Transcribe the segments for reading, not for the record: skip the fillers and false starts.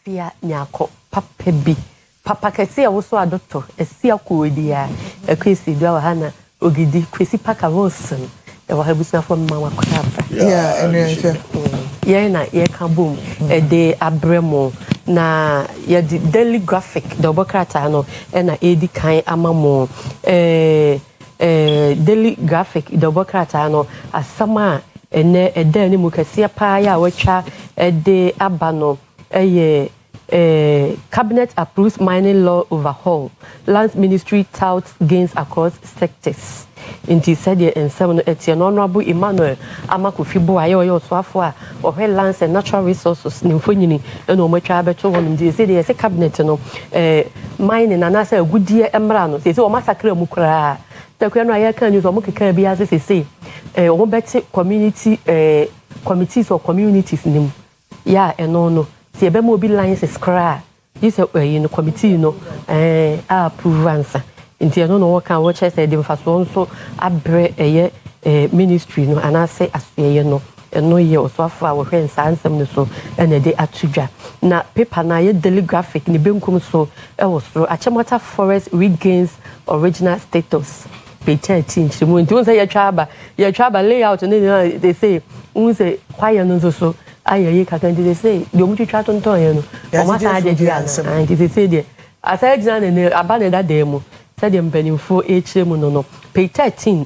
Fia Nyako, Papa B. Papa Kesia also a doctor, a Sia Kudia, a Kwesi Hana, Ogidi, Kwesi Paka Wilson, the Wahabusa from Mama Crab. Yeah, and Yena, Yekabum, a day Abremo, na ya daily graphic, the Bocratano, and a Edi Kai Amamo, daily graphic, the Bocratano, a summer. Ene ede ni mukesia pa ya wecha ede abano cabinet approves mining law overhaul. Lands Ministry touts gains across sectors. Inti said ye ensem no etie no honorable Emmanuel Amakofibo aye oyo so afo a ohwe lands and natural resources ni mfonyini eno omwatwa abeto wonum di said ye cabinet no mining anasa agudie emra no say o massacre mu kura takwa no aye kan news o mukeka bia say o beti community committees or communities nim ya eno no say be mo bi lines scra this you committee no approve answer inti eno no work and watch say dem faso nso abre ministry no anase aseye no eno ye oso afa wo hwen sansem no so ena de atudwa na paper na ye daily graphic ni benkum so e wo so Achimota forest regains original status page 13 chimu nti won say ye twaba layout no they say won say kwaya no so aye kaka nti they say de omu twitwa tonton ye no o ma sa ade dia na nti they say de aside na ne abane da demo said the mpanimfo HM no page 13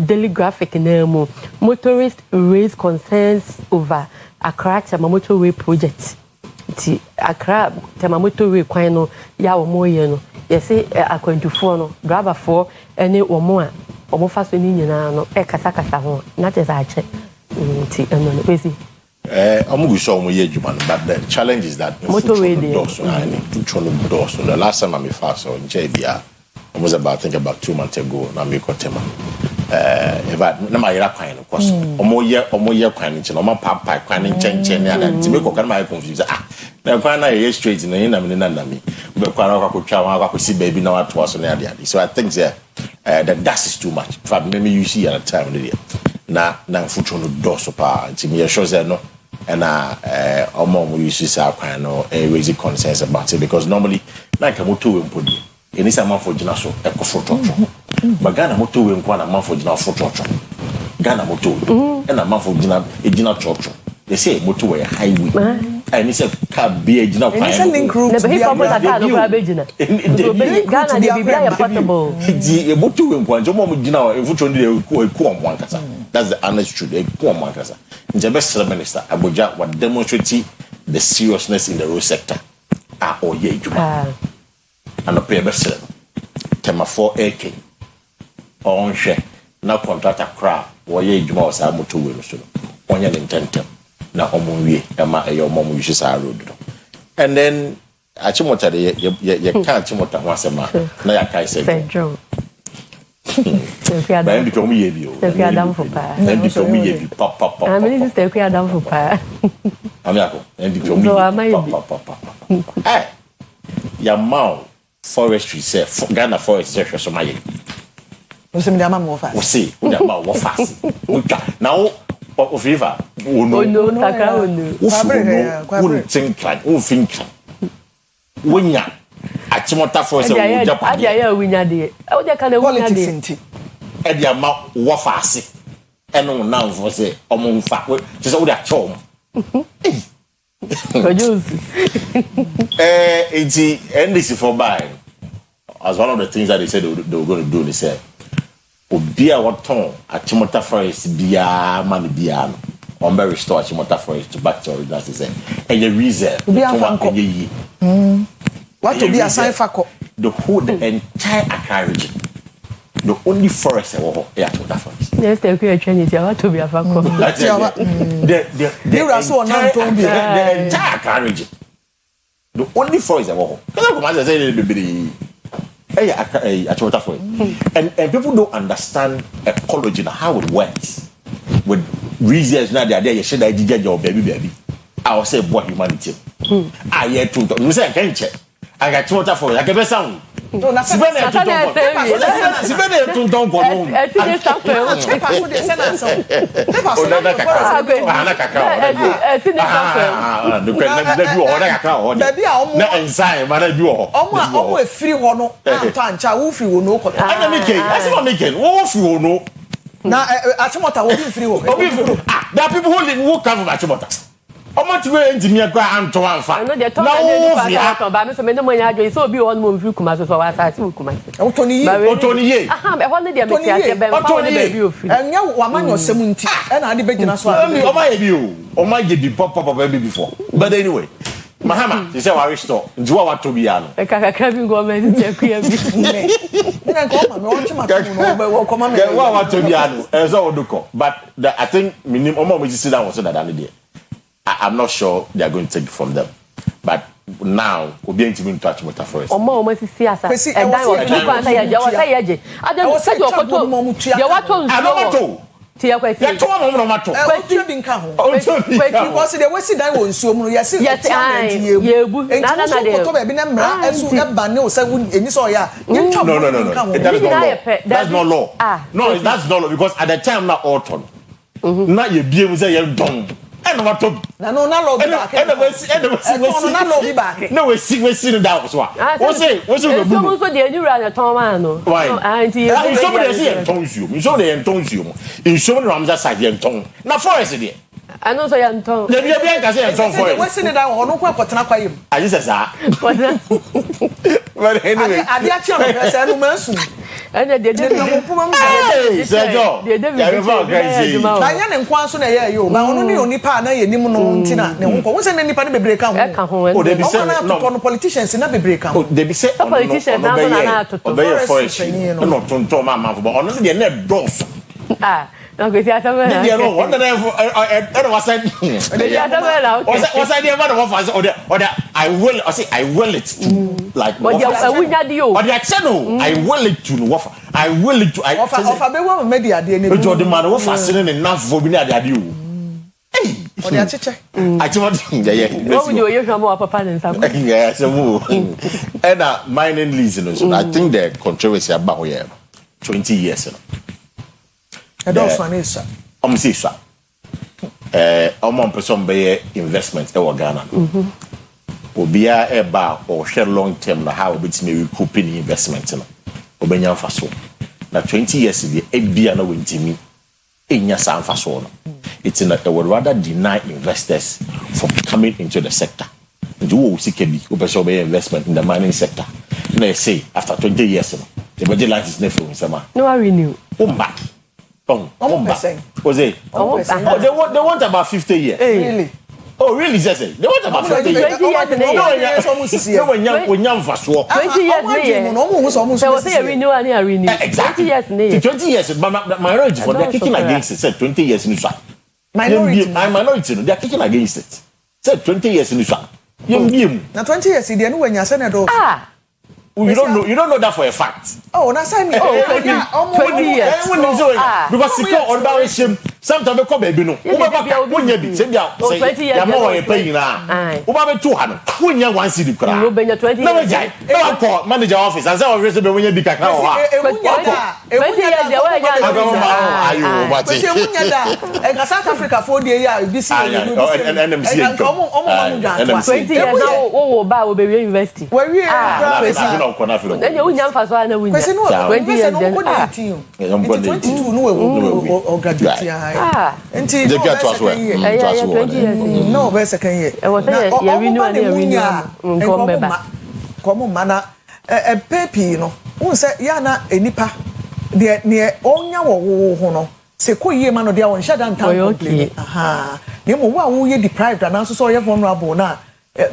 daily graphic na mu motorists raise concerns over Accra Tema motorway project ti Accra Tema motorway kwan no ya wo moye no yesi akwantufo no driver for ene wo mo a wo fa so ni nyina no kasa ho na te za ache ti eno no Kwesi I'm sure we hear but the challenge is that motorway doors the last time I'm fast on JBR I was about 2 months ago na me kotema na ma yera kwan no koso omo ye kwan nche no ma papa kwan nche ne ada ti me ko kan ma confuse na kwan na ye straight na ina me na me be kwan na kwakotwa wan kwakosi baby na wato so na ade so I think that dust is too much for me you see at the time na fucho no do so pa ti me sure say no and omo mo use say kwan no raise concerns about it because normally like moto we mpodi eni sa man for gina so e ko foto but Ghana moto we nkwa na man for gina foto Ghana moto e na man for gina e gina chocho they say moto we highway eni say car be gina kwa eni say link route be hip hop car no kwa be gina Ghana dey be ya portable di e moto we nkwa njo mo gina e foto ndi e ku omo ankasa that's the honest truth e ku omo ankasa nje be sir minister Abuja what demonstrate the seriousness in the road sector Oyerepa and a pay best Tema 4AK on share na contractor crowd Oyerepa was able to win so onya intentem na omonwie ema mom use sa road and then Achimota ye can't Achimota ho asema na ya kai say Ba ndi ko mu ye bi o. Te kwa dam for pa. Ndi ko mu ye bi pop. Ami ni te kwa dam for pa. Ami ako. Ndi ko mu ye bi pop. Eh. Ya mau forestry say Ghana forest say so maye. O se mi da ma mo fa. O se, o da ma wo fa se. O twa. Na o fiva. O no takra o no. O fu no. O think o think. Wonya Achimota force o Japan. Adia ya winya de. O de ka na winya de. Politics Edia ma wo fa ase. Eno na for say omo mfa. Ti say wo da chom. It's NDC for buy. As one of the things that they said they were going to do, they said, Obia what ton Achimota forest bia man bia no. On very restore Achimota forest to back to original say. And the reason what to be a sign for the whole the entire Accra region. The only forest Achimota forest. Yes, they could change it. What to be a fako. The entire Accra region. The only forest because I Achimota forest. And people don't understand ecology and how it works. With reasons now they are there, you should I your baby. I will say what humanity. I hear to you say I can't check. I got Achimota forest. I can be sound. No, na se Sibene tonton ko no. Eti sape o. Pepa so de se na so. Pepa so O na kaka. Na kaka. Eti ne sape. No kwena na bi o na kaka o. Da bi a omo. Na ensign ma na bi o. Omo efiri ho no. Anto ancha wo firi wo no ko. Ana meken. Asi ma meken. Wo fi wo no. Na Achimota wo bi firi wo. Obi fi. There are people who come from Achimota. Omo ti we engineer kwa anto anfa. No de talk about the part ba me so me no manya adwo so obi won mo mfiri kuma so wa asase wo kuma se. Otoni ye. Aha be ho ne de me ti ase be mfa ne ba bi ofiri. Enya wa manyo sem nti e na ade begina so a. Omo ye bi o. Omo ye bi pop baby before. But anyway, Mahama, you say wa restore. Njiwa wa to bi ano. E kaka bi government je ku ya bi. Na ko ma me won chima to no be wo koma me. Wa to bi ano. E so oduko. But I think minim omo mo sit down so that there. I'm not sure they are going to take it from them. But now, we'll be able to touch Mota Forest. Omo sisi asa. E dan o tu kwa ya je, wa say ya je. Adam say you koto. Ya wato nso. I don't want Ti ya Kwesi. Ya to mo no mato. Kwesi bi nka ho. Kwesi because they wesi dan wo nsuo mu no yes yebu. Na na de. Koto be bi na mra enso e ba ne o say eni so ya. No. That's not law. No, that's not law because at the time na autumn. Na ye biem say ye don. And what to na no na law back. And na law bi back. No we see no down so. What say we so so de anura na ton man no. Why? Anti you somebody say ton nsuo. You somebody en ton nsuo. Nsuo no ramza side en ton. Na forest there. I know so yan ton. Na bia bia nka say en ton forest. We see ne da ho no kwa kwatena kwa yim. Ayi say sa. But anyway. Ade a chia no pese no mansu. And the no puma mu. Hey, Sergio. Ya be fa crazy. Na nya ne nkwan so na ye yo. Ba ono ne onipa na ye nim no ntina ne ho. Wo se ne nipa ne bebre ka ho. E ka ho. Oh, they be say no politicians na bebre ka ho. Oh, they be say politicians na so na to. Forest. No tonto ma but ono se de na dos. No Kwesi asama na. They no one that was said. Was I there man was or I will it to like but you wunya di o. But the channel I will it to wafa. I will it to I offer be wo media de ne. Ojo de man wo fasene ne nafo bi na ade o. Hey. O de acheche. Acheche yeah. What would you hwamo wa papa ne nsam? Yeah, so and mining lease so I think the controversy about here 20 years no. I don't find it, sir. I'm say sir. I'm person be investment e Ghana. Obia e ba or share long term na how bit me recoup in investment no. Obenya fa so. Na 20 years the e bia na wentimi enya san fa so no. It's in that they would rather deny investors from coming into the sector. Do wo sika bi wo person be investment in the mining sector. Na say after 20 years no. The budget license never in sama. No I renew. Back. Was it? They want about 50 years. Really? Oh, really, Zese? They want about 50 years. 20 years. No, when young for swap. 20 years. So was a renew and a renew. Exactly. 20 years. 20 years. Minority for they're kicking against it. Said 20 years in the swap. Minority. They're kicking against it. Said 20 years in the swap. Now 20 years. They know when you're saying it. You don't know that for a fact. Oh, that's I mean. 20 years. Because secure on that shame. Sometimes we come baby no. When you be say ya 20 years. Ya more paying na. Uba be 200. When you one city kra. You be 20 years. No jai. No call manager office and say always be when you be kakra o ha. 20 years dey wey ya. Ayo what. Say munya da. E South Africa for dey ya be see. NMC. 20 years now wo ba wo be university. We we Then you nyam fa so na wunya. 20 years then. 22 no we graduate. Nti they get to as well. No be second year. E was say you renew and you renew. Come mana pepi no. Won say ya na enipa de ne onya wo ho no. Se koyie ma no de won hya dan tan complain. Aha. Ne mo wa wo ye deprived and so ye vulnerable na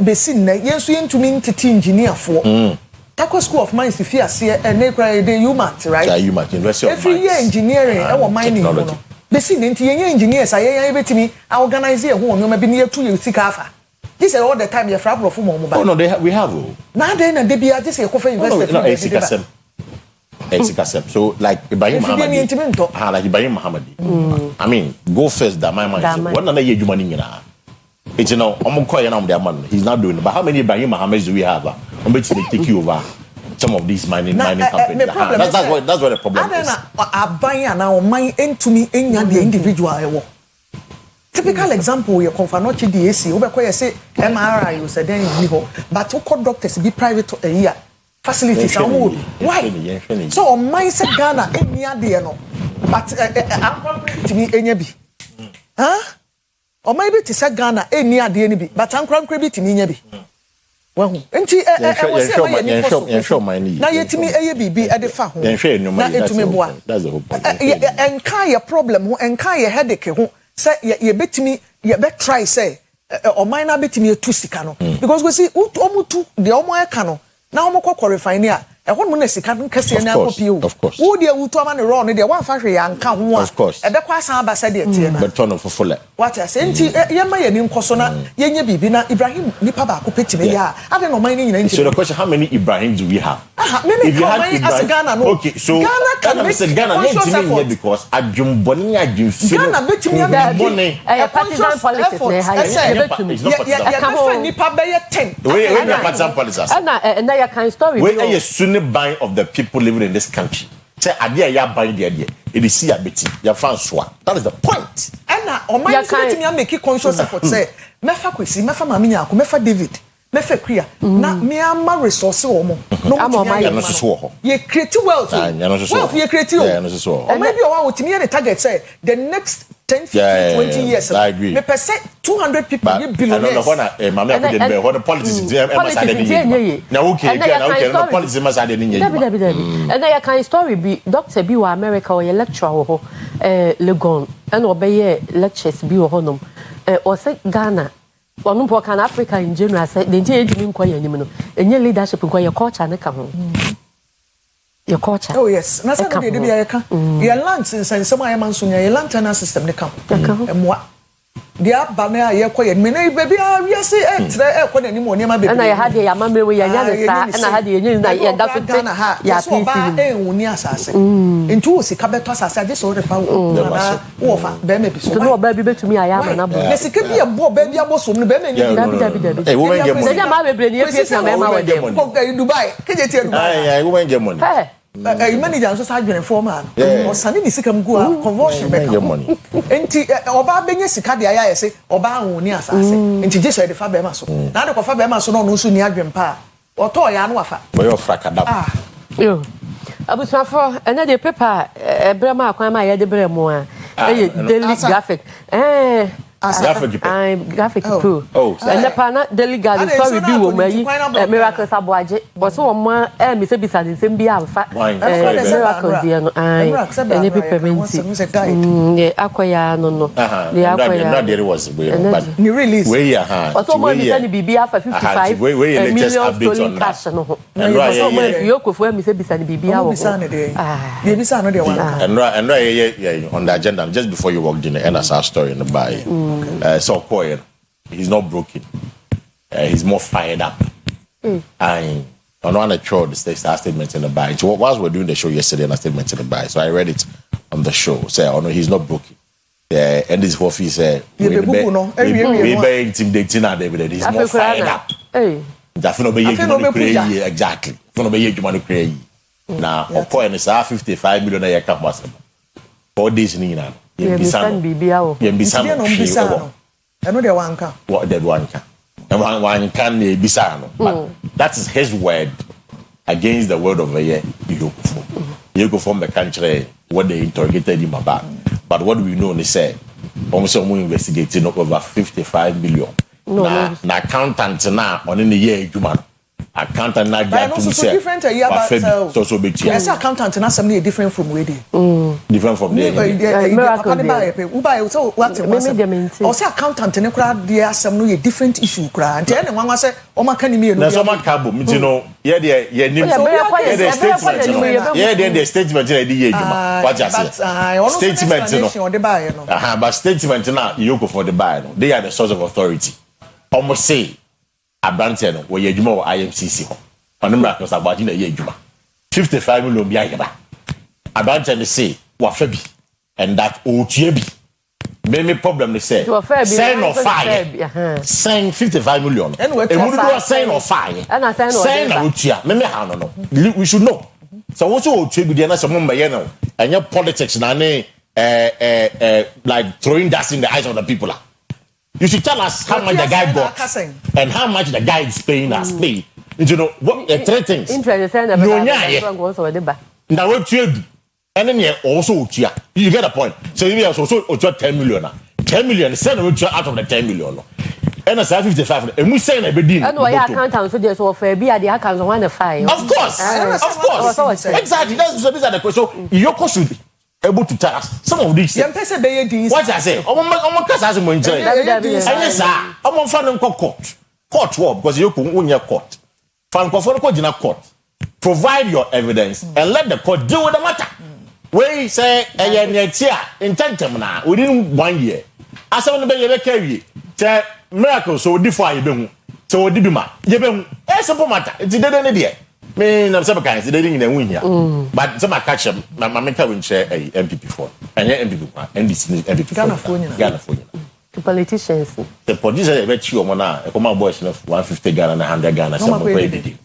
be sin na yensu yentumi ntiti engineer fo. Akua School of Mines if you see and they UMAT, right? Yeah, UMAT, University of Mines. Every year engineering, our mining. They see the engineers, I am to me, I organize here who may be near 2 years. This is all the time you're from mobile. Oh, no, we have. Now then, and they be just a coffee investor. So, like Ibrahim Muhammad. Like Ibrahim Muhammad. I mean, go first, that my mind. One another year, you money. It's I'm going to call you now, he's not doing it. But how many Ibrahim Muhammads do we have? I'm going to take you over. some of these mining companies. That's what the problem is. I buy now mine into me in the individual. Typical example, you confirm not DAC, over say MRI, you said then you but what doctors be private a year. Facilities are good. Why? So on my set Ghana, any idea no. But I'm to me any. Huh? Or maybe to say Ghana, any idea, but I'm credit to me. Well, and she show my need. Now yet me a baby at the farm. That's the whole point. And kind of problem, and kind of headache. Say, you bet me, you bet try say, or mine I bet me a twisty cano. Because we see, Omutu, the Omoya cano. Now, Moko qualify near. I want to see Captain Cassia now. Of course. Who dear Utoman wrong, the one factory and come one. Of course. And the Quasaba said it. But turn for full. What I say, Yamay and Imposona, Yenya Bibina, Ibrahim, Nipaba, Kupetimeya. I don't know my name. So the question, how many Ibrahim do we have? If you had Ghana, okay, so Ghana can make Ghana because I jump Bonnie, I do Ghana bet me a partisan politics. I can't Nipa Bay 10. Where are partisan politics? And I can story. Where are you soon buying of the people living in this country? Say, idea ya buying the idea. It is here, Betty. Your fans swap. That is the point. And on my side, me make it conscious effort. Say, Mefa Kwesi, Mefa Maminya, Mefa David. Mefe kriya na me ama resource wo mo no mo ya no so ho ye create wealth wealth ye create o no so ho or maybe o wa otimi the target say the next 10 15 20 years I agree me per se 200 people ye billionaires I don't know mama ko dey be politics na okay no politics ma sa dey ni and na ya kan story bi doctor bi wa America or lecturer wo ho Legon and obey lectures bi wo honom o say Ghana One can Africa in general say the entire inquiry anymore. And your leadership inquire your culture and come your culture. Oh yes, that's how they do. Your land since and some I am soon your lantern system they come. And what? The up banner you quiet many baby yes today anymore near my baby. And I had the Yamame we and I had the union that you got to yes unia sase. Into si kabeto sase this all the found offer baby so no baby to me I am na yes it can be a baby abosom no baby hey woman get money. Say ma bebre ni efie na me ma we dem. Dubai keje tie Dubai. Hey woman get money. You manager nso sa adwene for man o sane ni sika mgu a conversion back enti oba benye sika de aya yese oba ahoni asase enti je so de fa be ma so na de ko fa be ma so no nso ni adwen pa o to ya no wafa boy of fracadam yo abusafo ene de paper brema akwan ma ye de bremo a daily graphic graphic pro and the pana daily garden story bi wo mayi miracle saboaje but so mo me say bisa de sem bi amfa miracle dia no any peppermint akoya no the akoya no there was but new release we so mo me say bibi afa 55 million stolen cash no so mo you kofo me say bisa ni bibi awo bisa no dey one and on the agenda just before you walked in and as our story in the buy so quiet. He's not broken. He's more fired up. And I want to throw the statement in the buy. So whilst we were doing the show yesterday, and a statement in the buy, so I read it on the show. Say, oh no, he's not broken. And this what he said. We be intimidating and everything. He's more fired up. Definitely, exactly. Now, of course, it's 55 million a year capacity. 4 days in Iran. I know the one can. What that one can. And one can be bisano. But that is his word against the word of a year. You go from the country what they interrogated him about. But what we know, they said, almost someone investigating over 55 million. Now, accountant now on in the year, accountant not that to say different a year but so big yes accountant na something different from where they different from there uba so what o say accountant ne kura dey asem no different issue kura and then one say o maka ni me no so man ka bo me no ye dey ye nim so ye dey the statement na dey ye adwuma what you say statement no but statement na you go for the buy no they are the source of authority almost say Abranten, where you know IMCC. On the miracle about in a year, 55 million Biagaba. Abranten say, what Fabi, and that OTB. me problem is say send or fire send 55 million and we do send or fire send na utia me ha no we should know so what you trade be na some mbaye no and your politics na like throwing dust in the eyes of the people. You should tell us how much the guy got and how much the guy is paying us pay. You know what? Three things. Now what trade? And then you also you get a point. So you also 10 million. 10 million. Send out of the 10 million. And I say 55. And we say na be din. And why account so there so for be at the account 1.5. Of course. Exactly. That's the question. So you should able to tell us some of these. What I say? I'm case mo nje. Yes sir. I'm fan nko court war because you unya court. Fan ko ko gina court. Provide your evidence and let the court deal with the matter. We say intentem na within 1 year. Asem no be ye be carry. Say miracle so di for ye be hu. So di bi ma ye be hu. E simple matter. It dey dey there. Me na say because they didn't win here. But some catch them my make win share MPP for. And MPP NDC MPP Ghana for. The politicians. The politicians be chi omo na e come boys na 150 Ghana na 100 Ghana some go dey.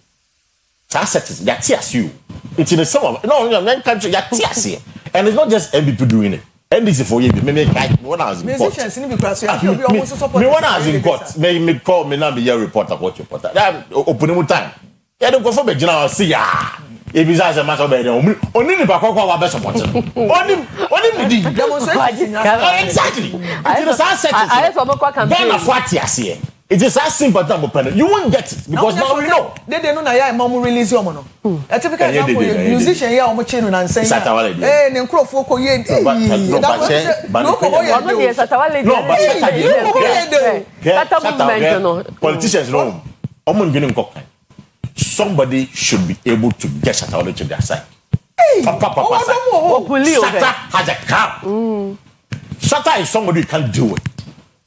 So assets that tears you. It's in the summer. No, country that tears here. And it's not just MPP doing it. NDC for you. Me when I was in court. Me when I was in court. Me call me now be your reporter what reporter. That opening time. Yeah, don't go for Bejina see ya. If it's as a matter of only the Bakwa wa be support. Only me demonstration. Exactly. It is as I for Bakwa campaign. Ghana for tears here. It is as simple as that, you won't get it because now we know. They don't know ya mom release your mono. A typical example, musician ya omo chenu na nsenya. Eh, ne nkrofo ko ye. No, but politicians no. Omo ngene nkokan. Somebody should be able to get Shatawale to their side. Shatta has a car. Shatta is somebody who can do it.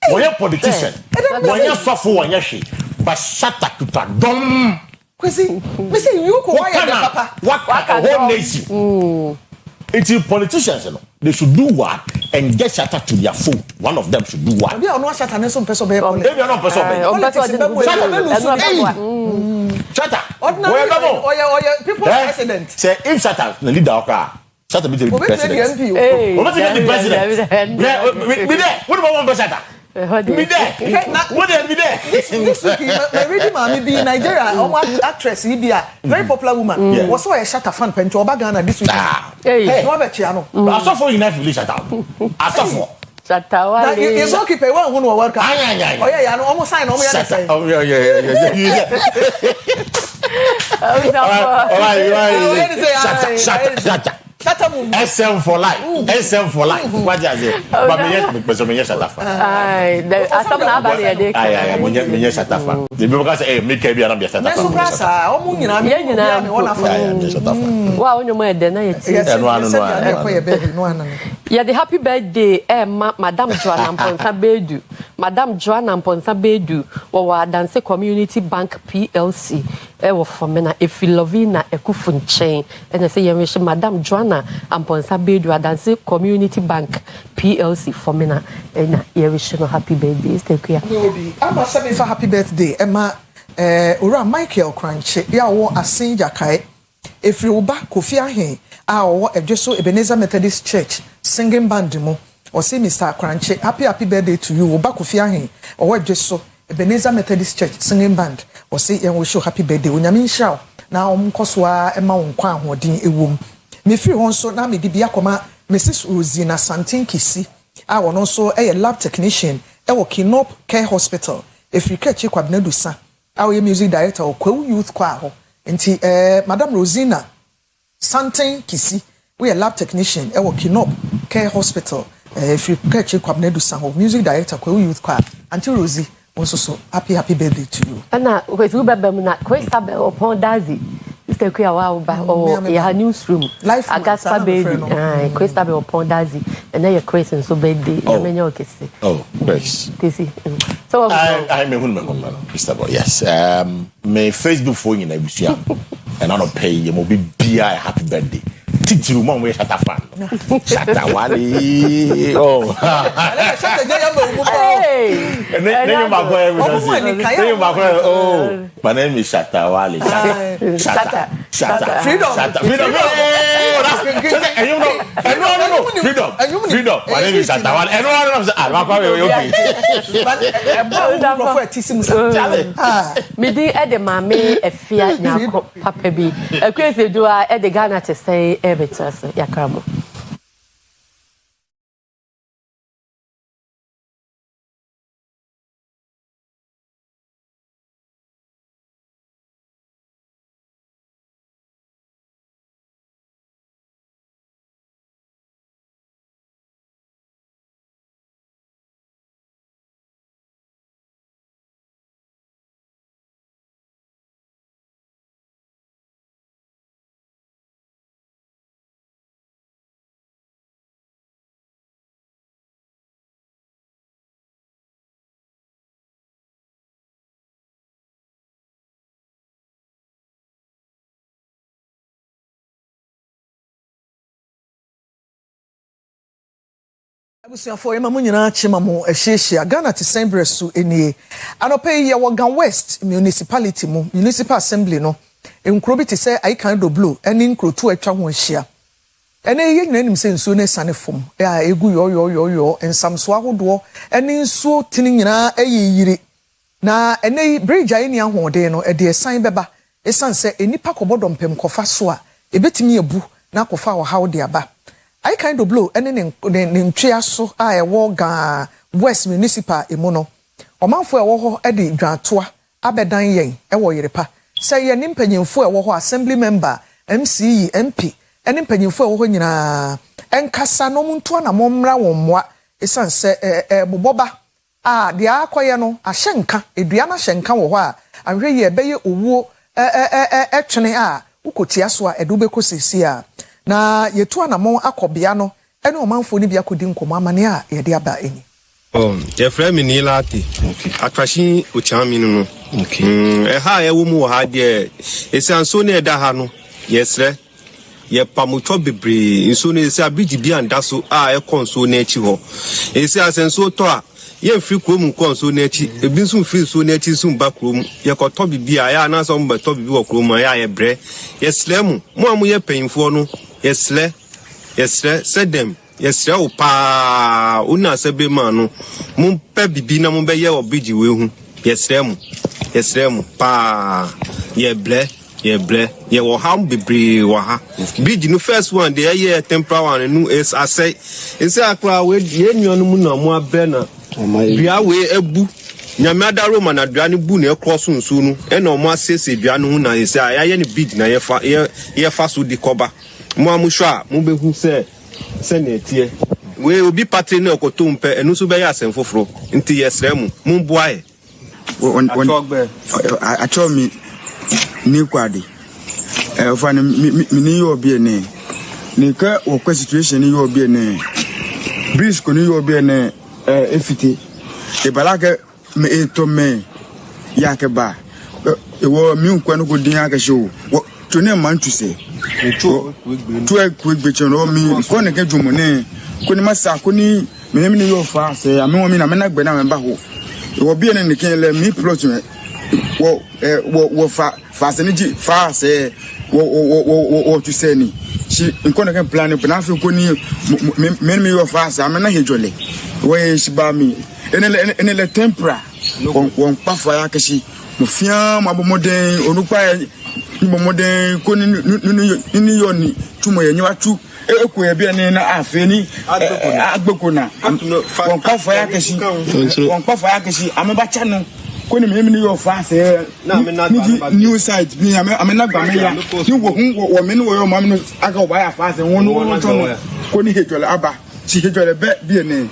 When you're a politician, when you're suffering, when you're she, but Shatta to ta dom. Kwesi, me say you ko why papa? What a whole nation. It's politicians, you know. They should do what and get Shatta to their food. One of them should do what. Maybe I know Shatta na some person be. Maybe I know person be. Shatta. People president. Say if Shatta the leader okay. Shatta be the president. The president. Be there. What about one Shatta? Be there. What there be there? This week, my reading mommy be in Nigeria. Actress, he be a very popular woman. Was so a Shatta fan pen to Obagana this week. Hey, no bet you know. I saw for enough Shatta. I saw for. Shatta. You so keep a one who work. Oh yeah, no almost sign on me. Oh yeah. Shatta. SM for life. SM for life. What is it? But me Shatta fan. Aye, asam na aba dey dey. Aye, me Shatta fan. The people can say, make be na be Shatta fan. Me subrasa, omo nyina me nyina me wona fan. Shatta fan. Wa onyo mo e de na yeti. Yeah, the happy birthday, Madam Joanna Mponsa Bedu. Madam Joanna Mponsa Bedu, wa Dance Community Bank PLC. Wo fomena Efilovina Ekufunchen. And I say you Madam Joanna Mponsa Bedu Dance Community Bank PLC fomena. And you wish no happy birthday. Thank you. I'm a for happy birthday. Emma Ura Michael Crunchy. Ya wo asin jakai. If you ba Kofi Ahen. Our Ejeso Ebenezer Methodist Church singing band mo or say Mr. Crunchy happy birthday to you Oba Kofi Ahen or Ejeso Ebenezer Methodist Church singing band or say we show happy birthday unyame nhira na omkoswa ema wonkwa ahodin ewom me free won so na me bibia koma Mrs. Rosina Santin Kisi a wono so lab technician wo Kinop Care Hospital if you catch Kwabnadusa our music director Okwewu Youth Choir ho enti Madam Rosina Santin Kisi, we a lab technician, Kinop Care Hospital. If you catch Kwabnedu Sang, music director, Kwesi Youth Choir, Auntie Rosie, also so happy birthday to you. Anna, with Ubabamuna, Kwesta upon Daisy. Mr. Kuyawa or your newsroom. Life Agaspa baby, Kwesta upon Daisy, and then your question so birthday. Oh, Grace. So I'm a woman, Mr. Boy. Yes, may Facebook for you in Abusia. And I don't pay you, will be BI happy birthday. titiru mo we shata fan shata wale oh shata je ya mo name ma go name ma go oh my name is Shata Wale shata freedom and you know freedom my name is Shata Wale and one of okay me di e de mame efia nyako papa bi Akua Asiedua e de Ghana te say e betas yakramo abusuafo ema munyina chema mo ehyehyia Ghana te Sembresu enie anope ye Wogan West municipality mu municipal assembly no enkro bi te se aikan do blue eni nkro tu atwa ho ahia ene ye nyina nim se nsuo ne sane fom ya egu yo ensamso ahodo eni nsuo tini nyina eyiyiri na ene bridge ayi ni ahode no e de esan beba esan se enipa kobodom pem kofa so a ebetimi ebu na kofa wo hawde aba I kind of blow any ntwea so a ewo ga West Municipal emu no omanfo ewo ho e de dwantoa abedan yen ewo Oyerepa say ye nimpanyimfo ewo ho assembly member MCE MP eni mpanyimfo ewo ho nyina enkasa no muntu na mommra wonmoa esanse boboba a de akoye no ahyenka edua na hyenka wo ho a ahwe ye beye owuo etwene a ukotia so a edube kosisi a na yetu anamon akobia no ene omanfo ni bia kodi nkomo amane a ye de aba eni ye frame mi ni lati atwashi ochami no ha ye wo mu ha de esanso na eda ha no yesre ye pamuto bebre nso na esi abidi bi anda so a e konso na echi ho esi asenso to a ye free krom konso na echi ebi nso free so na echi so mba krom ye ko to bibi a ya na so mba to bibi wo krom ya ye bre yeslem mo amu ye penfo no yesle sedem yesre opa una sebe ma no mo pe bibi na mo be ye obiji we hu yesrem pa ye ble ye wo ham bebre wo ha bridge no first one the ye temporary one no is asay ese akra we ye nyonu mu na mo abe na bia we ebu nyame adaro ma na dua ne bu na cross nsu no e na mo asese dua no hu na ese aye ne bridge na ye fa so di koba mo amuhwa mo behu se na etie we obi patre na okoto mpe enu so be ya asem foforo nti yesrem mo boae acho mi ni kwade ofane mi yo bi ene ni ka o kwa situation ni yo bi ene bris ko ni yo bi ene efite e balaka me eto me yakeba e wo mi nkwa no godin aka show to ne man to say to kwegbe chono mi ko ne ke dwumu ne ko ni masa ko ni me ni yo fa se ame wo mi na me na gbe na me ba ho e wo bi ene ne ken le mi plot me wo fa se ni ji fa se wo to say ni shi nko ne ke plan pe na fi ko ni me ni yo fa se ame na hejole wo e shi ba mi ene le tempera won pa fa ya kashi mo fia mo moden onupa mo moden ko ni yoni tumo ye nyatu eko ye bia ni na afeni agbekona won pa fa ya kashi ameba cha no ko ni me ni yo fa se na me na new site bi ame na gba me ya ni wo me ni wo yo ma me no aka oba ya fa se won no ko ni hejole aba si hejole be bi ne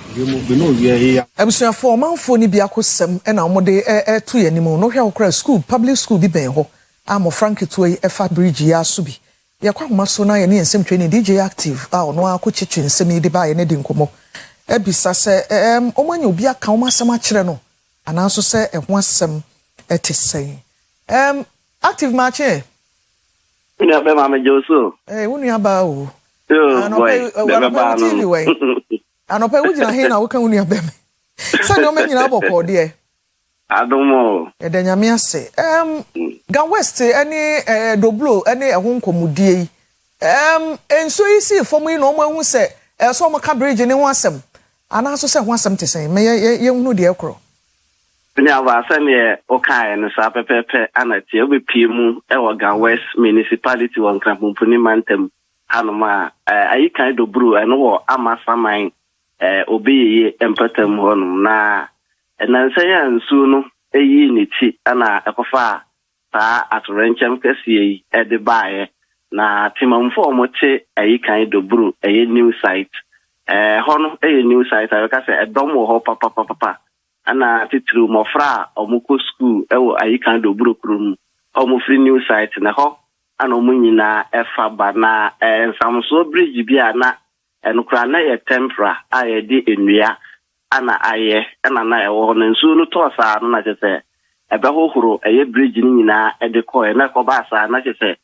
be no ye ya abusuafo manfo ni bia kosem na omode to ye ni mu no hwe okra school public school bi ben ho amo frank to e fa bridge ya so bi ye kwa homa so na ye ne nsem training DJ active ono akochichi nsem de ba ye ne di nkomo ebisa se omanya obi aka omasem a kire no ananso se ho asem etesen active match uni aba ma mejoso uni aba o boy. Anope ujina he na woka uni abem. Sa no me nyina boko de. Adomo. E de nyame ase. Gan West any doblo any ehun komudie. Enso isi fomu no mo ehun se so mo ka bridge ni ho asem. Ana so se ho asem te sen. Me ye hunu de ekro. Ni avasa me o kai no sa pepepe anati obi piemu e wo Gan West municipality won Krampuni mantem hanoma ayi kan dobro eno wo amasaman obi empatam honum na nansa ya nsu no eyi ni ti ana ekofa ta atorenchem Kwesi yi de baaye na timamfo mo che ayi kan dobro new site hono new site ayo ka se edom wo ho papa ana titru mofra omuko school ewo ayi kan dobro krum omu free new site na ho ana omunyina efa ba na samso bridge bia na enukra na ye tempera aye di enua ana aye ana na ewo na nsu no to sa na chese ebe hohoro eye bridge ni nyina de ko e na ko ba sa na chese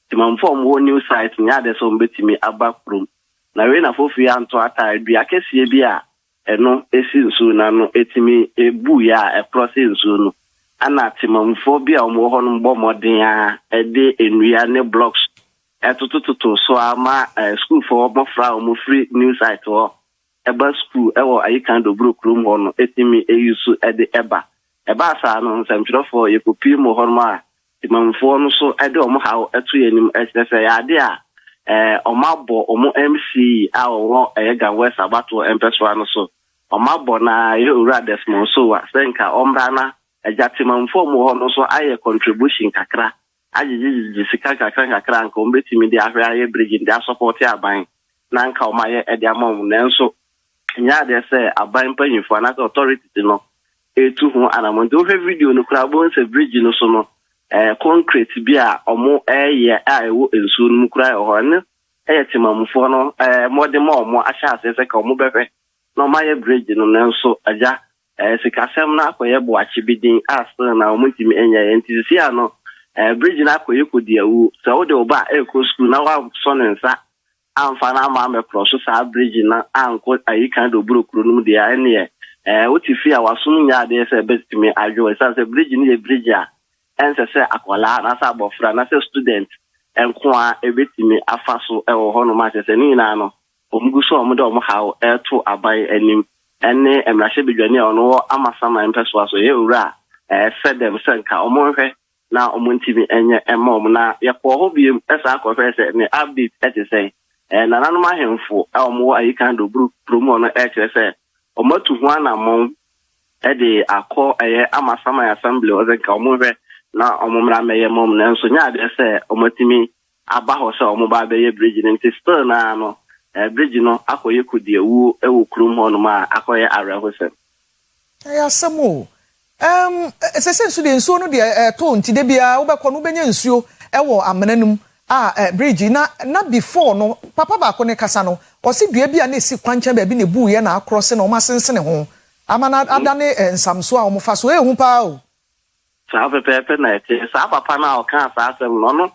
timamfo mo new site nya de so mbetimi aba krum na we na fofu ya nto ata dua kese bia eno esi nsu na no etimi ebu ya eprose nsu no ana timamfo bia omo ho no mbo modin a de enua ne blocks etutututu so ama school for mofra omo free new site ho eba school ewo ayikan dobro krom ho no etimi eyusu de eba sa no nsɛmtwerɛfo yekopi mo ho ma timamfo no so de omo hawo eto yenim ɛsɛ ya de a omabo omo MC a wo Gan West abato empeswa no so omabo na ye ura desmond so wa senka omra na timamfo mo ho no so aye contribution kakra ajiji sika kakra nka ombetimi de ahwe aye bridge de support aban na nka o maye e de amom na nso nya de se aban panyifo na authority no etu hu anamonde o video no kra bon se bridge no so no concrete bia omo eye ayewo ensu no kra ho ne timamfo no modem omo ahya ase ka omo befe no maye bridge no na nso aja sikasem na akoye bo achibidin asel na omo timi enya entisi ano bridge na akoye kodiawu so wo de oba eko school na wa sonensa amfa na ma me cross sa bridge na anko ayikan do burokuru no de ane wotifi a wasum nya de se bestimi ajo se bridge ni bridge a ense se akola na sa bofra na se student enko a ebetimi afaso ewo ho no ma se ni na no omuguso omude omo hawo eto abai anim ene emrahye bedwane ono amasama empeso aso ye owura fedem senka omo hwe na omuntimi enye emom na yakwo ho biem esa akofre se ne update etese na nanu mahemfo omo ayikan do promo no etese omatu ho anamon de akọ amasama assembly ozenka omo hwe na omomra meye mom na nso nya de se omotimi aba ho se omo ba be ye bridge nti still na no bridge no akoye kudi ewu krum ho no ma akoye arehosem ya samo sese nsu de nsuo no de to nti de bia wo bekọ no benya nsuo ewo amenanum bridge na before no papa ba ko ne kasa no o si dua bia na esi kwancha ba bi ne bu ye na across na o masensene ho amana adane nsamso a o mo fa so ehu pa o sa pepe na ete sa papa na o kan sa asem no no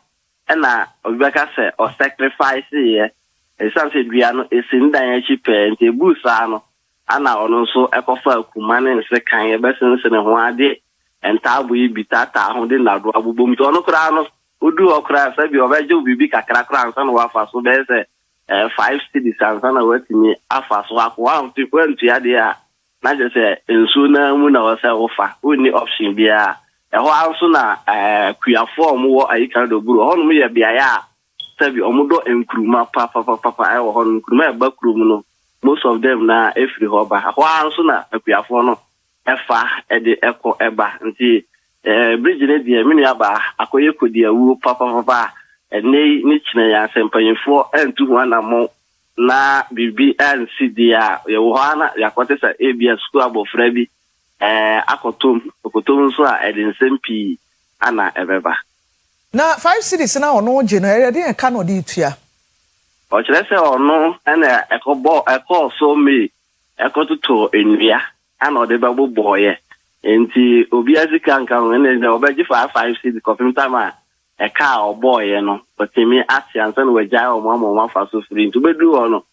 na obeka se o sacrifice ye esanse dua no esi ndan ya chipe nte bu sa no ana ono so ekofa akumane nse kan ye besensene ho ade entabu ibita ta ho de na do abubom to no kra no odu okra sabi obeje bibi kakra kra nsa no wafa so be se 5 cities ansa na watimi afa so akwa nti kwantu ya de a na je se ensu na mu na wasa ofa oni option bia ho anso na kuafo omwo ayikan do buru ho no ye bia ya sabi omudo enkuruma papa ai ho no nkuruma ba kurum no most of them na every hoba ho anso na kuafo no efa ede eko eba nti bridge ne dia mini aba akoye kodiawu papa ni chine ya sempanyefo entu ho anamo na bibi ansi dia ye wo ana yakote sa abs school abofra bi akotom so a edin sempi ana ebeba na 5 cities na ono je no ere de ka no de tua o chere se ono na eko so me ekotuto enua ana ode babo boye enti obi azika nka no ne obeji 5 cities confirm time a car or boy, but to me, Asian son with Jao, Mamma, for so free to be do on.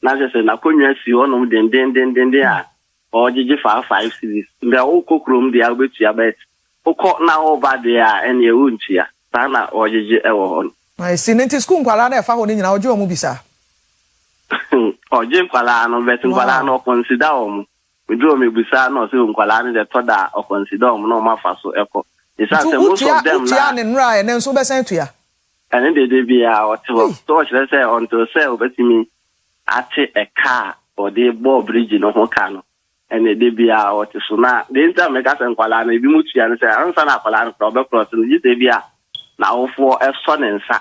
Now, just an Akua Asiedua, then they are, or did you 5 cities? The old cook room, the Albertia bet. Who caught now over there and your wound here, Sana or did you ever on? I see Nanti school, Kuala, found in our Joe Mubisa. Or Jim Kuala, betting Kuala, or consider. We do me beside no so Kuala, the Toda or consider no Mafaso echo. It's as most of them and Ryan and then so best to ya. And then they be our torch, let's say, on to sell, but me at a car or they bought bridge in Hokano. And they be our Suna. The intermediate and Kuala, maybe Muchi and say, I'm son of Kuala, Robert Cross, and you be now for a son and sa.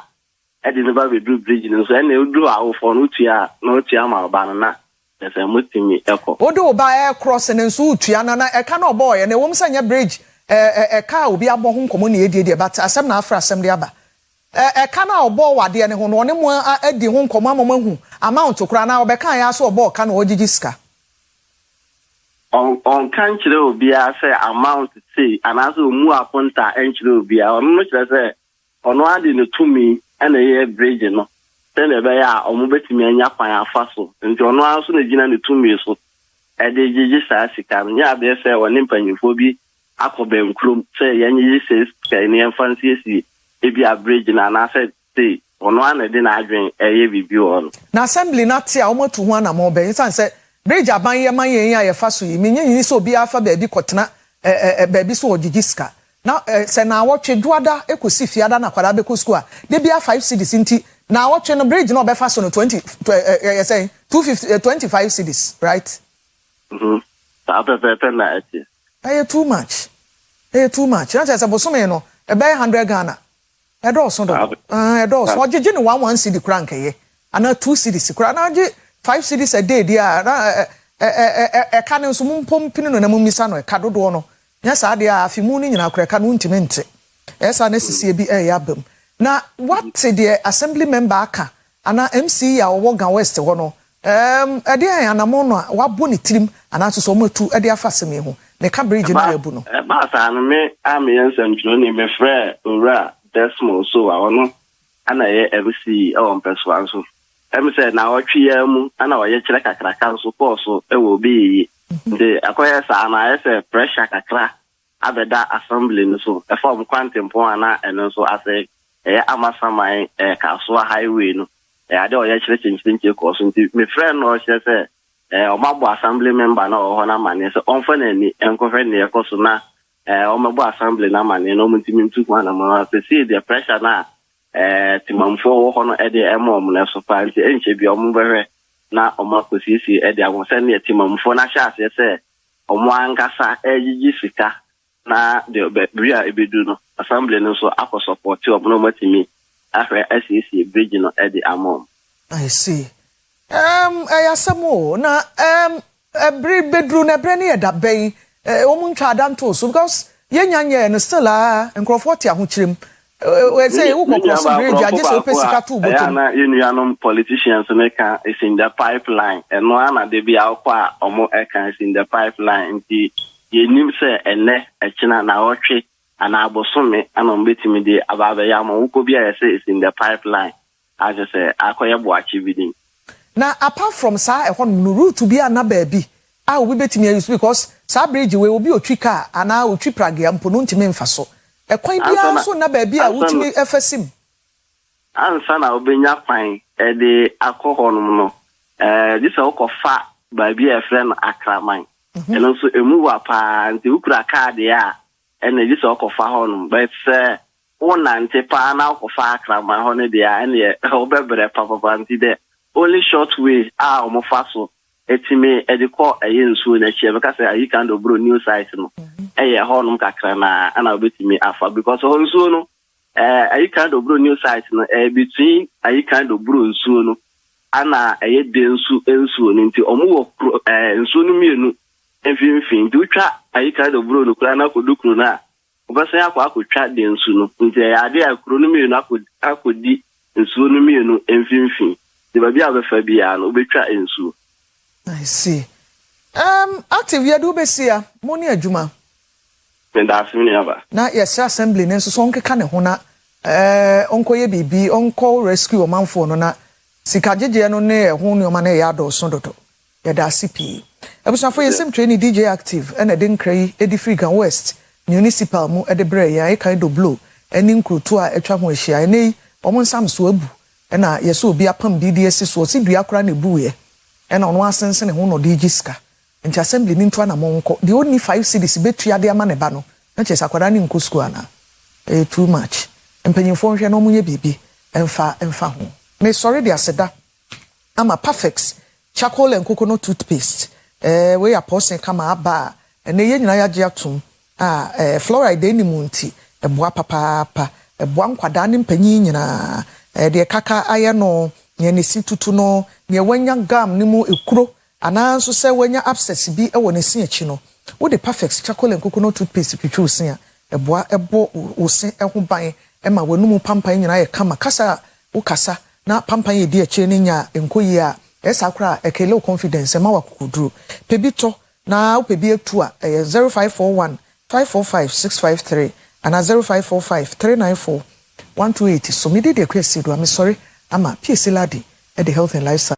I didn't ever do bridge, and so they do our for Nutia, no Tiama, banana. There's a muti echo. What do buy air crossing and so Tiana, a canoe boy, and a woman send a bridge. A car will be a home community, but as some after assembly. A canal ball, what the one more at the home command amount to crown our back. I also bought can or Jiska. On country will be a say amount to see, and as we move upon that entry will be on much as a on one in the 2 me and a year bridge, no. Then a bear or move to me and Yapaya Faso, and John was in the 2 meals. And they just ask you, yeah, they say, or Nimpan you will be. Akobem krum say yanyi says any fancy if you are bridging and I said say on one I didn't adwin a review on. Now assembly not here almost to one or more ben say bridge aban my ya faso yi menye so bi afa baby kotena baby so ogigiska. Now say na watch duada ekosi fiada na kwada be ko school de bia 5 cities nti na watch no bridge no be faso no 20 say 250 25 cities right? Na too much. Too much. That's as a bosome no. A bay 100 Ghana. A dozen. A dozen. What you know 1 city crank ye. And 2 cities. 5 cities a day, dear. A cannon sum pumping on a mumisano, a cado dono. Yes, I dear, if you mooning in our crack untimente. Yes, I necessarily be a yabum. Now, what say the assembly member ka? And MC our Wogan West one. A dear and a mono, what bonny trim, and answer so much to a dear fascinating. The Cambridge in Ayabuno. But I'm and Johnny, my friend, Ura, Desmond, so I know, and I ever see on Persuasion. I'm said now 3 years, and I check a council so it will be the acquire and I say pressure a crack. I bet that assembly so a form quantum poana and also I say, Amasa my Kasua highway. I don't actually change your course. My friend or she said, Omabo assembly member no hona mane so onfane ni enkofe ni ekoso na omabo assembly na mane no mutimi ntukwa na mo see the pressure na timamfo hono e de emom na so pa nti enche bi ombere na omakosisi e de awon ne timamfo na sha se omo ankasa ejiji sika na de bria ebedu no assembly no so akọ support omo matimi afre SEC bridge no e de amom. I see. Ayasamo na every bedroom na brand that bay omuntwa danto so because yenya no still and Crawford ya huchirim we say who cross bridge just open sika two bottom na yenuanom politicians make is in the pipeline and no na dey be akwa omo is in the pipeline nti yenim say ene echina na otwe ana abosome ana mbetimi dey ababe ya ma wuko bia say is in the pipeline I just say akoye bo achieving. Now, apart from sa no route to be na baby, I will be betting use because sa bridge we will be a trika and I will trip rag and pununti memfaso. A quite be also na baby, I would be FSM. Answer now be nya fine, the alcohol no. This alcohol fat by be a friend Akramine. And also a move up and the Ukra card there, and this alcohol fat but one ante pa na alcohol fat Akramine honey there, and the Obebre Papa Banti there. Only short way omofaso etime ediko ayensu na chie because ayi kind of bro new site no honum kakra na ana obetime afa because honsu no ayi kind of bro new site no between ayi kind of bro nsu no ana densu ensu no nti omo wo nsu no mienu enfimfin nti utwa ayi kind of bro no kura na kodukuru na obasan akotwa densu no nti ade akuru no mienu akodi nsu no mienu enfimfin. The baby have a Fabian, Ubitra ensu. I see. Active ya do be sia, Moni Ajuma. Then that's me ever. Na yes, assembly, and so sonke can hona onko ye bibi onko rescue omanfo no na sika jeje no ne ho ne o ma na ya do so dodo ya da CP ebusafo yesim training DJ active and den krai edi African West municipal mu ede bre ya e kan do blow eni nkruto a etwa ho ahia nei omo nsam so abu na yeso obi apam BDS so si dua kra na buye na ono asense ne ho no DJ ska nti assembly ni nto na monko the only 5 cities betua de ama ne ba no na chesa kwada ni nko school ana too much empanyimfo hwe no munye bibi emfa ho me sorry dia seda ama perfect charcoal and coconut toothpaste we apostle kama aba na ye nyina ya je atum fluoride ni munti eboa papa eboa nkwada ne mpanyi nyina de kaka aye no ne ne situtu no ne wanya gam ne mu ekuro ana nso se wanya abscess bi e wona si achi no wo de perfect charcoal and coconut toothpaste twitwu sen a eboa ebo osen ho ban e ma wanumu pampan nyina ye kama kasa wo kasa na pampan ye di achi ne nya enkoyi a esa kra ekele confidence ma wakukuduru pebito na upebi etu a 0541 545 653 and 0545 394 128 so me dey Akua Asiedua me sorry ama PSC ladi at the health and lifestyle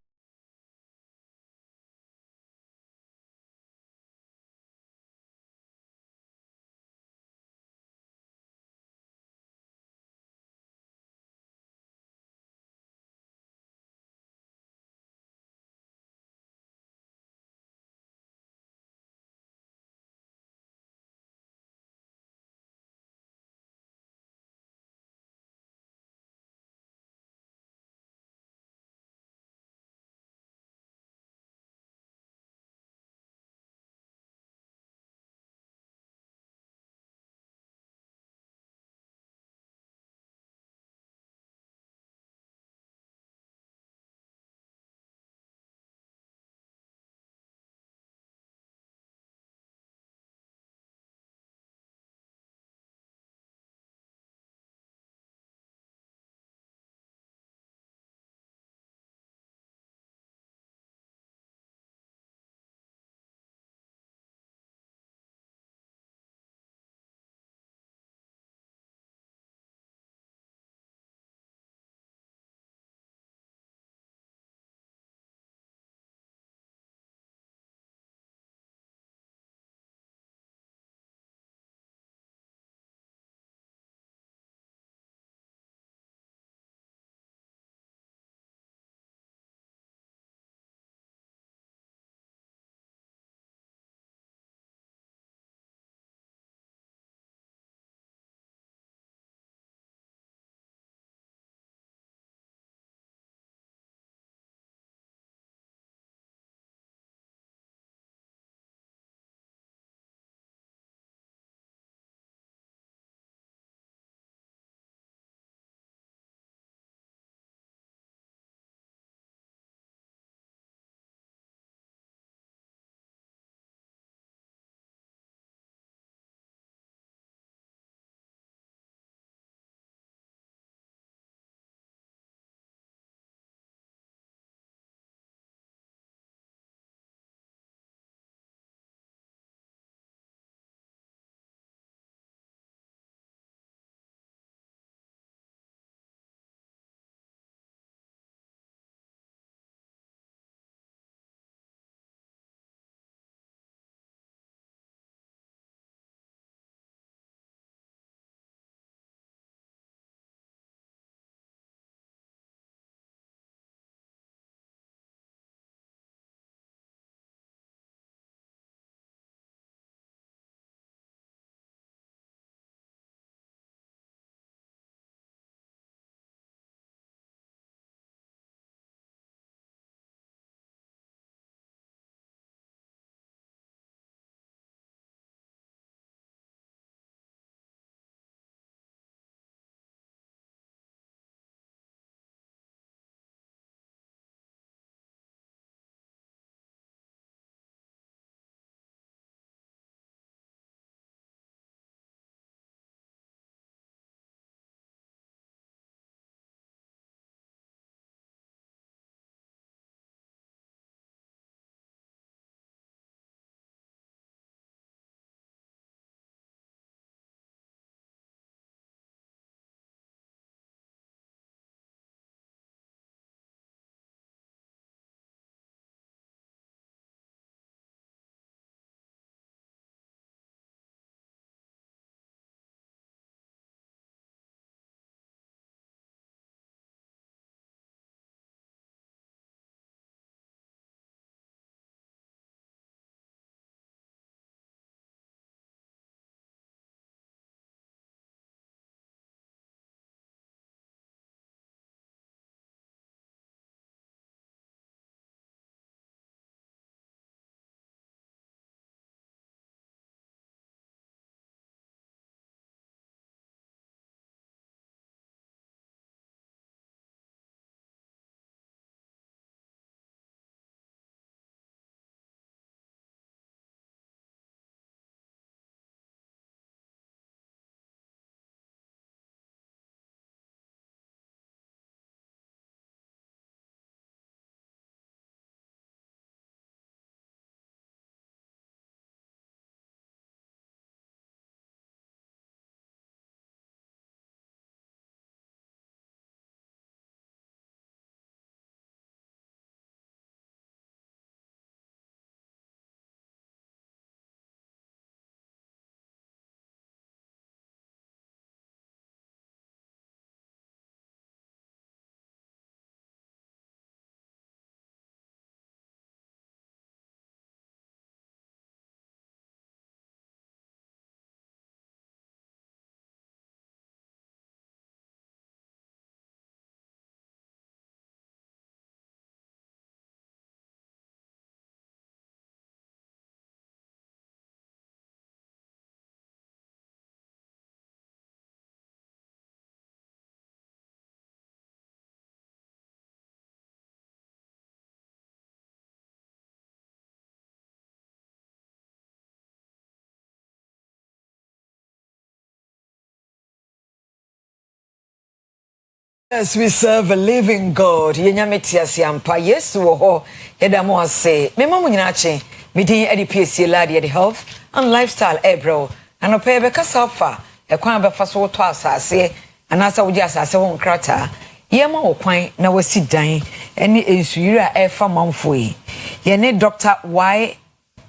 Yes, we serve a living God. Yenyameti siampa. Yes, woho. Edamo say. Me mamu nyinache. Me din edi PSC ladi edi health and lifestyle ebro. Ano pe be kasa fa. E kwan be fa so to asase. Anasa wodi asase ho nkrata. Yema okwan na wasi dan. Eni ensuyira e fa manfo yi. Ye ne Dr. Y.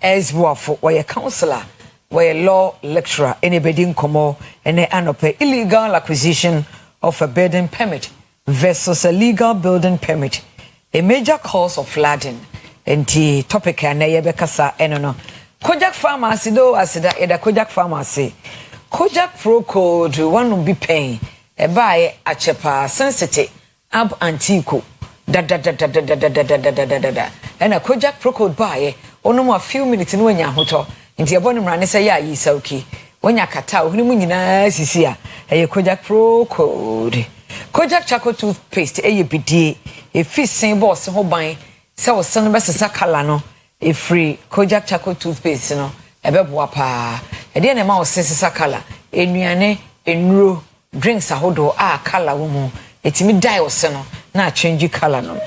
S. Buafo. Wa ye counselor. Wa ye law lecturer. Eni bedin komo. Ene anope illegal acquisition of a building permit versus a legal building permit, a major cause of flooding. And the topic na yebekasa enono. Kojak pharmacy do asida eda Kojak pharmacy. Kojak Pro Code one be paying a buy a chepa sensitive ab antico da. And a Kojak Pro Code buy ono a few minutes in when ya hoto. Into your bonum run say ya is okay. When ya kata unimunina sisia a Kojak Pro Code. Kojak Charcoal toothpaste a BD a fish same boss ho buying so son best sakalano a free Kojak Charcoal toothpaste no a bebwapa a dear mouse says sakala a nuane enro drinks a hodo color woman it's me die or seno na change color no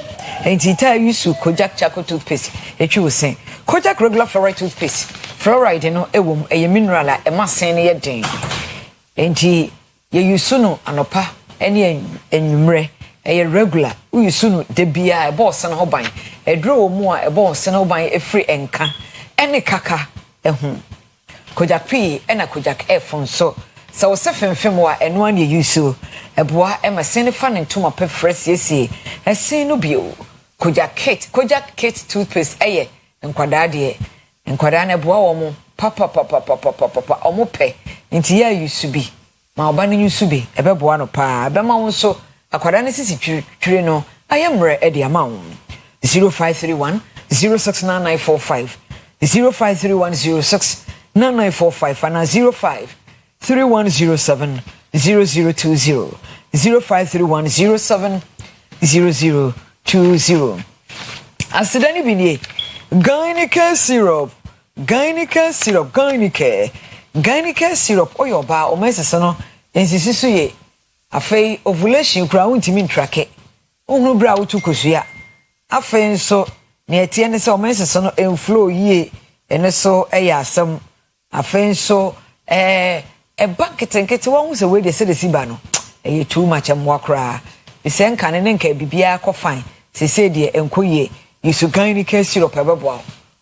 and it tell you so Kojak Charcoal toothpaste a true saying Kojak regular fluoride toothpaste fluoride no a mineral a mass any day and he ye suno anopa any enumre a regular we sunu de bia a boss and hoban a draw more a boss and hoban a free enka any kaka Kojak P and a Kojak F on so seven femwa and one you so a boy am a send fan into my prefers yes a say no bio Kojak Kate toothpaste aye and quadadie and quadana boa papa omope into ya used to be ma obani nyusubi ebeboa no pa bema wonso akwada ne sisi twire no ayemre e de ama won 0531 069945 0531 069945 and 053107 0020 053107 0020 asidani binie Gynecare syrup oyo ba o mesese no ensisisu ye afei ovulation kura untimi ntrake ohunu bra wotu kosua afei nso ne etie ne se o mesese no enflow ye ene so eya asem afei nso e banketenkete won se we de se de siba no eye too much amwa kura ise nka ne nka bibia akofan sese de enkoye yisu Gynecare syrup ebebo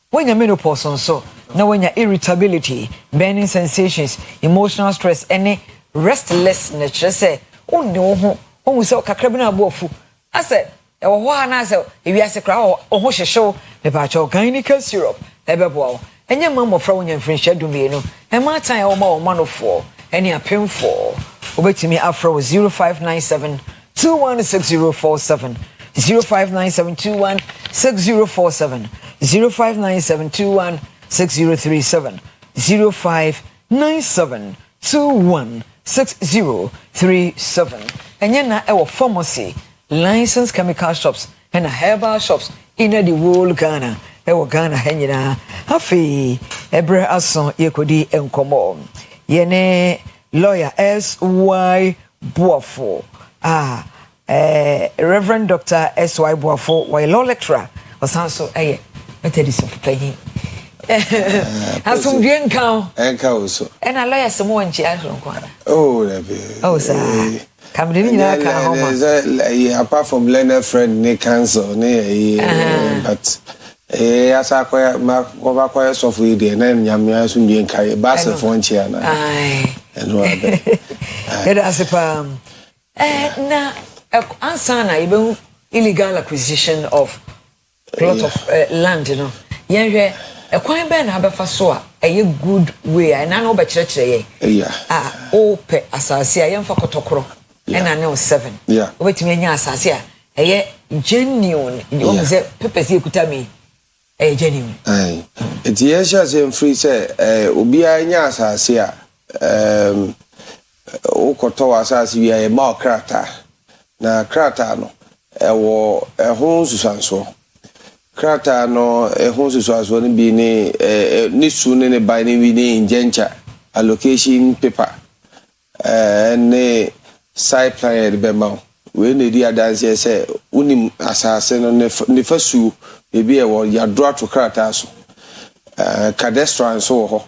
when you menopause so now when you irritability, burning sensations, emotional stress, any restlessness, just say, oh no, oh so kakrabina bofu. I said, oh one I said, if you ask a crowd or show the patcho Gynecare syrup, ebebo, and your mama throwing your French do me no, and my time or more man of four, any a pin for. Over to me afro 0597 216047 0597 216047 0597 6037 0597 216037 and yena ewo pharmacy licensed chemical shops and herbal shops in the whole Ghana ewo Ghana henyina afi ebre ason yekodi enkomo yene lawyer SY Buafo Reverend Dr. SY Buafo wa law lecturer osanso methodist pay asum bien kan enka also and a lawyer some one chi ahron kwa oh sir come the nyina ka homa apart from learner friend ne cancer ne but asa kwa ma kwa kwa so for dey na nyame asum bien kai ba se fo nchi ana and what it as na ansana ibe illegal acquisition of plot of land, you know. Yenhwe e kwan be na abefa so a eye good way na na obekire ye. Ope asase a yemfa kotokoro na na 7. Obetimi anya asase a eye genuine. You know say pepesi ekuta me. Genuine. It yes just free say obi anya asase a okoto asase wi e ma krata. Na krata no ewo ehon susanso krata no ehon susanso ni bi ni su ne by ni wi ni injencha allocation paper ne site plan be ma we ne di adanse say unim asase no ne fasu ebi e wo yadro to krata so cadastral so ho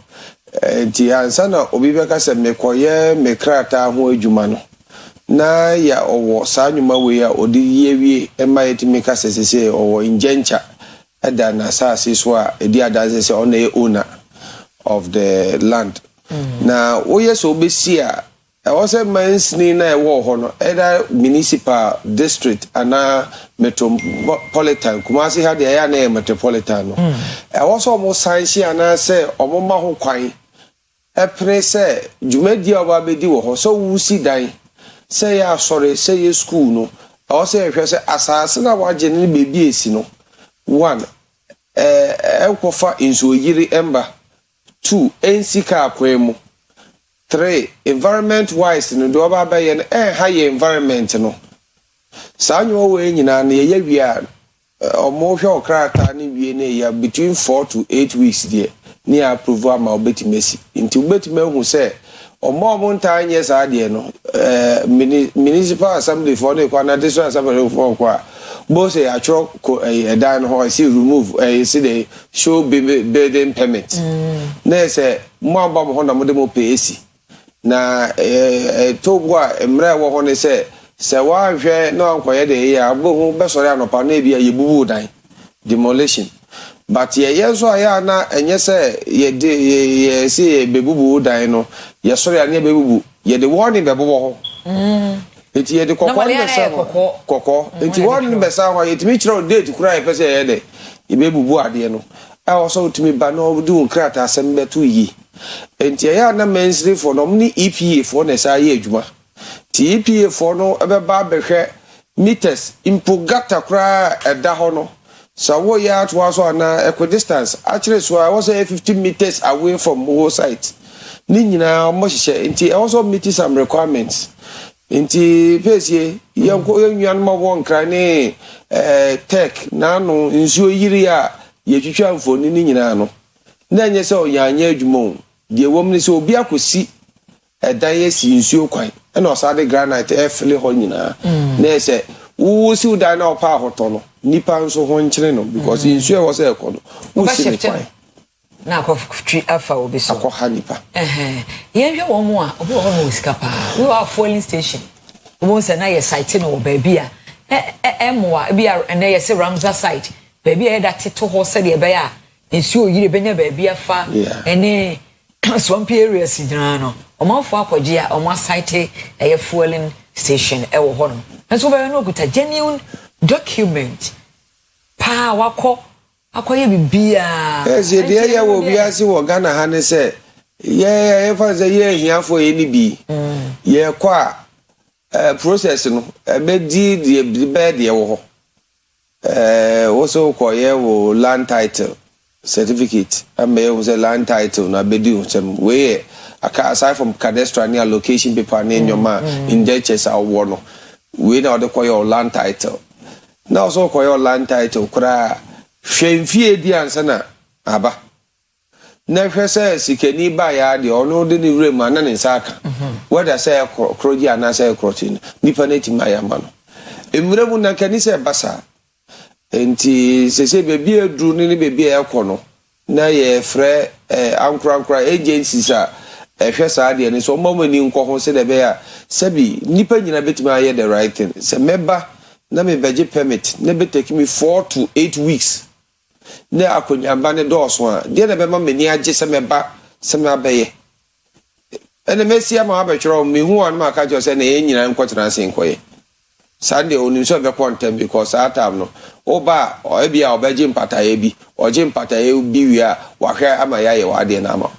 di ansa na obi beka se mekoye me krata ho adwuma no na ya owo saa nwuma we ya odi yewie e ma yetimi ka sesese owo injencha ada na asase so a edi adanse se ona e owner of the land na oye so obesi a also mansini na ewo ho no either municipal district ana metropolitan Kumasi ha de ya na metropolitan no also mo sanshi ana se omoma ho kwan epre se jumadi oba bedi wo ho so wusi dan se ya sorry se ye school no also ehwe se asase na waje ne bebi esi no one enkofa inso yiri emba 2 ensika akwemu 3 environment wise no do oba baye no high environment no sanyo we nyina na ye wia omo hwe okrata ni wie na ya between 4 to 8 weeks there ni approve ama obetimesi nti obetima hu se omo nta anye sa de no municipal assembly for the kwa na district assembly for kwa bo say atro dan ho see remove see the show building permit na say mo aba mo na mo de mo pay na to bua emre wo ho ne se wa hwe na ankoye de ya bo hu be sori anopa na bia ye bubu dan demolition but ye so ya na enye se ye de ye se be bubu dan no ye sori ane be bubu ye de warning be bobo ho eti ye de kokko be sa kokko eti warning be sa ho ye timi kiro date kura ye pese ye de ye be bubu ade no a also timi ba no du krata asem be to yi enti ya na mensri for no ni EPA for na sa ye adwuma ti EPA for no ebe ba behwe meters impugata kra eda ho no so wo ya to aso na equidistance actually so I was 15 meters away from whole site ni nyina mo hye enti also meet some requirements enti pesie yanko yanwan ma won kra ne tech na no nsuo yiri a ye twitwa mfoni ni nyina no na nye se o yanya adwuma de wom ni se obi akosi edan ye si nsuo kwan na osade granite efle ho nyina na se wo si udan na opa ahoto no nipa nso ho nkyere no because nsuo wo se ekono wo si kwan na akofutri afa obi so akọha nipa ye hwe wo mo a obi wo no sika pa we are fueling station wo se na ye site no baby a emoa bi a na ye se Ramza site baby a da teto ho se de be ya nsuo yire benya baby afa ene swamp areas nyina no omanfo akwaje a omo site fueling station ewo ho no enso be no kuta genuine document pa wako akoye bibia ye de ya wo biase wo Ghana ha ne se ye fa ze ye hiafo ye ni bi ye kwa process no be di de be de wo ho wo so ko ye wo land title certificate ame was a land title na bedi some we aside from cadastral near location paper na your man in churches awo no we na the your land title now so your land title kura hwemfie di ansa na aba na hwese sikani ba ya de ono de ni rem ana ne nsaka whether say kroji ana say krotin nipa na ti maya ma no emremu na kanisa basa enti sese bebi edru ni bebi ekono na ye frɛ ankra agencies a ehwɛ saa de ne so momani nkɔ ho se de be a sabi nipa nyina betima aye the right thing se meba na me beje permit na betake me 4 to 8 weeks na akonyamba ne dɔɔso a de na be ma mani agye se meba se me abaye ene mesia ma abɛtwerɛ me hu an ma ka jo se na ye nyina nkɔtena se nkɔye Sunday onim so be content because that time no oba o bia obeje mpataye bi oje mpataye bi wi a wahwe ama ya ye wade na ama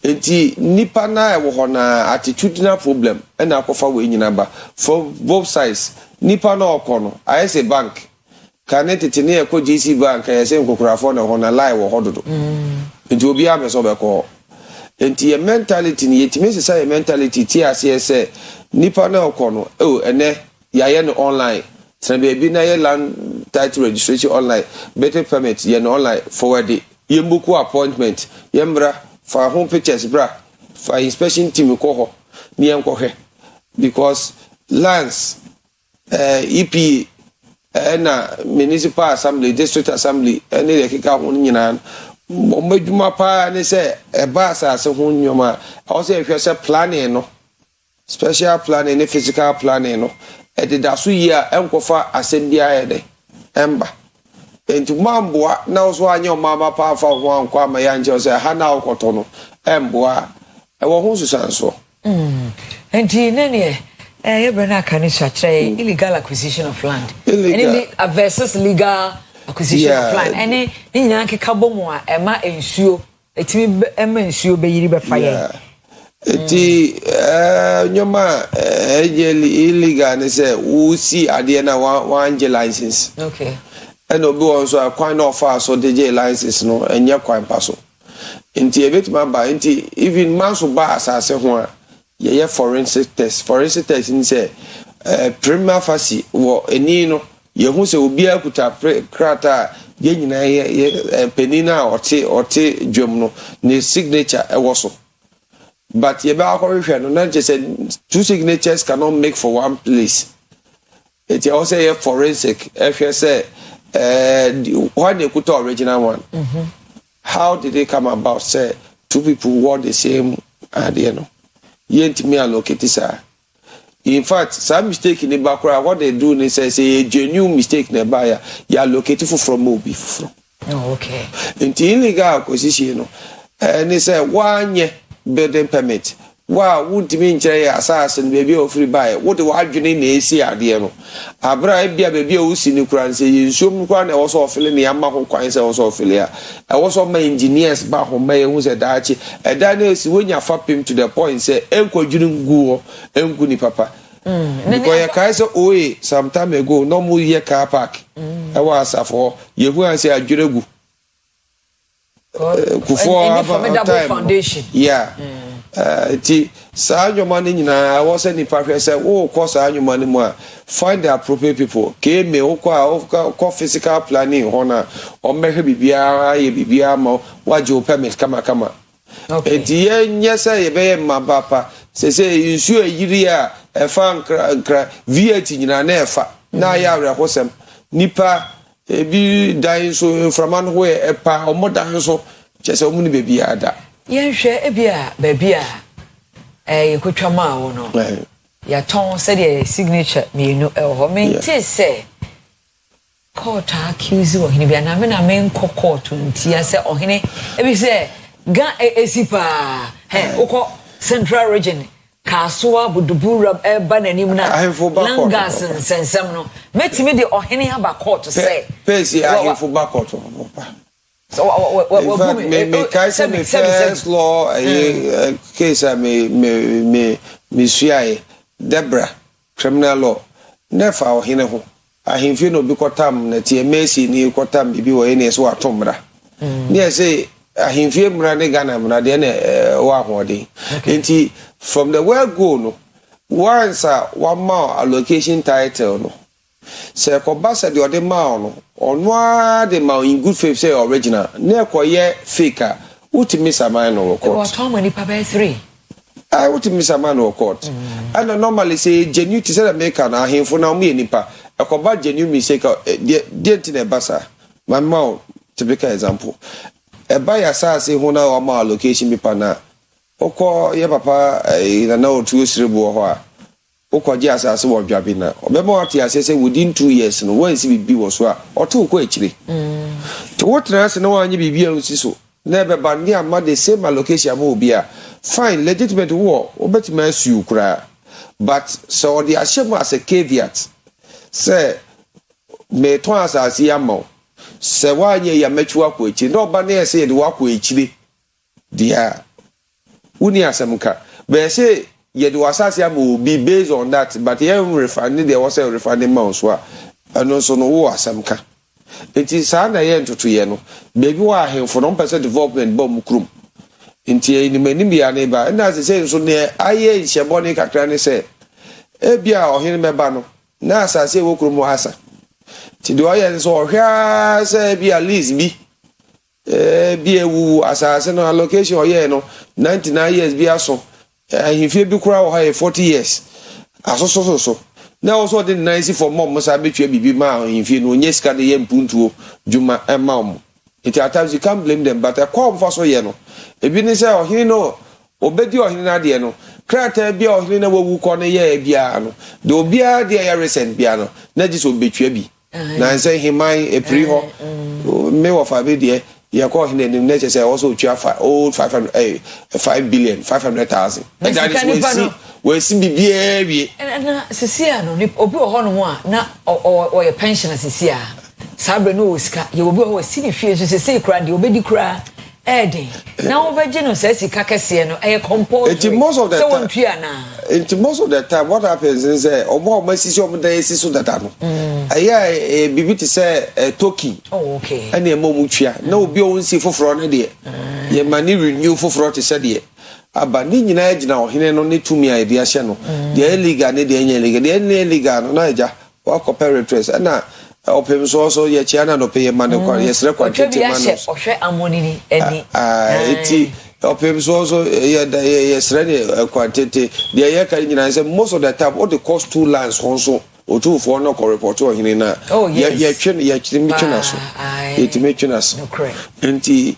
enti nipa na ewo ho na attitudinal problem na akofa we nyina ba for both sides nipa na okono IS bank kanetete ne ekọ GC bank ya se nkokurafo na ho na lie wo hododo enti obi ameso be ko enti ye mentality ni yetime se say mentality ti ase nipa na okono ene yaye no online tena bebi na ye land title registration online better permit ye no online forward ye mbuku appointment ye mbra fa home pictures bra fa inspection team ko ho ni enkohwe because lands EP na municipal assembly district assembly ene de keka ho nyina omadwuma pa ne se eba asase ho nyoma o se ehwe se planning no special planning ne physical planning no e de da so yi a enkofa asembia ye de emba enti mamboa na so anya mama pa fa ho anko ama ya nje se ha na okoto no emboa e wo ho susanso enti nene Brena can illegal acquisition of land. Any versus legal acquisition of land. Any Nanki Kabomoa, Emma ensure a team ensure be yiri fire. Nyoma illegal and say who see Adiana one license. Okay. And no go also a quite not far so DJ license no and ya quite passo. Inti a bit mamba inti even manso bas as a one. Yeah, forensic test in say prima facie wo eni no ye hu se obi akuta krata ye nyina penina ote dwom no ne signature e wo so but ye ba akọrehwe no na je say two signatures cannot make for one place it also a forensic if you say one ekuta original one how did they come about say two people were the same idea no yent me allocate sir. In fact, some mistake in the background, what they do is say a genuine mistake in the buyer, you allocate from Mobi from. Oh, okay. Into illegal acquisition, and they say 1 year building permit. Wow, wouldn't mean assassin baby or free buy. What do I do in AC Adiano? A bribe be a baby who see new crime say you should one also feeling the Yamaha coins also filia. I was on my engineers back home, may who's a dachi. And that is when you fap him to the point, say, Enko Jun Guo, Enkuni Papa. Because a Kaiser away some time ago, no more year car park. I was a for you who I say a Juragu. Formidable foundation. Yeah. Sa your money I was any party say oh course your money more find the appropriate people came me call physical planning honor or make bibia mo what you permit kama okay yes I be my papa say you sure yiria e fan VAT nyina na efa na ya rehosem nipa bi dan so from an where e pa o modan so chese o mu ni bibia ada yenhwe ebia babia yekotwama wo no ya ton said the signature me no ho mente say court accuse wo hini bia na me court ntia say ohene ebi say ga esipa ukọ central region Kasua budubura eba nanim na langas nsensem no metimi de ohene aba court say pesi ahefo ba court so me kaisa me first law case me suaye Debra criminal law never ohene ho ahemfie no bi kotam na tie Messi ni kotam bibi wo ene so atomra ne say ahemfie mra ne Ghana mra de na wa hode enti from the word go no once one more allocation title no say ko basa de ode ma no onwa de ma in good faith say original na ekoye fake utimi saman no court what how many papa 3 I utimi saman no court and normally say genuine to say America na ahemfo na mu enipa ekoba genuine mistake de tin basa my mouth typical example e buy asase ho na wa ma allocation bi pa na okọ ye papa na otu osirebo ho a okọje asase wo dwabe na obema ati asese within 2 years no wansi bibi wo so a oto okọ akire to wotra ase na wanye bibi a usi so na beba ndi ama the same allocation ama obi a fine legitimate wo obetima asu kura but so the ashemu as a caveat say me to asase yamọ se wanye ya mechu akọ akire no ba na ese de wakọ akire dia uni asemka be say ye do asase am be based on that but ye refund there was a refunding man so ano so no wo asemka enti sa na ye ntoto ye no baby wa ahemfo no person development bom krum enti ni mani bia ne ba na say so ne aye nhebo ne kakra ne say e bia ohene meba no na asase wo krum asa ti do ye so ohwa say bia lease bi bia wu asase no allocation oye no 99 years bia so ahemfie bi kura wo ha 40 years asoso na also the nice for mom must have betwe bibi ma if you know nyeska de yempuntuo djuma emam it at times you can't blame them but akwa mfa so ye no ebi ni say ohini no obedi ohini na de no krata bia ohini na wawu ko no ye bia no de obia de ya recent bia no na jiso betwe bi na say himan epri ho me wo fa be de ya ko ohini ni na say also twa old 5 billion 500,000 and that is we see bibia wie na sesia no obi ho no a na o ye pension sesia sabre no osika ye obi ho si ni fie so sesei kra de obedi kra eden na obeje no say sika kese no e compose it most of the so won tua na it most of the time what happens is omo masisi omo dan esi so data no aya bibi ti say token okay and e mo mu tua na obi o nsi foforo no de ye mani renew foforo ti say de aba ni nyina agina ohene no ne tumi a de ahye no de illegal ne de enya illegal de illegal no na aja wa comparatress na opem so ye chia na no pay man kwa ye sre kwa tete man no ohwe amoni ni eni eti opem so ye sre ne kwa tete de ye ka nyina say most of the time all the cost two lines so otu for no ko report ohene na ye twen ye chimi twena so eti me twena so enti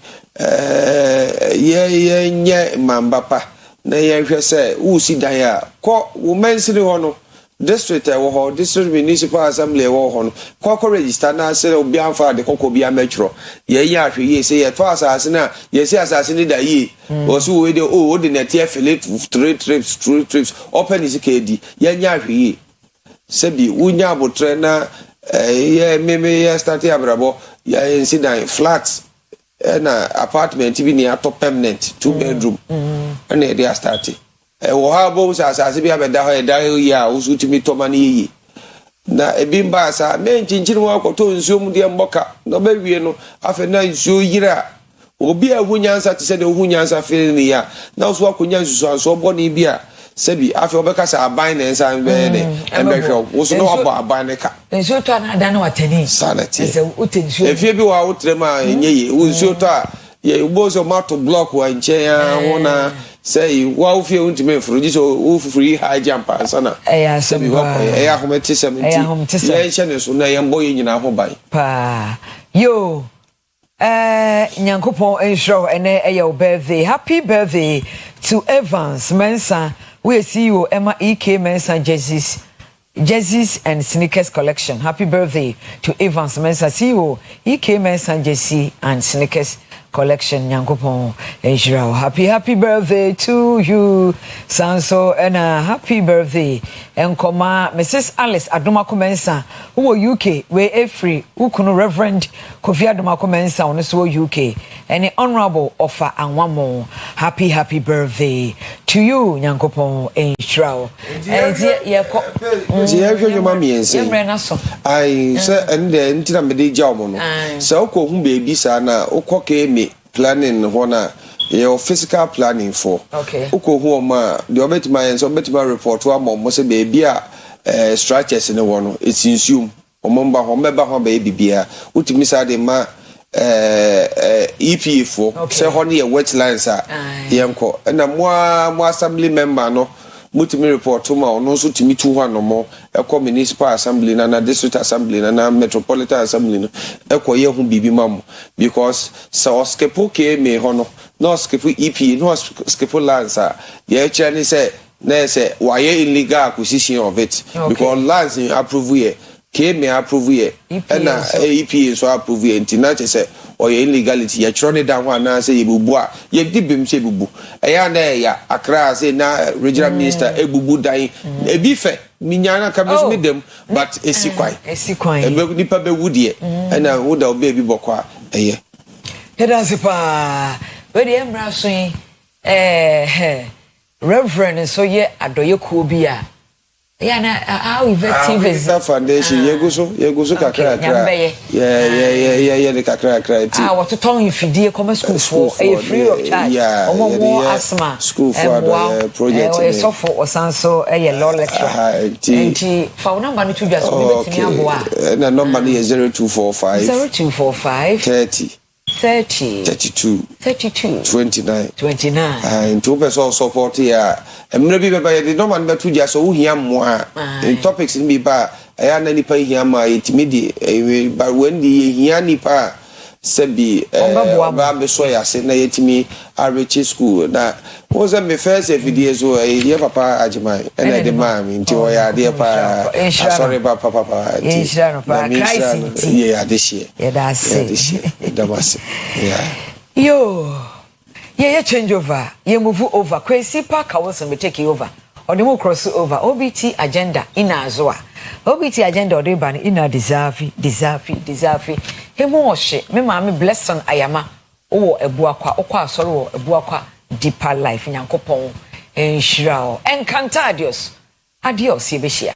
ye nye mambapa na ye hwe say wo si dan a ko wo mansini ho no district wo district municipal assembly wo ho no ko register na say obi anfa de kokko bi ametro ye ya hwe ye say ye to asase na ye say asase ni da ye o so we de o de net ye affiliate 3 trips open is kedi ye nya hwe ye sebi unya abotre na ye meme ye start abrabo ye incident flat na apartment bi ni atop permanent 2 bedroom na e dey start wo ha bo asase bi abeda ho e da ya usu timi to mani yi na ebi mba sa me nchinchiri wo akoto nsuo mu de mboka no ba wie no afa na nsuo yira obi ahunyansa te se de ohunyansa fe ni ya na usu akonya nsuso anso bo ni bi a sebi afa obeka sa aban na nsa be de embehwe wo so no abo aban ne ka nsuo to na da na watani sanati se utensuo efie bi wa utrema enye ye nsuo to a ye ubozo mato block wa nche ya hona say wa ufie untime furu so ufufuri high jump ansana sebi wa ko ya hometi 70 ye nche ne so na ye mbo ye nyina ho bai pa yo nyankopon enshow ene your birthday happy birthday to Evans Mensa we CEO Emma EK Mensa jerseys and sneakers collection. Happy birthday to Evans Mensa CEO EK Mensa jersey and sneakers collection. Nyankopon Ejrao. Happy birthday to you Sanso and happy birthday Enkoma Mrs. Alice Adomako Mensa who UK we free who kuno Reverend Kofi Adomako Mensa on so UK and honorable offer and one more happy birthday to you Nyankopon Ejrao. Your mommy and say I say and then tina me de jaw so ko hu baby sana okoke me planning hona your physical planning for okay uko hu ma the obetima and so obetima report wa mo say baby a structures in one it's insume omomba ho meba ho baby bia utimi sa de ma EPA for say honey wetlands yenko na mo assembly member no mutimi report to ma ono so timi tu ho anomo eko municipal assembly na district assembly na metropolitan assembly no eko ye hu bibi mamu because so skepo ke me hono no skepo EP no skepo lancer ye chani say na say why illegal acquisition of it because lands approve here ke me approve here na EP so approve here ntina say or illegality ya chone down one na say ebubu a ye dibem say ebubu eya na ya Accra say na regional minister ebubu dan ebi fe minyana ka be dem but esikwan e nipa be wudie na woda obi bokwa eye heda sepa we de emra so reverend so ye adoye ko bi a na how effective is that foundation yeguso kakra the kakra what to turn ifidie come school for a free of charge omo asthma school for project so for osanso law lecturer enti phone number no tudwa so betimi aboa na number is 0245 30 30. 32. 32. 29. 29. And two person support here. And maybe by the no man but just so here more. In topics in me ba. I am any pay here my intermediate. But when the Yanipa Sebi Bambe Soya said na yetimi Arichi school. Now was me first video so a papa Ajimai and I demand into Oya dear pa. Sorry about papa. Yeah, this year. Yeah, that's it. This year. That was yeah. Yo. Yeah, change over. You move over. Kwesi Park Wilson will take you over. Or the more cross over. OBT agenda in Azua. OBT agenda or ban in a deserve. He more shit. Me mammy bless on Ayama. Oh, a buakwa, okwa sorrow, a buakwa, deeper life in Yankopon. En Shirao. Encanta adios. Adios, Yebishia.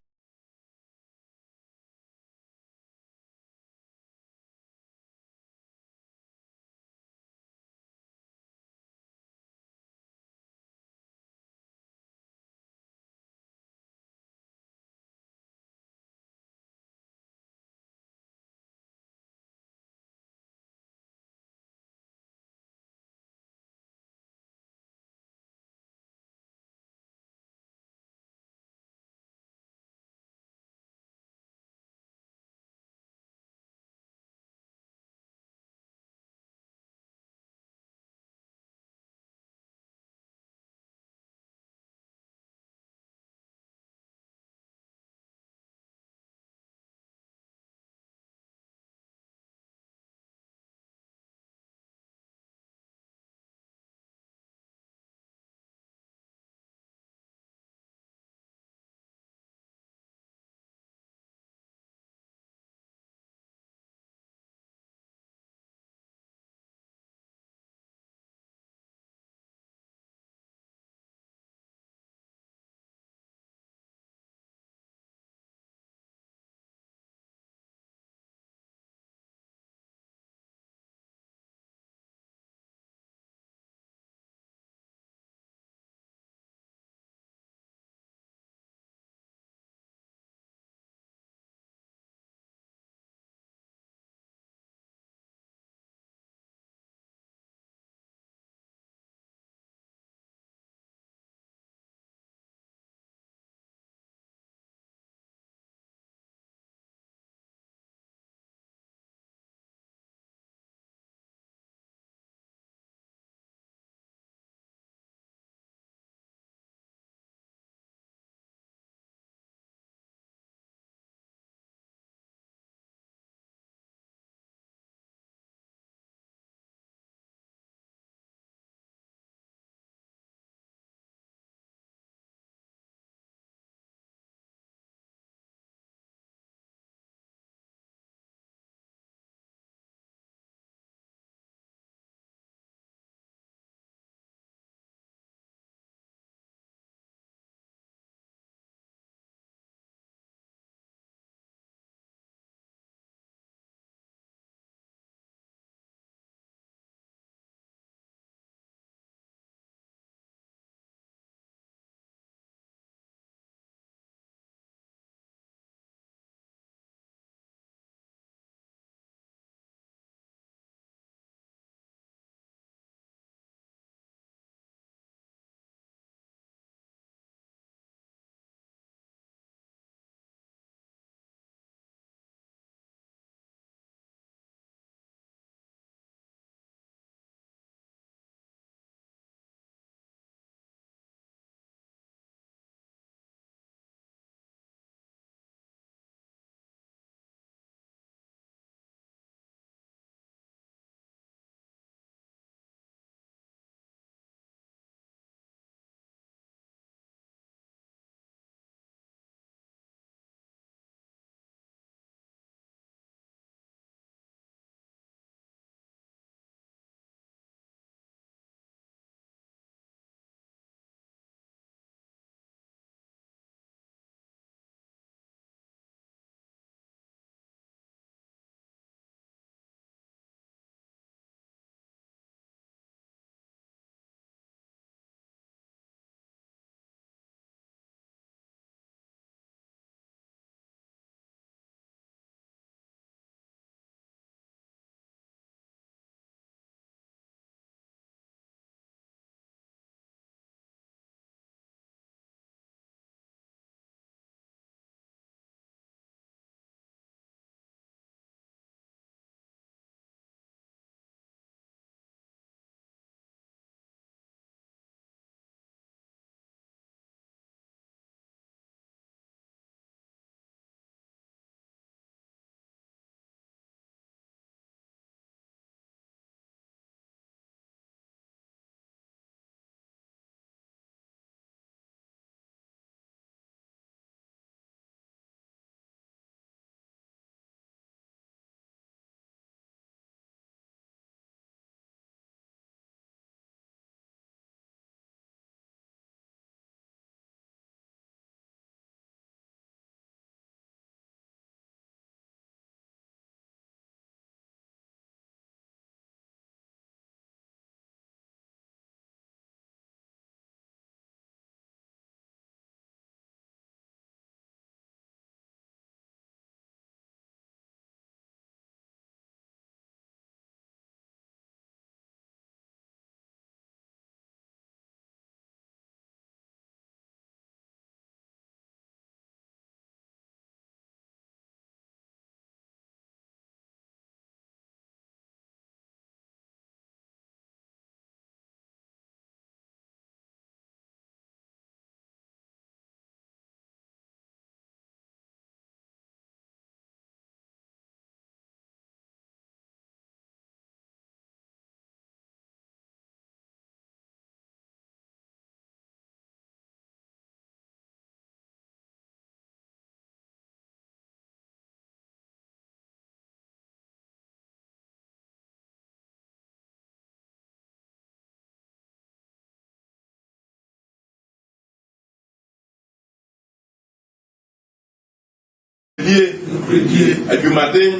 Adwumaden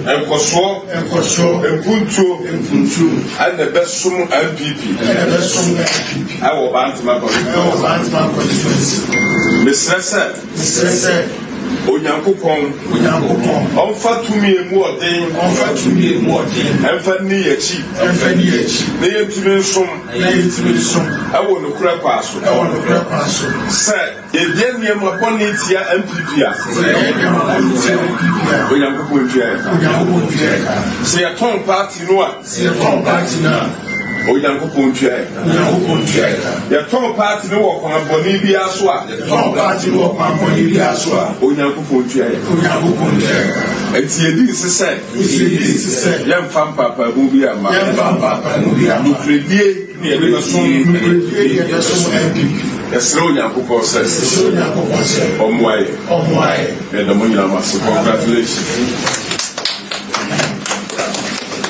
enkoso empuntuo and the best sum MPP awo bantima constituency Mr. Onyankopon onfa tumi emu oden enfa ni yachi ne yetumi nsom awo no kura kwaso se ebien ne mo boni tia MPP a Onyankopon tia se ya ton party no a Onyankopon tia ya ton party no wo kwa boni bi aso a Onyankopon tia enti edi sese yemfa papa mu bi ama no kredie ne ebe no so Esro Onyankopon says Omwaye and the Munyamasi, congratulations.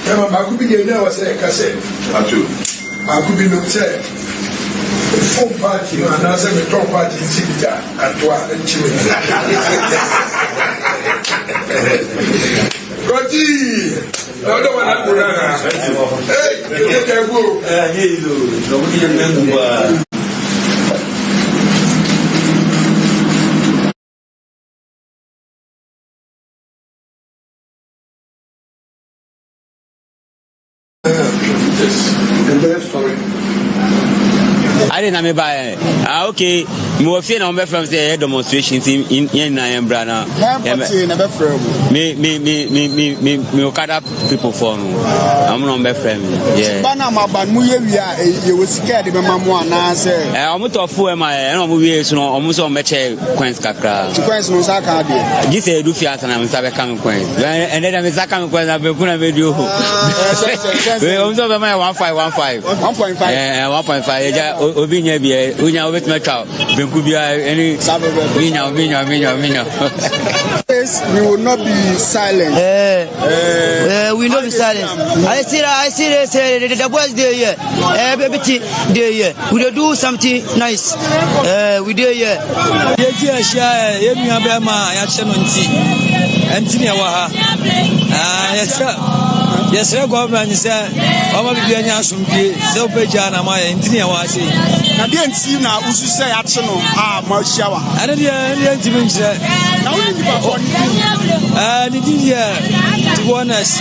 I could be there was a cassette. I could be no say. Full party, and as a top party in Sibita and Tua and Chile. Gotti! I don't want to go. Hey, you can go. Hey, you. I didn't have buy. Okay, more fear on from the demonstrations in Brana. Me cut up people for me. I'm not my friend. Yeah. Banama, but you were scared of Mamma. I'm not a fool. I'm almost on Meche Queen's Kakra. Queen's Nosaka. This is Dufiat and I'm Sabakan Queen. And then I'm a Sakan Queen. I've been putting a video. We also have my 1.5. 1.5. Obinya bia unya obet metal benku bia any minya Yes, we will not be silent. We will not be silent. I see the boys there here. Baby there here. We will do something nice. We there here. Yetia share yemi abema ya chenonti. Antini wa ha. Yes, government say Oma bibia asumdie se opeja na ma ntini ya wa say. Na dey nti na usu say ache no ma hia wa. Ade dey ntimi nche. Na we need to ni dia to be honest.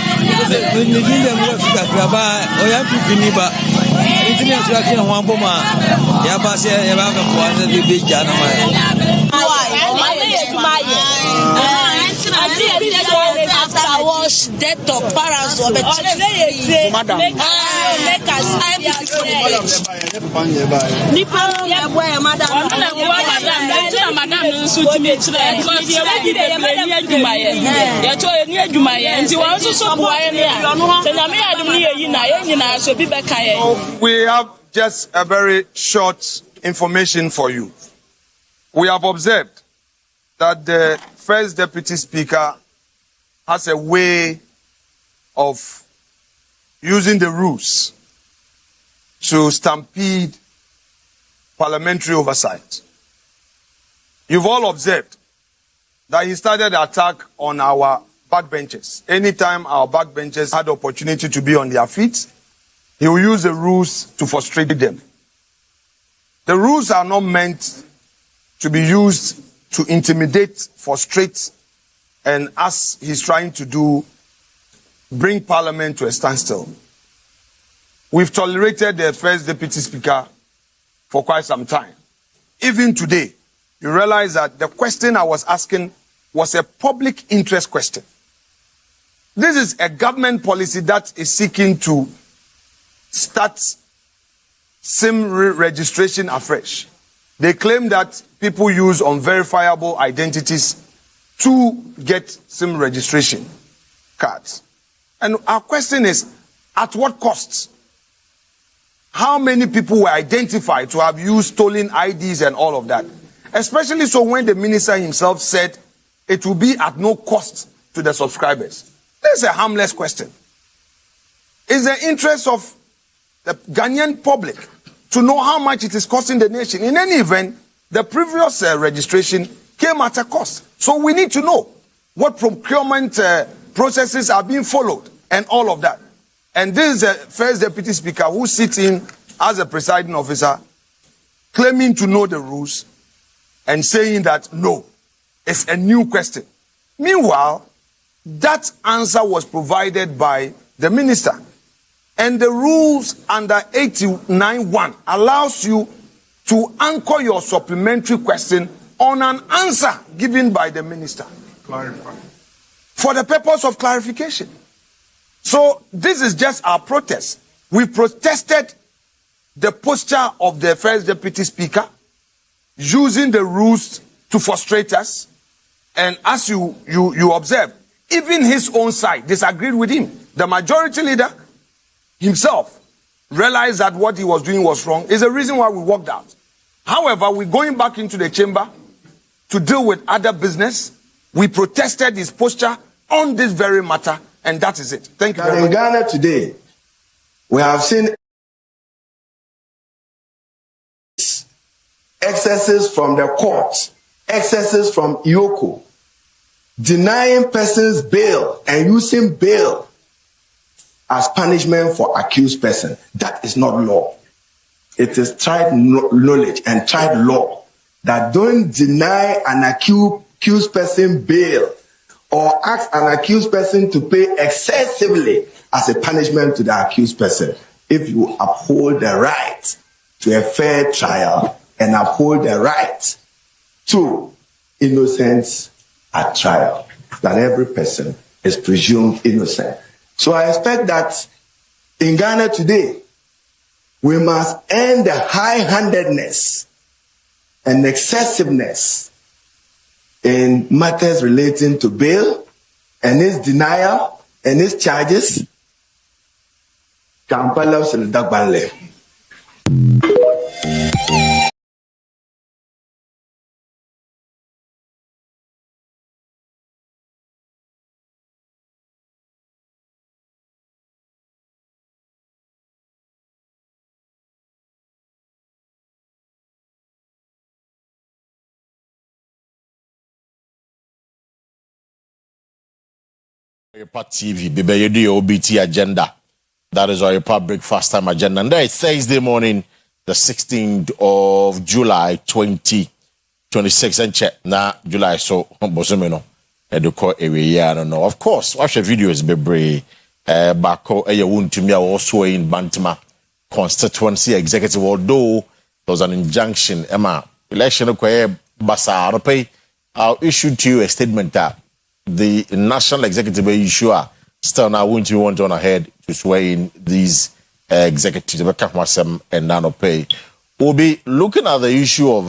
Ni dia mo Africa kraba oya pipini ba. Ntini ya so akin ho amboma ya ba se ya ba ka ko ade bibia na ma. After wash death of parents or madam We have just a very short information for you. We have observed that the First Deputy Speaker has a way of using the rules to stampede parliamentary oversight. You've all observed that he started the attack on our backbenchers. Anytime our backbenchers had the opportunity to be on their feet, he will use the rules to frustrate them. The rules are not meant to be used to intimidate, frustrate, and as he's trying to do, bring Parliament to a standstill. We've tolerated the First Deputy Speaker for quite some time. Even today, you realize that the question I was asking was a public interest question. This is a government policy that is seeking to start SIM registration afresh. They claim that people use unverifiable identities to get SIM registration cards. And our question is, at what cost? How many people were identified to have used stolen IDs and all of that? Especially so when the minister himself said it will be at no cost to the subscribers. This is a harmless question. It's the interest of the Ghanaian public to know how much it is costing the nation. In any event, the previous registration came at a cost. So we need to know what procurement processes are being followed and all of that. And this is the first deputy speaker who sits in as a presiding officer, claiming to know the rules and saying that no, it's a new question. Meanwhile, that answer was provided by the minister. And the rules under 89(1) allows you to anchor your supplementary question on an answer given by the minister. Clarify. For the purpose of clarification. So this is just our protest. We protested the posture of the first deputy speaker, using the rules to frustrate us. And as you observe, even his own side disagreed with him. The majority leader himself realized that what he was doing was wrong. Is the reason why we walked out. However, we're going back into the chamber to deal with other business. We protested his posture on this very matter, and that is it. Thank you very much. In Ghana today, we have seen excesses from the courts, excesses from IOCO, denying persons bail and using bail as punishment for accused person. That is not law. It is tried knowledge and tried law that don't deny an accused person bail or ask an accused person to pay excessively as a punishment to the accused person if you uphold the right to a fair trial and uphold the right to innocence at trial, that every person is presumed innocent. So I expect that in Ghana today, we must end the high-handedness and excessiveness in matters relating to bail and its denial and its charges. Kampala Sildagbanle. Oyerepa TV, Bibe, you do your OBT agenda. That is Oyerepa breakfast time agenda. And there is Thursday morning, the 16th of July, 2026. And check now, July, so, Bosomino, Eduko, I don't know. Of course, watch the videos, Bibre, Bako, Eyawun to me, also in Bantama constituency executive, although there was an injunction, Emma, election, Basa, pay, I'll issue to you a statement that the national executive issue still now want on ahead to swear in these executives and Nano-Pay. We'll be looking at the issue of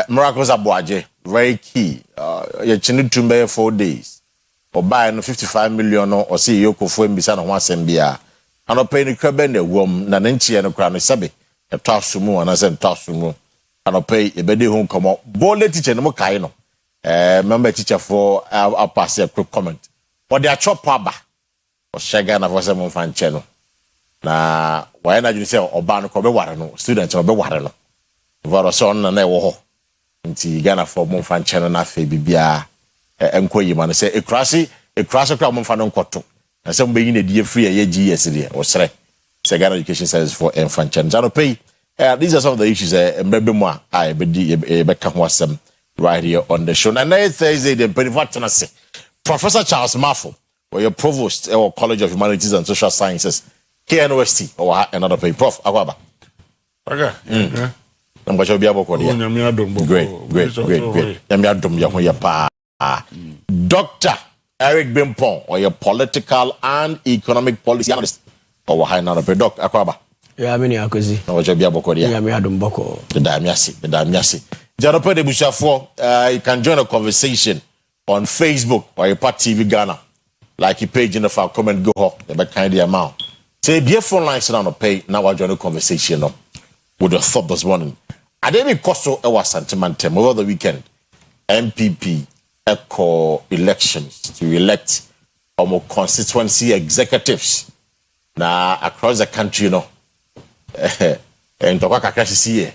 Miracles Abuaje, very key. You need to be 4 days or buy 55 million or see Yoko for Mbisana Wasembia. And I'll pay the crab the womb, Nanenchi and a crown sabi, a Tasumu and I said Tasumu. And I'll pay a bedi home come up. Bole teacher no kaino. Member teacher for I'll pass a quick comment. But they are chop paba or Shagana for some fan channel. Na why not you say Obano Kobe Warano, students of the Warano. Varason and Ewo into Ghana for Monfan channel na fe bibia enkoyi man say a crassy crowd Monfanon Koto. And some being a dear free a GS or Sre. Ghana Education Service for infant channel. Pay. These are some of the issues maybe more I become wasam right here on the show. And next Thursday, the Penny Professor Charles Maffo, or your provost or College of Humanities and Social Sciences, KNOST, or another pay. Prof. Akwaba. Okay. Great. Dr. Eric Bimpong, or your political and economic policy analyst, or high another pay. Dr. Akwaba. Yeah, I mean, I could see. No, Jabia Bokodia. Yeah, I don't boko. The Damiasi. Janope de Bushafo, you can join a conversation on Facebook or Oyerepa TV Ghana. Like your page in the file, comment, go home, the back kind of amount. Say, be a phone line, sit down or pay. Now I join a conversation with the thought this morning. I didn't cost so our sentiment over the weekend. MPP echo elections to elect more constituency executives. Now across the country, and Tokaka see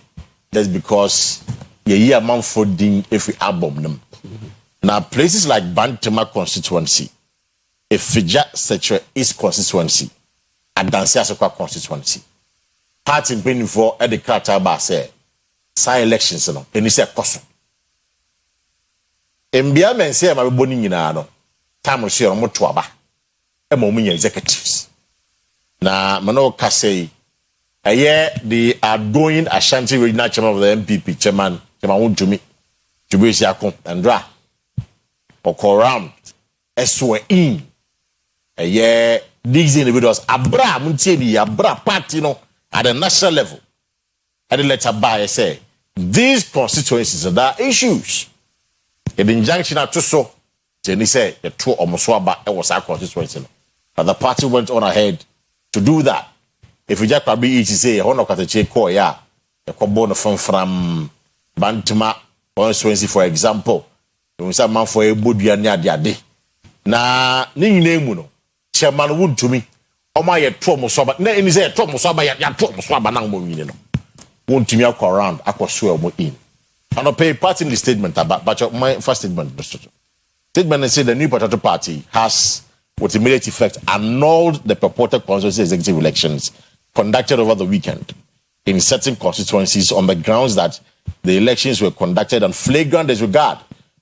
that's because ye amanfo din every album them. Now places like Bantama constituency, Efija Setre East constituency, Adansi Asokwa constituency. Party been for at the Carter Bar say, sign elections no, and he said koso. Mbia men say my boni nyina no, time share omo to aba. E mo munya executives. Na mano ka say, the outgoing Ashanti Regional Chairman of the MPP, Chairman Wuntumi, Jubisi Akon, Andra, or round, Eswe in. These individuals, Abra Muntibi, Abra Party, at the national level. At the letter by say, these constituencies are the issues. In the injunction at Tuso, Jenny said, the two Omoswaba, it was our constituency. But the party went on ahead to do that. If we just probably each say, Hono Katache Koya, the Kobono from Bantama constituency, for example, we say man for a Budia near the day. Na Ning Nemuno, Chairman would to me, or my Tromoswaba, name is a Tromoswaba, ya Tromoswaba Nangmo, won't to me around, I could swear more in. And I'll pay part in the statement about, but my first statement, statement said the new potato party has, with immediate effect, annulled the purported constituency executive elections conducted over the weekend in certain constituencies on the grounds that the elections were conducted on flagrant disregard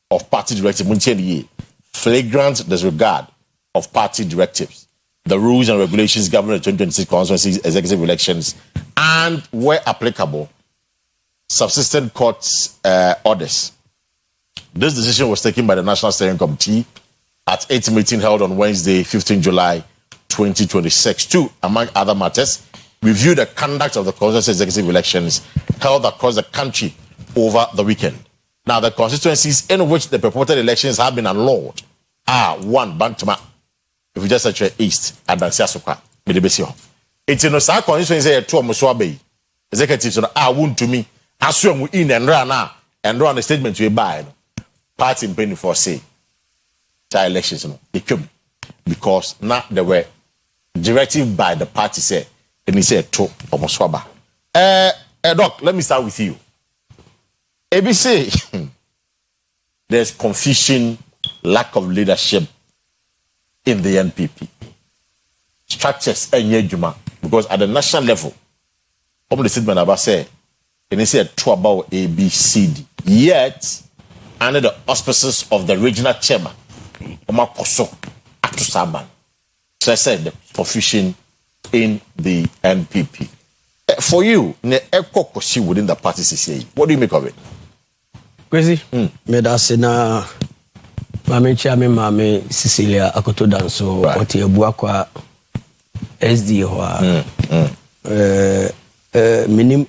of party directives. Flagrant disregard of party directives, the rules and regulations governing the 2026 constituency executive elections, and where applicable, subsistent court's orders. This decision was taken by the National Steering Committee at its meeting held on Wednesday, 15 July 2026, to, among other matters, review the conduct of the constituency executive elections held across the country over the weekend. Now, the constituencies in which the purported elections have been annulled are 1. Bantama, if we just search East, Adansi Asokwa, Medebesio. It's in the South constituency, 2 Omoswabe, executives won't to me, assume we in and run the statement we buy. Party in penny for say, child elections, because now they were directed by the party, say, and he said, to Omoswaba. Doc, let me start with you. ABC, there's confusion, lack of leadership in the NPP. Structures and Juma, because at the national level, the statement about say, and he said, to about ABCD. Yet, under the auspices of the regional chairman, Omakoso Atusaban, so I said the confusion in the NPP. For you, within the party CCA, what do you make of it? Kwesi, medasina mame chame mame Cecilia Akoto Danso oti ebua kwa SD ho minim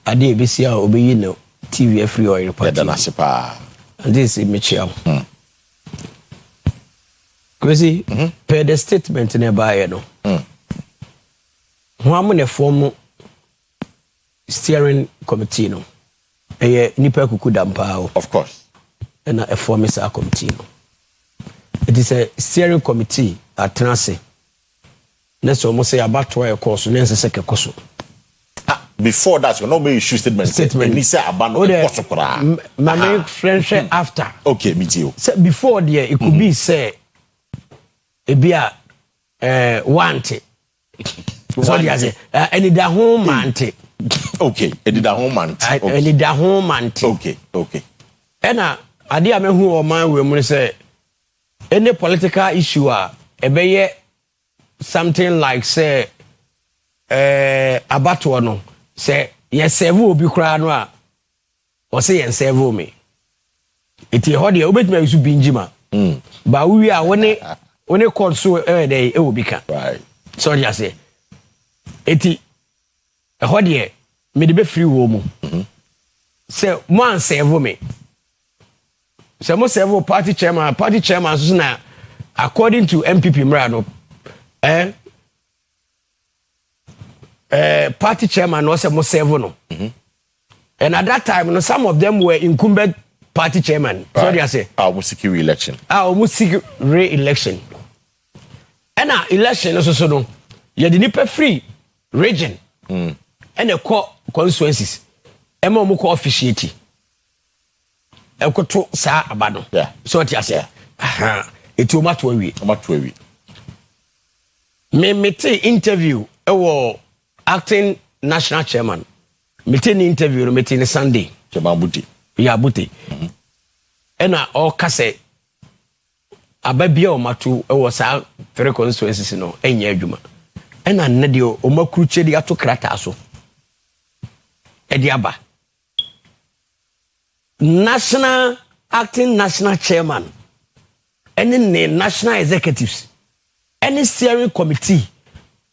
ade ebisi a obeyi no TV free oil party. Ya danasepa. And this is Michel. Kwesi, per the statement nearby no. Ho amune form steering committee no. Nipa kukuda mpao. Of course. And a form is a committee. It is a steering committee at Transe. Let's almost say about why a course, and then a second course. Before that, you know, me issue statement. He said about my French after. Okay, me too. Before there, it could be say, it be a wanted. So you say, and it a home ante. Okay, and it a home ante. And it a home ante. Okay. And I dear me who or man will say, any political issue, a something like say, abatuano. Say yes, several be crying or say and several me. It is hard, you bet me to be Jima. But we are when it calls so every day, it will become right. So I say, it is a hard year, made be free woman. Say one several me. So most several party chairman, according to MPP Mrano, party chairman was a seven. And at that time, some of them were incumbent party chairman. Right. Sorry, I say. Almost secure re-election. Almost secure re-election. And our election also no. You had the free region and the core constituencies. Emo muko officiate. ekoto saa aba no so what you say eti o mato awie me mete interview ewo acting national chairman mete ni interview no mete ni Sunday chairman Buti ena o kase ababia o mato ewo saa fere constituencies no enya adwuma ena nne de o makuru chedi ato krata so ediaba national acting national chairman any national executives any steering committee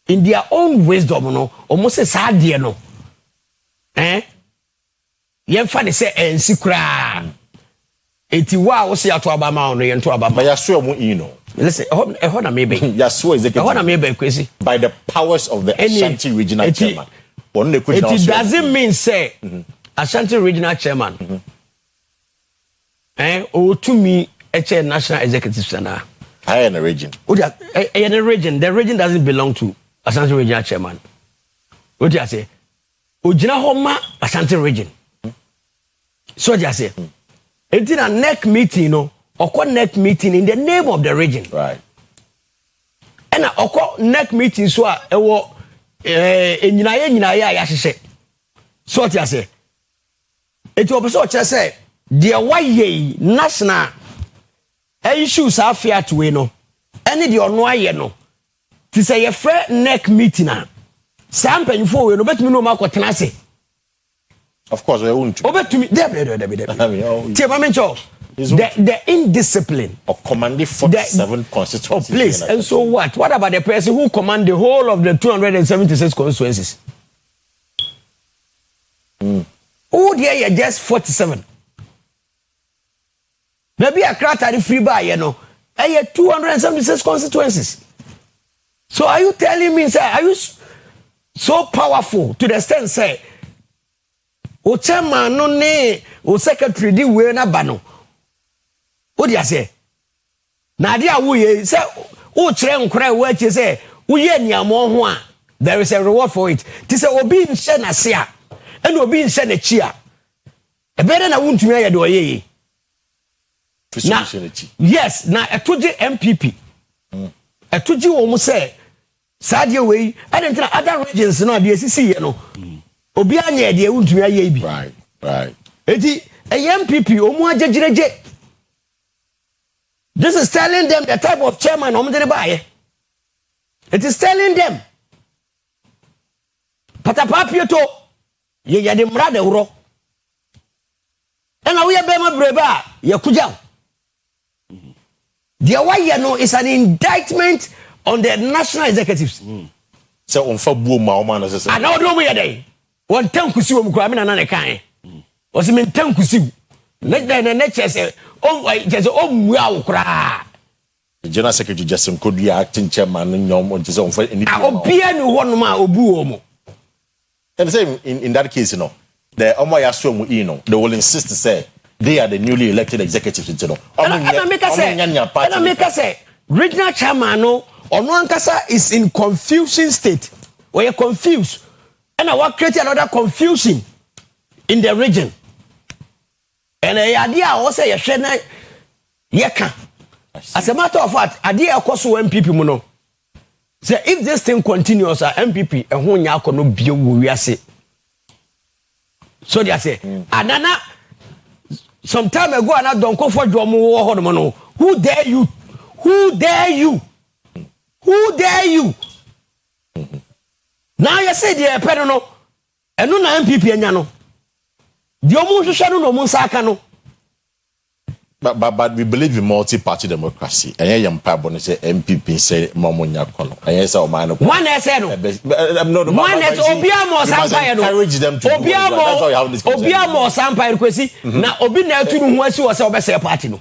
in their own wisdom no almost say de no yemfa de say ensi kura eti wa wo se ato abama no yento abama ya so mu no listen ehon na mebe ya so executive ehon na mebe Kwesi by the powers of the Ashanti regional chairman it doesn't mean say Ashanti regional chairman or to me a national executive center I in a region in a region the region doesn't belong to Ashanti regional chairman what you say ojina homa Ashanti region so you say it in a neck meeting no or neck meeting in the name of the region right and a neck meeting so ewo nyina ya hye so what you say it was so say the way national issues are fair to we no any the ono aye no ti say your friend neck meeting na sampan for we no betumi no makotena se of course we won't obetumi the indiscipline of commanding 47 constituencies. Oh, please. And so what about the person who command the whole of the 276 constituencies? Oh dear, you're just 47. Maybe a crater free by, you know. I had 276 constituencies. So are you telling me, sir, are you so powerful to the extent, say, o chairman no ne, o secretary di we na bano. What do you say? Na dia wo ye say o kire nkora we che say wo ye niamo ho a there is a reward for it. Ti say obi nhye na se a and obi nhye na chi a. E be na wontumi aye de oye. Na yes, na etoje MPP. Etoje wo mu say sadia we and then other regions no de asisi ye no. Obi anya de wontumi aye bi. Right. Eti MPP omu ajejireje. This is telling them the type of chairman it is telling them patapapieto ye de mra de woro and we bema breba ye kuja the why no is an indictment on the national executives so on fa buo ma o ma no se ana odo mo ye dey won tankusi wo mkura me na na kan o se me tankusi na chese just mua ukra General Secretary Justin Kodu acting chairman nyom on say on for any obia ni ho no ma obu o mo and say in that case the omo ya so mu they will insist to say they are the newly elected executives and make say regional chairman no ono ankasa is in confusion state we are confused and I want create another confusion in the region. And the idea was say yeka. As a matter of fact, idea koso MPP mu no. Say if this thing continues, MPP ehun nya akono bie wo wiase. So they say, anana some time ago ana don ko for dwo mu wo ho no. Who dare you? Who dare you? Who dare you? Now you say the pen no. Enu na MPP anya no. But we believe in multi-party democracy. And I am proud to say MPP say Mamonya Kono. And yes, our man. One SN. One Obiamo Sampire. Encourage them to Obiamo Sampire Kwesi. Now Obina to who was a party. No.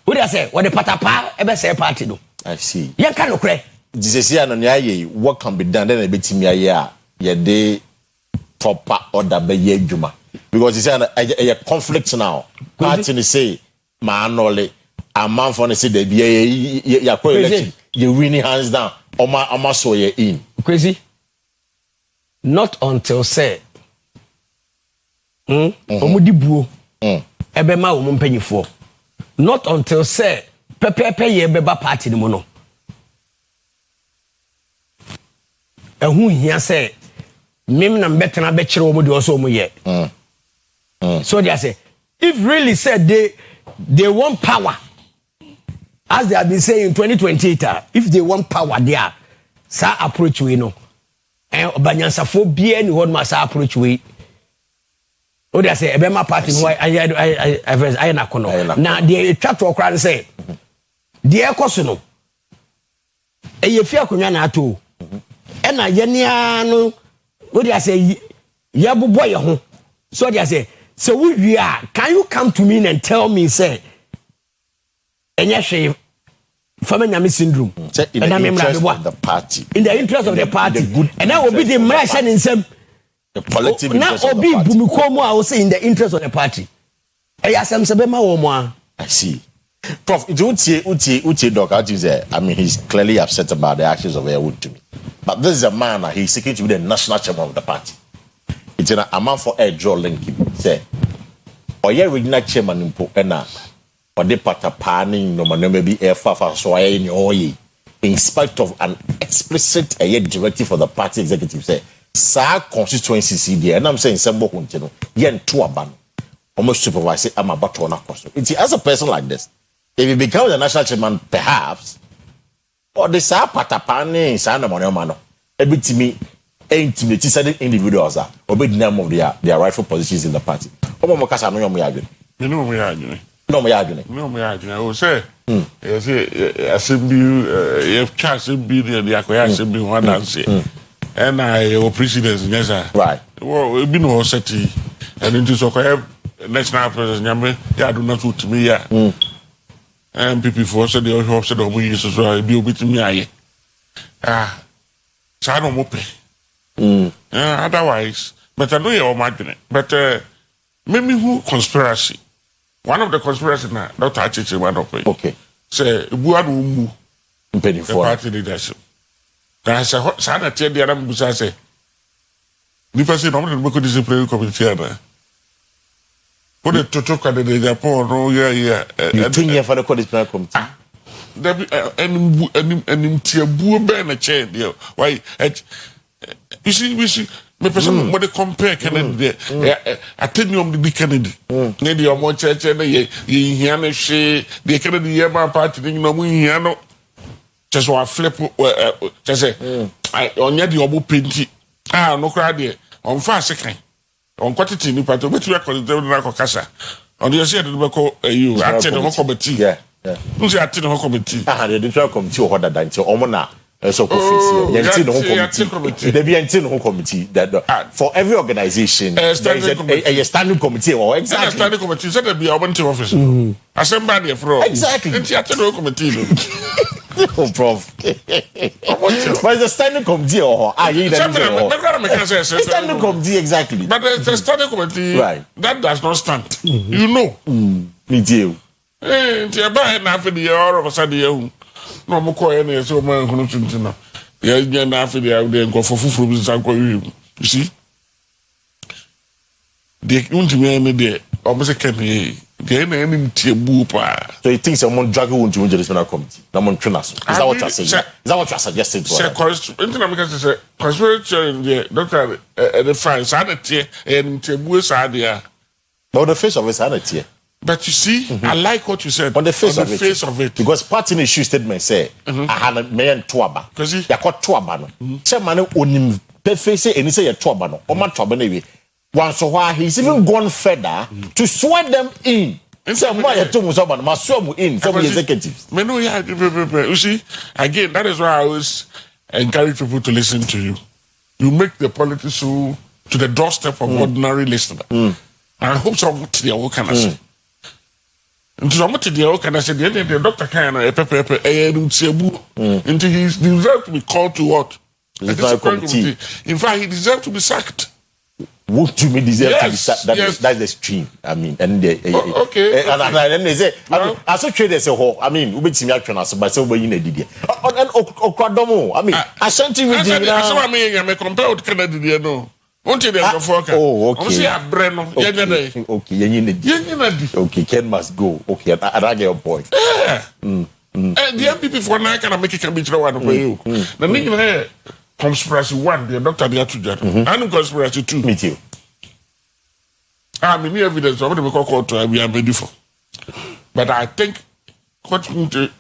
What do I say? What the Patapa ever say party? No. I see. You can't cry. This is what can be done. Then a bit in your day proper order by Juma. Because it's a conflict now. Party say, man, only a man for the say the election, you winning hands down. Oma so ye in. Crazy. Not until say, Omudibu ebema wo mpanyifo not until say pepepe ye beba party ni mo no ehu hia say mim na mbetena be kire wo mo de oso mo ye so they say if really said they want power as they have been saying in 2028 if they want power there sa approach we no obanyansafo bia ni hon ma sa approach we o dey say ebema party no I na kono na dey twa to okra say dey ekoso no eyefi akonwa na ato e na ye nia no o dey say ye bobo ye ho so dey say so we are can you come to me and tell me say enya hwe famanyame syndrome in the interest of the party in the interest of the party and that will be the martian in some the collective interest now of the party bumikomo I will say in the interest of the party ayasem sebema wo mo I see Prof utie doc how do you say I mean he's clearly upset about the actions of Ayewood to me but this is a man he's seeking to be the national chairman of the party it's a man for a draw link say Oyerepa regional chairman mpo na or the patapani no man maybe air fafa so I in spite of an explicit directive for the party executive say sa constituency CD and I'm saying sembo kuntino yen to aban almost supervise I'm about to na cost it's as a person like this if you become the national chairman perhaps or the sa patapani sa no money man ebitimi intimidate certain individuals are obey the name of their rightful positions in the party omo kasa no yom yadwe no mo yadwe no mo yadwe o say assembly if chance be the akoya assembly one dance and I president yes right well be no seti and into so national president nyame ya do not to me ya MPP for said the hope said omo yeso so be obitimi aye sa no mo pe otherwise but I know you imagine but maybe who conspiracy one of the conspiracy na Dr. Achichi man okay say buadu mu mpeni for party leadership na sa na tie dia na mbusa say ni person no mo ko discipline committee na for the total candidate Japan no yeah you think you for the discipline committee and tie bu be na chair there why you see me person mo de compare Kennedy attenium de Kennedy ne de omo cheche na ye hia na hwe de Kennedy ye ma party ni no mo hia no just wa flip just say onya de obo penti no kra de on fa sekan on kwatiti ni party betu record de na ko kasa on de say de be ko you attend no committee yeah no say attend no committee the district committee o hoda dan omo na so committee no committee that for every organization there is a standing committee or exactly standing committee so there be a bunch of office assembly for exactly no committee no prof but the standing committee or standing committee exactly but the standing committee right that does not stand you know me too ntia ba na afi the all of a sudden you no mo ko ene so man hunu tuntina ya nya na afi the nko fofufuru bi san ko you see the untimi ene de almost can the na ene mtiebu pa so you think someone drag you into the national committee na mon twenas is that what you are saying is that what you are suggesting to us internal because say constitution the doctor the fine sanity and mtiebu sadia no the face of it sanity. But you see, I like what you said. On the face of it. Because party issue statement say, I had a man tuaba. Because you got tuaba no. Chairman onim perfect say any say a tuaba no. Oma tuaba no. Once so why he's even gone further to swear them in. Say more you to musoba no swear mu in some executives. Me no yeah. You see, again that is why I always encourage people to listen to you. You make the politics to the doorstep of ordinary listener. And I hope someone to their work can say. Into some of the can I say the doctor can into he deserves to be called to what? Committee. In fact, he deserves to be sacked. Would you mean deserve to be sacked? That's the extreme. I mean, and okay. And then they say, I saw traders say, I mean, we be action as by so we need it. And Okwadomo, I mean, Ashanti region. I mean, I compare with Kennedy, no. Until they go for oh, okay. Okay, okay, Ken must go. Okay, I get your point. Yeah. The MPP for now can make it can be one for you. The nigga conspiracy 1, the doctor there to that. And conspiracy 2. Me too. I mean, evidence of the court we are ready for. But I think what Muntu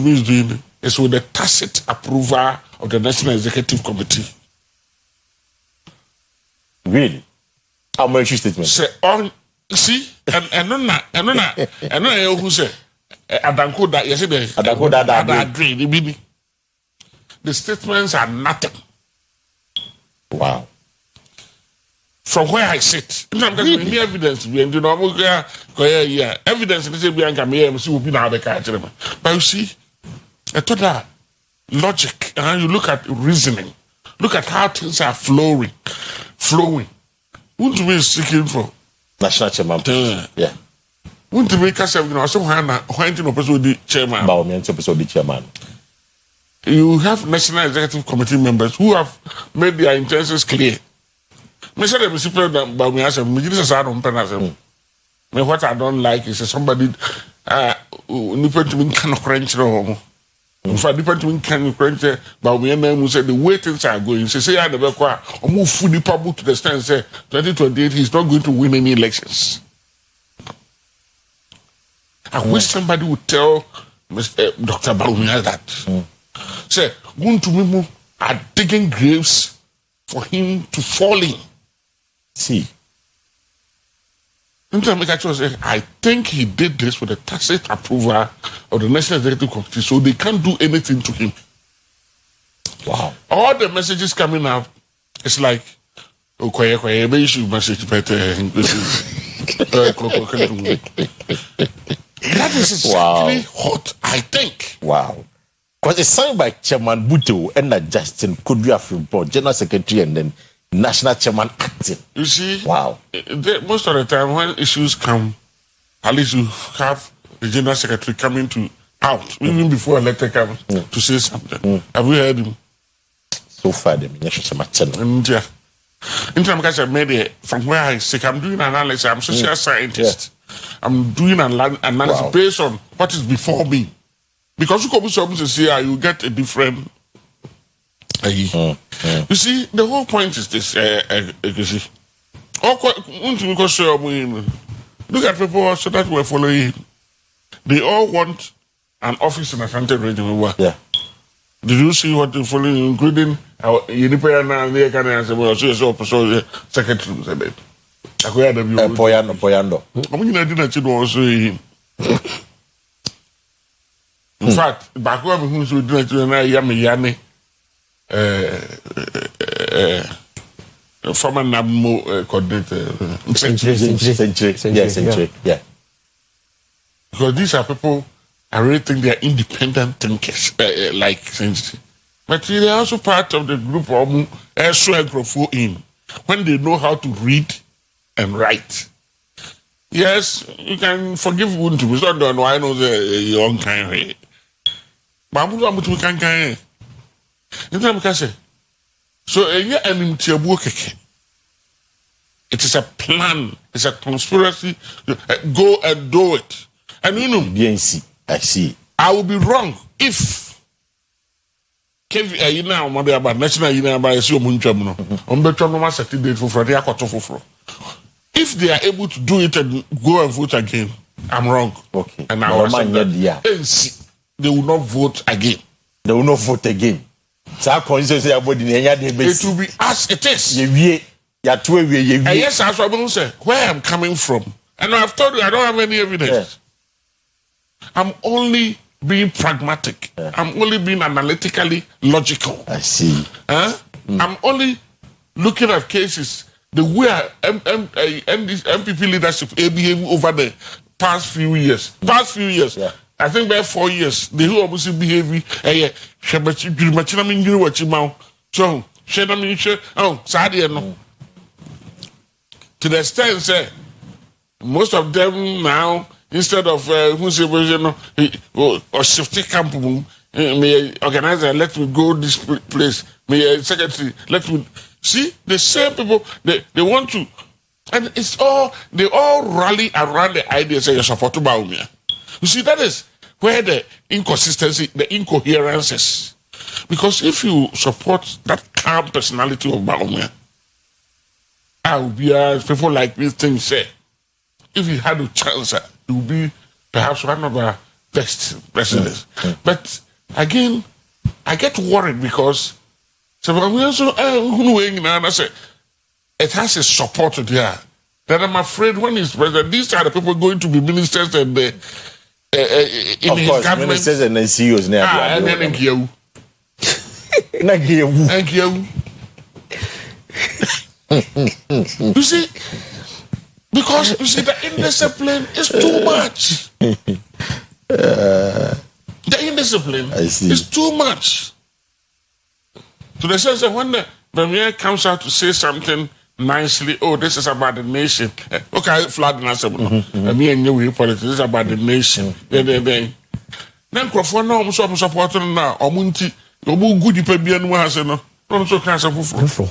is doing is with the tacit approval of the National Executive Committee. Really? How much statement? Say on see and no who say Adanko that you see that agree the statements are nothing. Wow. From where I sit, really? Evidence behind evidence is will be now the character. But you see, I thought that logic, and you look at reasoning, look at how things are flowing. Wouldn't we seeking for national chairman? Yeah. Wouldn't we cast someone the chairman? You have National Executive Committee members who have made their intentions clear. What I don't like is somebody in fact, depending can crunch, but we name say the way things are going. Say I never quite move fully public to the stand say 2028 he's not going to win any elections. I wish somebody would tell Dr. Barumia that. Say, Guntumimu are digging graves for him to fall in. See. I think he did this with the tacit approval of the National Executive Committee, so they can't do anything to him. Wow. All the messages coming out, it's like, maybe you should message better. That is exactly what I think. Wow. Because it's signed by Chairman Buto and Justin could be a board, General Secretary, and then National Chairman acting. You see, wow. Most of the time when issues come, at least you have the General Secretary coming out even before a letter comes to say something. Have you heard him? So far, the National Chairman. Yeah. From where I say I'm doing analysis, I'm a social scientist. I'm doing an analysis based on what is before me. Because you come to say you get a different. You see, the whole point is this. You see, look at people so that we're following. They all want an office in a Ashanti region. Yeah. Did you see what they're following, including our Unipeana and the Canadian secretary? Poyando. In fact, back when we do it, Yami former NAMO coordinator. Century. Yeah. Because these are people I really think they are independent thinkers, like Century. But they are also part of the group of in when they know how to read and write. Yes, you can forgive Ubuntu. We don't know why I know the young kind. But we can kind. So it is a plan, it's a conspiracy. Go and do it. And you know, I see. I will be wrong if if they are able to do it and go and vote again, I'm wrong. Okay. And I will they will not vote again. They will not vote again. It will be as it is. And yes, as I will say, where I'm coming from. And I've told you, I don't have any evidence. Yeah. I'm only being pragmatic. Yeah. I'm only being analytically logical. I see. I'm only looking at cases the way MPP leadership behaved over the past few years. Yeah. I think by 4 years, they who obviously behave. To the extent, say, most of them now, instead of or shifting camp, me organizer, let me go this place. Me secretary, let me see the same people. They want to, and it's all they all rally around the idea. Say you support Baumia. You see, that is where the inconsistency, the incoherences. Because if you support that calm personality of Baumia, I will be as people like this thing say. If he had a chance, it would be perhaps one of our best presidents. But again, I get worried because it has a support there. Then I'm afraid when he's president, these are the people going to be ministers and in of his course, government. ministers and then CEOs. And then thank you. Thank you. You see, because you see the indiscipline is too much. The indiscipline is too much. To the sense that when the premier comes out to say something nicely, oh, this is about the nation. Okay, flood and answer. Me and you, politics, this is about the nation. Then Crawford, no, I'm supporting now. Omunti, Omu good people no has no. I'm so cancer for.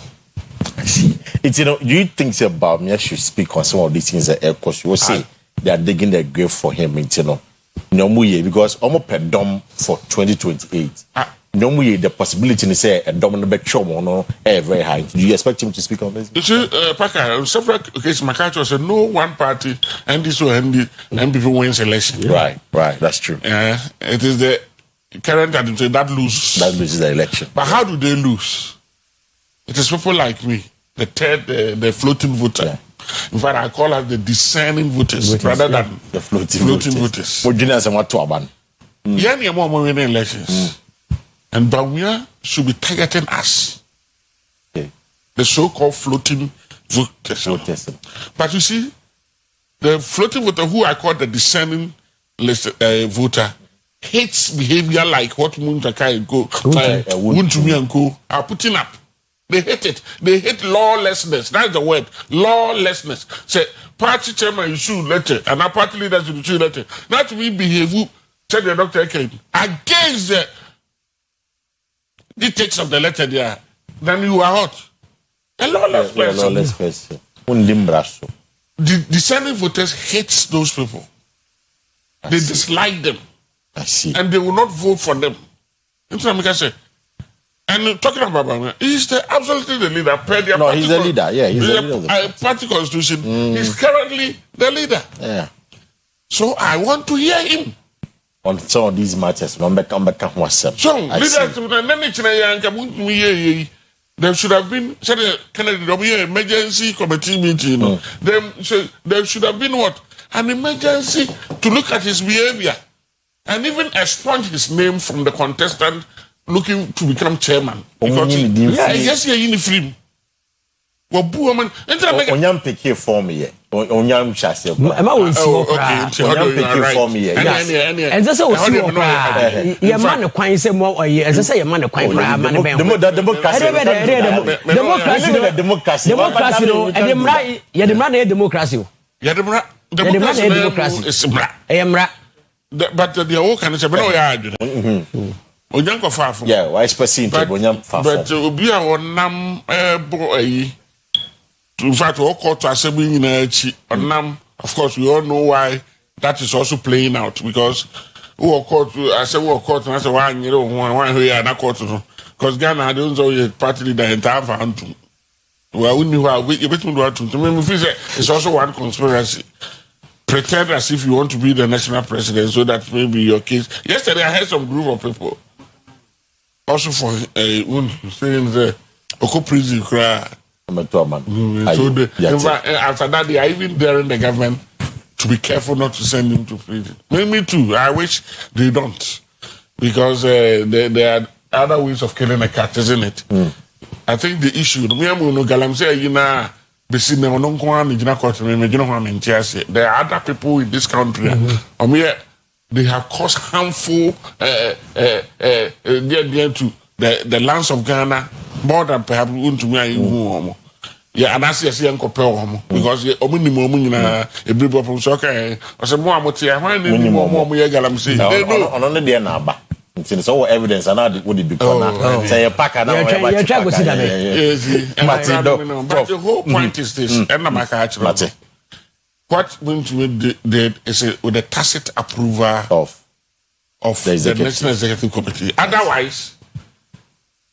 I see. It's do you think about me? I should speak on some of these things that because you will say they are digging their grave for him. Because almost per dom for 2028. The possibility to say a dominant show very high. Do you expect him to speak on this? You see, Parker, several occasions, McCarthy said no one party and this will end and people wins election. Right, that's true. It is the current administration that loses. That loses the election. But how do they lose? It is people like me, the floating voter. Yeah. In fact, I call us the discerning voters rather than the floating voters. Winning elections. And Bawumia should be targeting us. Okay. The so-called floating voters. But you see, the floating voter, who I call the discerning voter, hates behavior like what Muntaka and Co. Wuntumi and Co. are putting up. They hate it. They hate lawlessness. That's the word. Lawlessness. Say, party chairman issue letter, and our party leaders will issue letter. Not we behave, said the doctor came against the dictates of the letter there. Then you are hot. A lawless person. The discerning voters hates those people. They dislike them. I see. And they will not vote for them. And talking about Bawumia, he's absolutely the leader. He's the leader. Yeah, he's the leader. Party constitution. He's currently the leader. Yeah. So I want to hear him on some of these matters. So, there should have been emergency committee meeting. There should have been what? An emergency to look at his behavior and even expunge his name from the contestant looking to become chairman. Because yes, you're in the film. Onyam peke for me. Onyam chase. Am I will see Onyam peke for me. And that's what we see. Your man kwan say more or yes, say your man kwan man democracy. No, and the mra, you the man democracy. Democracy is mra. But the whole can say no ya. Onyanko far from. Yeah, why specific Onyam far from. But obi a wonam boy. In fact, all court assembly in of course, we all know why that is also playing out because court, I said, court, and I said, one here, and court, because Ghana, I don't know, party leader in time for Antum. Well, we knew how we it's also one conspiracy. Pretend as if you want to be the national president so that maybe your case. Yesterday, I had some group of people also for saying the Oko prison cry. So after that, they are even daring the government to be careful not to send him to prison. Me too. I wish they don't, because there are other ways of killing a cat, isn't it? I think the issue. There are other people in this country. They have caused harmful to the lands of Ghana more than perhaps and that's yes, because a big problem. Okay, I said, more, It's all evidence and now would it be corner. Say a pack and now you try to see that. But the whole point is this, and I'm what Winchwood did is with the tacit approval of the National Executive Committee. Otherwise,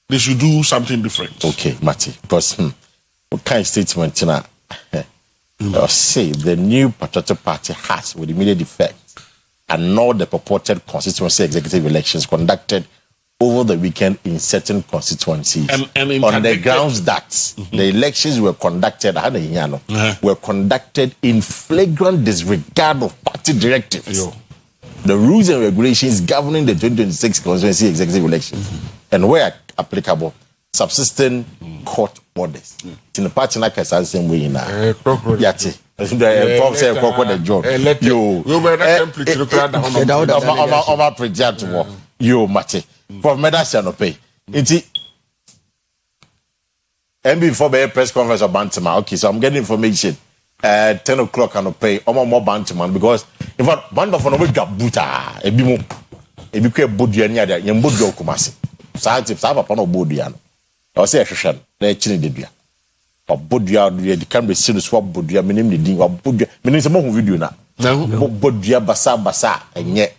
they should do something different. Okay, Matty, because what kind of statement say the new Patriotic Party has with immediate effect annulled the purported constituency executive elections conducted over the weekend in certain constituencies and on the grounds that the elections were conducted in flagrant disregard of party directives, the rules and regulations governing the 2026 constituency executive elections, and where applicable, subsisting court orders. In the party like I said, same way in Yati. The Prof said, "Crocodile John." You, Mate. From Medicine pay. It's MB for the press conference of Bantama. Okay, so I'm getting information. 10 o'clock on pay. More Bantaman because in fact, one of them will get buta. A bimo. A big body near there. Young Budio Kumasi. Scientists have upon a bodian. I say a session. They chili did ya. Or Budia, the can be seen swap Budia, meaning the ding or Budia. Meaning some more video now. No, Budia Basa, and yet.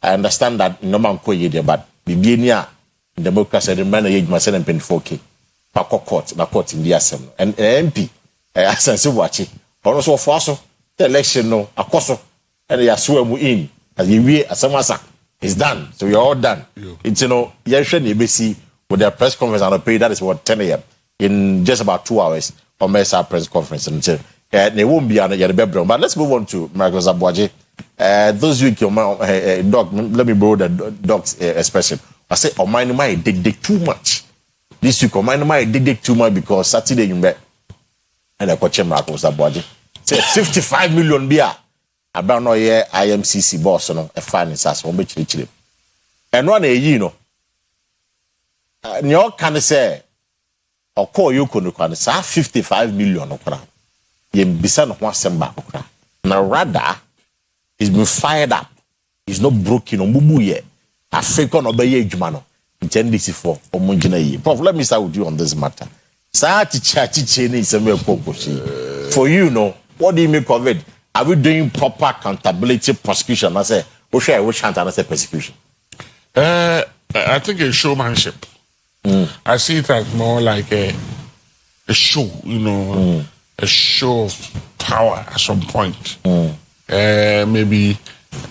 I understand that no man call you there, but Bibiania, democracy, the man age must send 24K. Pako court, na court in the assembly. And MP, I sense watch it. Also, for the election, no, a coso, and they are swear in. As you wear as a massacre, it's done. So you're all done. It's you see with their press conference on the pay, that is what 10 a.m. in just about 2 hours on Mesa press conference. And they won't be on the bedroom. But let's move on to Michael Zabwaji. Those week, dog, let me borrow the dog's expression. I say, oh, mine might dig too much. This week, oh, mine might dig too much because Saturday you bet. And I coach him, Michael Zabwaji. Say 55 million beer. About no year IMCC boss, a finance as one bit chili. And one a year, no can say, or call you can say 55 million okra. Ye bisan one semba okra. Now rather, he's been fired up. He's not broken on bubu yet. African obey jumano. Intend for homogeneity. Prof, let me start with you on this matter. For you, what do you make of it? Are we doing proper accountability prosecution? I say, which can't I say persecution? I think it's showmanship. I see it as more like a show, a show of power at some point. Maybe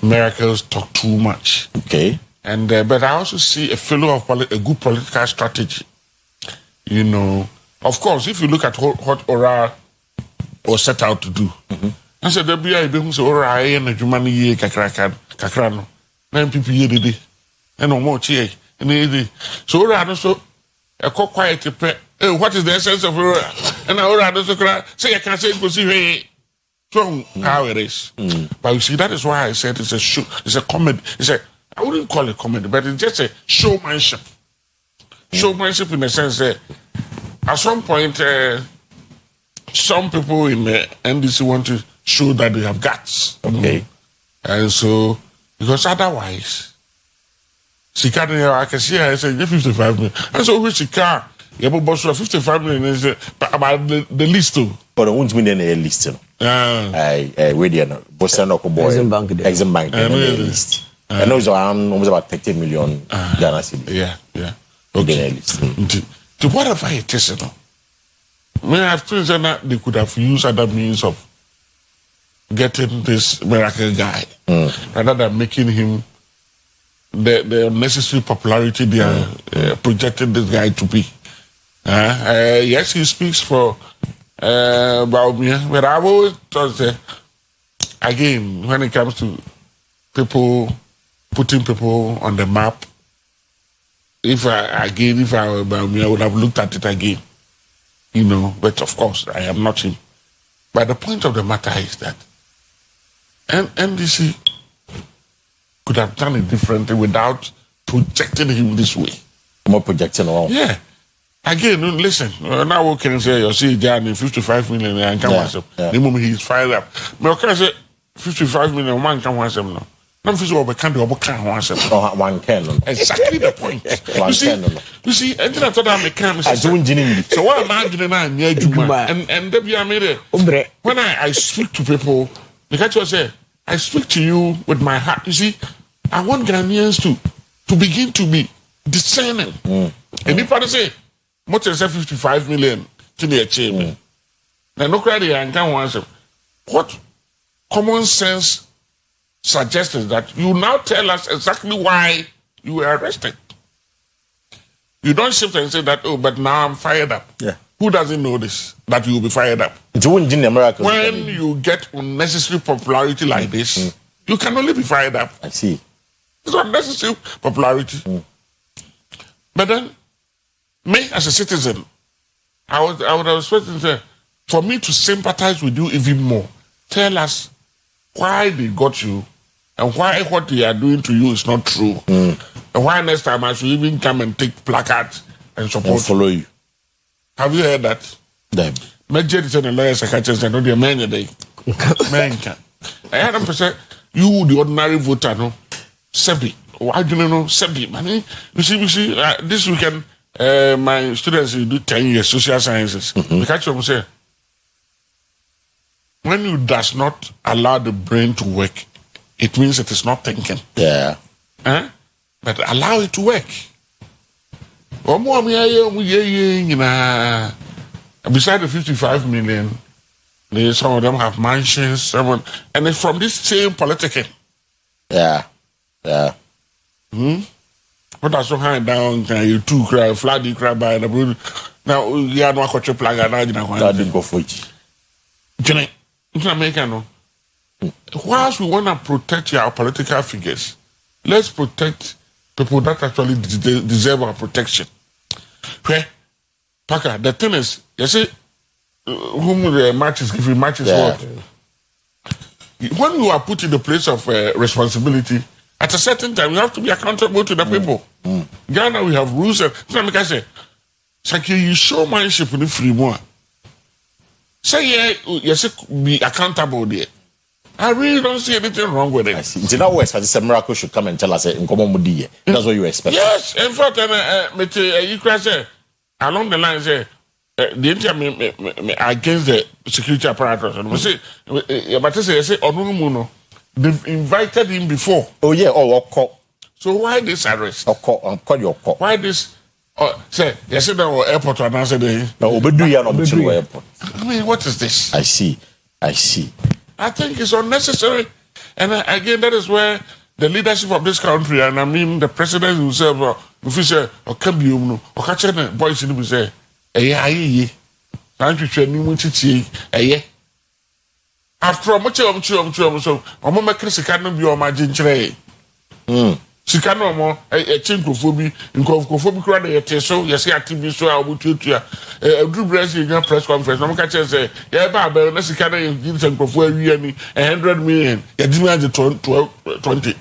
miracles talk too much. Okay. And but I also see a failure of a good political strategy. Of course, if you look at what Ora was set out to do, I said there be a bit of Ora and a Germany ye kakrano. Then people ye did it, and no more cheer. So Ora also a quiet. What is the essence of Ora? And Ora also cry. Say I can't say it was how it is. But you see, that is why I said it's a show, it's a comedy. I wouldn't call it comedy, but it's just a showmanship. Showmanship in the sense that at some point, some people in the NDC want to show that they have guts. Okay. And so, because otherwise, I can see her say 55 million. And so, which car, you have a 55 million is about the list too. But I won't mean any list. Exim Bank, list. And those are almost about 30 million Ghana cedis. Yeah. Okay. To whatever it is, I think that they could have used other means of getting this miracle guy rather than making him the necessary popularity they are projecting this guy to be. Yes, he speaks for Baumia, but I've always thought that, again, when it comes to putting people on the map, if I were Baumia, I would have looked at it again. But of course, I am not him. But the point of the matter is that NDC could have done it differently without projecting him this way. More projecting all. Yeah. Again, listen, now we can say, you see, Johnny, 55 million, and come once. The moment he's fired up. But can I say 55 million, man, come once. No. I'm for sure can do one can. Exactly the point. You see, and then I thought I make come. So what am I doing now? And then I made it. When I speak to people, the catch was say, I speak to you with my heart. You see, I want Ghanaians to begin to be discerning. And if I say, much as 55 million to be achieved, now no credit and can answer. What common sense suggested that you now tell us exactly why you were arrested. You don't shift and say that, oh, but now I'm fired up. Yeah. Who doesn't know this? That you will be fired up. When you get unnecessary popularity like this, you can only be fired up. I see. It's unnecessary popularity. But then, me as a citizen, I would expect to say, for me to sympathize with you even more, tell us why they got you and why what they are doing to you is not true. And why next time I should even come and take placards and support and follow you. Have you heard that? Major is a lawyer secretary and not the man a day. I had them say, you the ordinary voter, no? Sebi. Why do you know Sebi? Man, you see, this weekend, my students do 10 years social sciences. The catch them say, when you does not allow the brain to work, it means it is not thinking. Yeah. But allow it to work. Beside the 55 million, some of them have mansions, and it's from this same political. Yeah. What are so high down? You two cry, flood cry by the brood. Now you are not got your plug. I didn't go for it. Whilst we want to protect our political figures, let's protect people that actually deserve our protection. Okay? Parker, the thing is, you see, whom the matches, if matches what? When you are put in the place of responsibility, at a certain time, you have to be accountable to the people. Ghana, we have rules. Like I say, you show manship in the free more. Say, yes, be accountable there. I really don't see anything wrong with it. I see. It's in our West, a miracle should come and tell us in common mudi. That's what you expect. Yes, in fact, you can say along the line, say the India against the security apparatus. And we say, but I say, Onuno, they've invited him before. Oh yeah, so why this arrest? Why this? Say, yesterday at airport and I said, no, airport. I mean, what is this? I see. I think it's unnecessary. And again, that is where the leadership of this country, and I mean the president himself, if he say, or Kabium, or catching boys in the say, after a much of so, I'm a Chris can be on my ginger. She can no more a chinkophobia, in Kofobi credit, so yes, I TV so I would you a Drew Breast in your press conference. No catch say, yeah, Baba, unless you can give some for 100 million, you demand 20.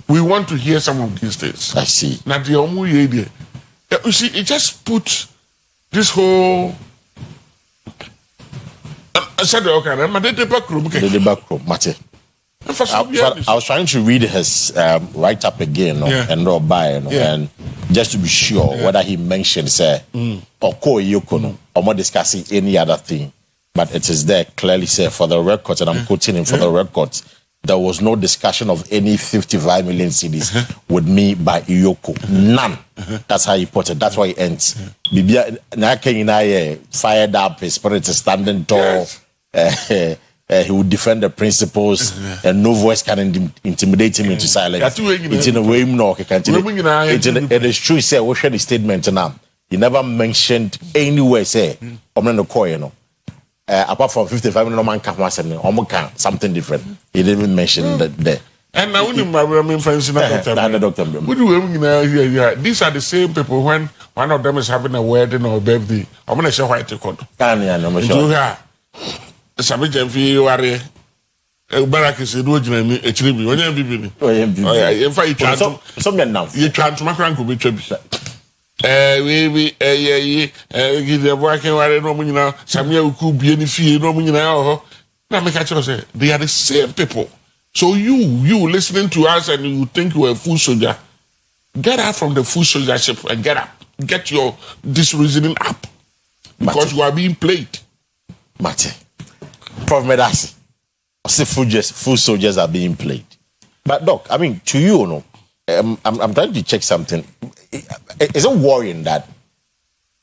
We want to hear some of these things. I see. Not the only idea. You see, it just put this whole. I said, okay, I'm the back room. The back room, Mate. I was trying to read his write up again, and not by, and just to be sure whether he mentioned or Yoko, or more discussing any other thing. But it is there clearly said for the records, and I'm quoting him for the records. There was no discussion of any 55 million CDs with me by Yoko. None. That's how he put it. That's why he ends. Bibia Naka fired up, his spirit is standing tall. He would defend the principles, and no voice can intimidate him into silence. It's in a way, no, it is true. Say, what should the statement now? He never mentioned anywhere. Say, I'm not the apart from 55 million man can something different. He didn't even mention that there. And now, when friends in doctor, these are the same people when one of them is having a wedding or a birthday. I'm going to show white record. Sabi Jemfi ware Barakis do jina echiribi onye bibi ni e fa itwa so me now ye twa ntoma kran ko betwa bi gide bo aken ware no mu nyina samia uku bie ni fie no mu nyina ho na me ka say they are the same people So you listening to us and you think you're a full soldier, get out from the full soldiership and get up. Get this reasoning up. Because you are being played. Mate. Prof Medasi. Full soldiers are being played. But Doc, I mean, to you, no, I'm trying to check something. Is it worrying that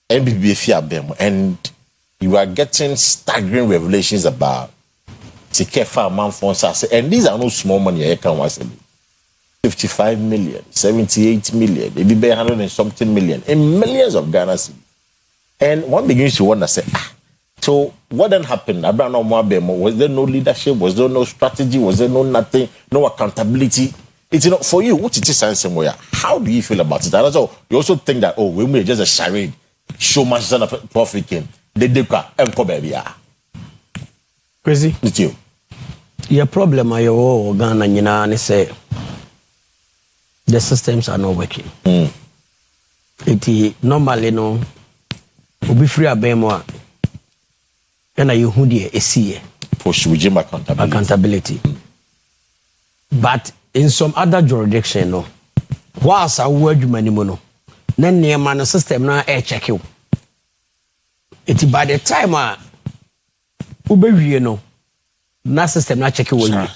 NBBF and you are getting staggering revelations about Tikefa Manfonsa, and these are no small money. I can once 55 million, 78 million, maybe 100 and something million, in millions of Ghana cedis. And one begins to wonder, say, so what then happened? Was there no leadership? Was there no strategy? Was there no nothing? No accountability? It's not for you. What it is somewhere? How do you feel about it? And also, you also think that we may just a charade, show much son of profit came. They do baby. Crazy. It's you. Your problem are your Ghana and say the systems are not working. It normally no be free abemo. And you who dear a see push regime accountability. But in some other jurisdiction, no, whilst I word you manimono, then near man system now air check you. It's by the time you know, na system na check you.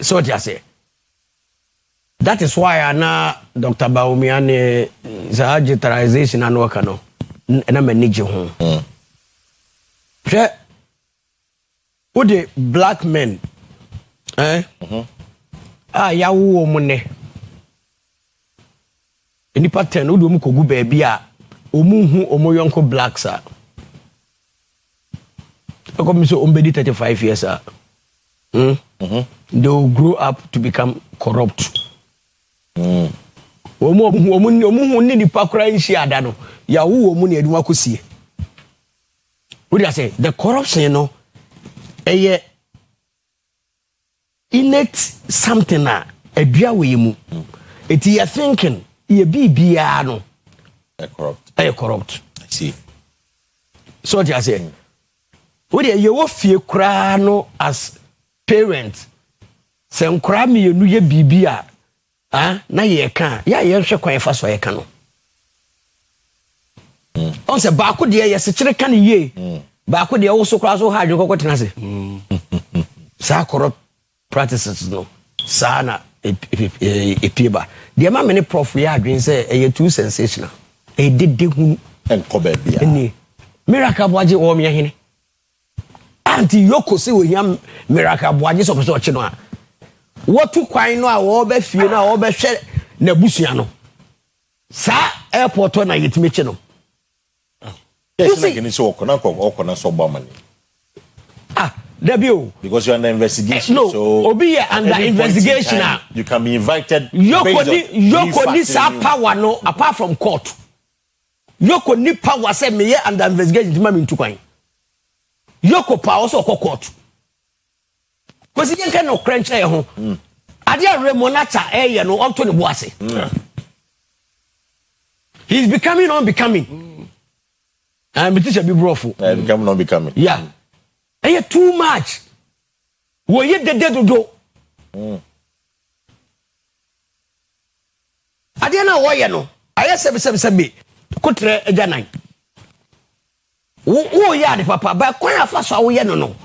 So just say that is why I na Dr. Baumiane digitalization and work no, and I manage you home. Who the black men yawo omune any pattern who do mu kogu baby a omu hu omoyonko blacks a come so ombedi 35 years they will grow up to become corrupt. Omu ni pakura nshi ada no yawo omu ne aduma kosie. What do I say? The corruption, you know, innate something a dua we mu. It you thinking, you be no. Corrupt. Corrupt. I see. So what do I say? What do you feel cry no as parents? Say cry me you ye bibia. Na ye can. Ya ye hwe kwan fa so ye can no. On se baako de ye se kire kan ye baako de wo so kra so ha dwon kokotena se sa corrupt practices no sa na epieba de ma me ne prof ya adwen se e too sensational e dede hu enko ba bia ni miracle boaje wo me hene anti yoko se wo hia miracle boaje so so chi no a wo tu kwan no a wo ba fie no a wo ba hwe na busua no sa airport na yetime chi no. Yes, because you're under investigation. No, so Obi under investigation. You can be invited. Yoko ni sa power no apart from court. Yoko ni power say me under investigation to mami ntukwan. Yoko power so court. Because you can no crunch e ho. Ade remonata e no onto ne boase. He's becoming unbecoming. And the teacher be brofu. Become not becoming. Yeah. And you too much. Wo ye de do. Ade na wo ye no. Aye sebe. Kotre ejanan. Wo ya de papa ba kwan afa so wo ye no.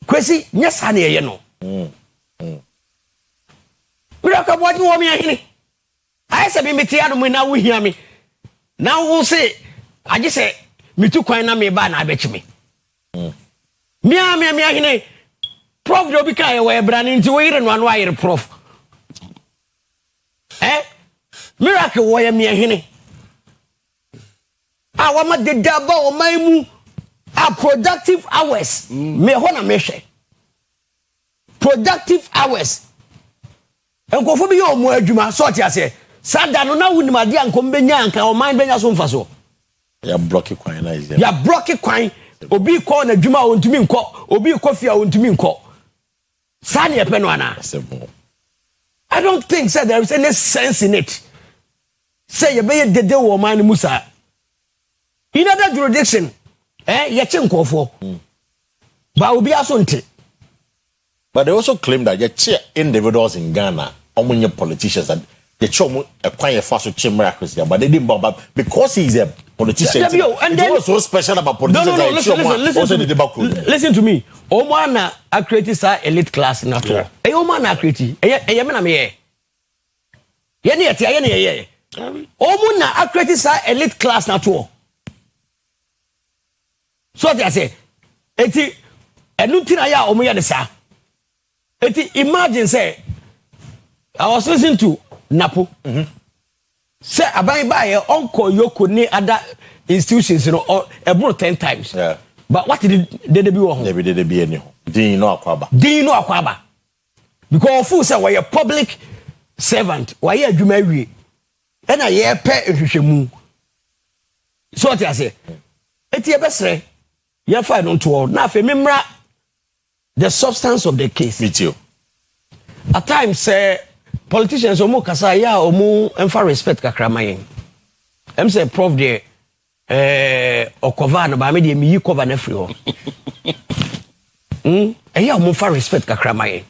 Kwesi nyesa na ye no. Mira ka boji wo me ahini. Aye sebe meti ado mu na wo hia me. Na wo se I just say, me too kwan na me ba na abechi me. Me ahine prof do bi kai we bra ni nti we yire no anu ayire prof. Miracle wo ya me ahine. Wa ma de daba o maimu productive hours. Me ho na me hwe. Productive hours. Enkofo bi yo mo adwuma so ti ase. Sada no na wuni made ankom benya anka o man benya so mfa so. Ya block kwan na is. Ya block kwan obi ko na dwuma ontumi nko obi ko fia ontumi nko. Sa na yepe no ana. I don't think say there is any sense in it. Say you be dede wo man musa. In other jurisdiction ye chi nkofo. Ba obi aso nte. But they also claim that the chair individuals in Ghana, only politicians, that the chomo acquire fast with miracles, but they didn't bother because he's a politician. And then what's so special about politicians? Listen to me. Omana a creative elite class in that. A omana creative. A yamina me. Yeni. Omuna a creative elite class na to. So they say, eti enutina ya omuya de sa. Eti imagine say I was listening to Napo. Say abai bae uncle Yoko ni other institutions, you know, or about 10 times. Yeah. But what did they be on? They did be any. Didn't know Akwaba. Because fool say we a public servant, why you do marry? And I hear pay ehwehwemu. So what I say? Eti e besre. You find on to now for memra the substance of the case. Me too. At times say politicians omo kasa ya omo emfa respect kakra mayen. Em say prof there okova no ba me dey mi cover na free ho. Ya omo fa respect kakra mayen.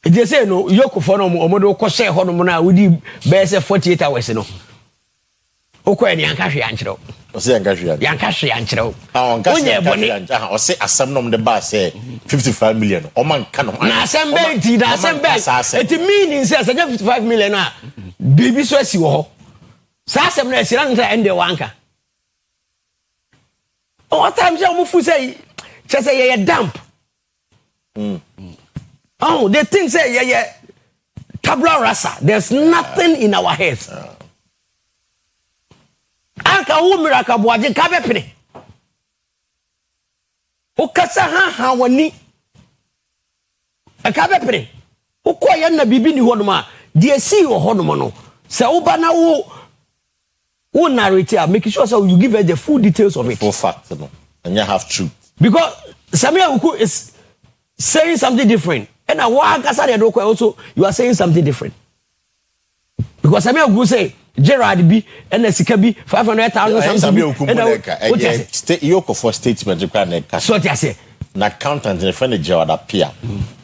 E dey say no Yoko for no omo do ko share ho no na we di be say 48 hours no. Okwa ni anka hwe ankyerɛ. Ose anka hwe ankyerɛ. Yanka hwe ankyerɛ. Onye boni. Ose asem no de ba say 55 million. O man ka no. Na asem be ti, na asem be. It meaning say 55 million a bibi so asi wo ho. Sa asem na asira nta ende wanka. What time say omo fu say say ye damp. Oh, they think say ye tabula rasa. There's nothing in our heads. Anka wo miracle boaje ka bepene o kasa ha wani ka bepene o koye na bibi ni hono ma de si wo hono no se wo ba na wo narrate make sure so you give her the full details of it, full fact no, and you have truth, because Samia Uku is saying something different and wa kasa de do also you are saying something different, because Samia Uku say Gerard B and the Sika B 500,000 something. Yoko for statement you can so what I say. Na accountant in friend Gerard appear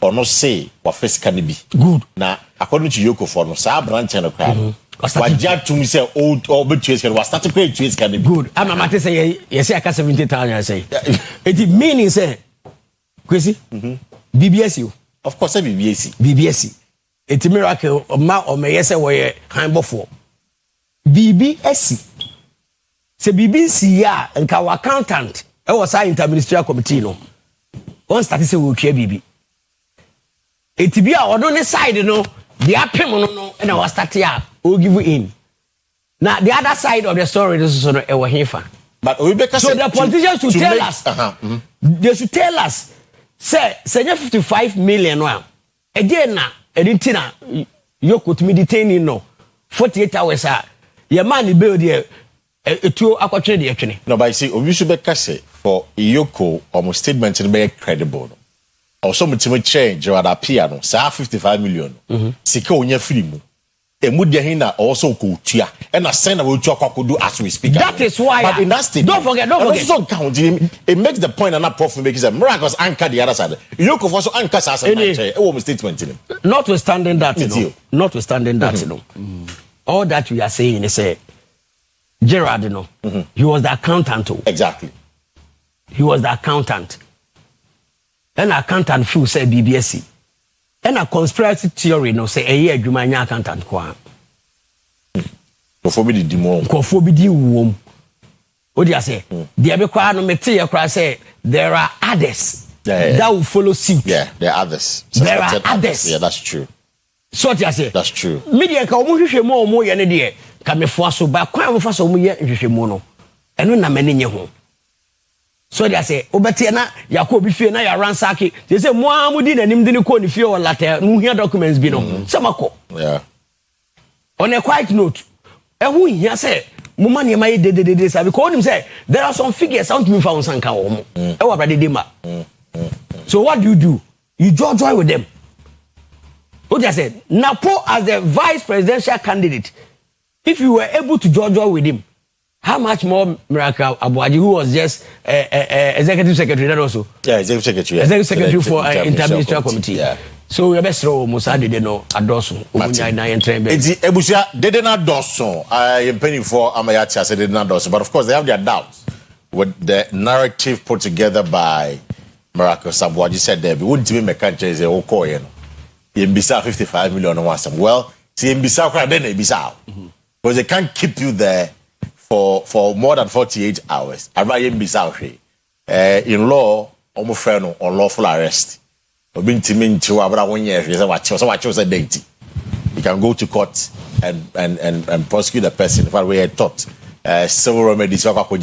or no say what first can be good. Now according to Yoko for no sa branch and crowd. What Jad to me say old or bit was starting to pay can be good. I'm a matter say yes, I can 70,000 I say. It meaning say Kwesi BBSU. Of course BBSC. It's a miracle or may say where I'm before. BBSC. Se BBC ya nka wa accountant e was a interministerial committee no. On start say we twa BB. Eti bi a odo ne side no, the apem no and I was start ya o give in. Now the other side of the story is no e wo hefa. But we be so the politicians should tell us. They should tell us say 55 million no. Again na editina Yoko to me detaining no 48 hours your man build here to akwatre de atwene. No, but you see, we should be kase for Yoko almost statement to be credible. Also, mutima change or that piano, sa 55 million. Sika onya free mu. Emudia hina also ko tua. And a send we could do as we speak. That is why. But in that statement, don't forget. Also count, it makes the point and not profit makes a miraculous anchor the other side. Yoko also anchor as a statement in him. Notwithstanding that, notwithstanding that, you know. All that we are saying is Gerard, you know, he was the accountant too. Exactly. He was the accountant. And accountant few say BBSC. And a conspiracy theory no say a year Jumanya accountant kwa. Kofobidi dimo. Kofobidi wom. What do you say? The Abekwa no mete say there are others that will follow suit. Yeah, there are others. There are others. Yeah, that's true. So what you say? That's true. Media ka omo hwehwe mo omo ye ne de ka mefo aso ba kwan mo fa so omo ye hwehwe mo no eno na mane nye ho. So they say obete na yakọ obi fie na ya ransack they say mo amudi nanim de ne ko ne fie o lata no hia documents bi no samako. Yeah. On a quiet note ehun hia say mo ma ne ma ye de say because him say there are some figures out me fa on sanka wo mo e wa brade de ma. So what do? You joy with them. What I said, Napo as the vice presidential candidate, if you were able to join with him, how much more Miracle Abuaji, who was just executive secretary, that also? Yeah, executive secretary. Executive secretary for interministerial committee. Yeah. So we best throw Musa de no adoso. Ebusia they did not doso. I am paying for Amayati said they did not doso, but of course they have their doubts with the narrative put together by Miracle Abuaji said there. We wouldn't even make a change. They all call you. Mbisa 55 million on some. Well, see Mbisa crowd then Mbisa because they can't keep you there for more than 48 hours. I buy Mbisa in law, almost fair no unlawful arrest. You can go to court and prosecute the person. If I were taught civil remedies, we can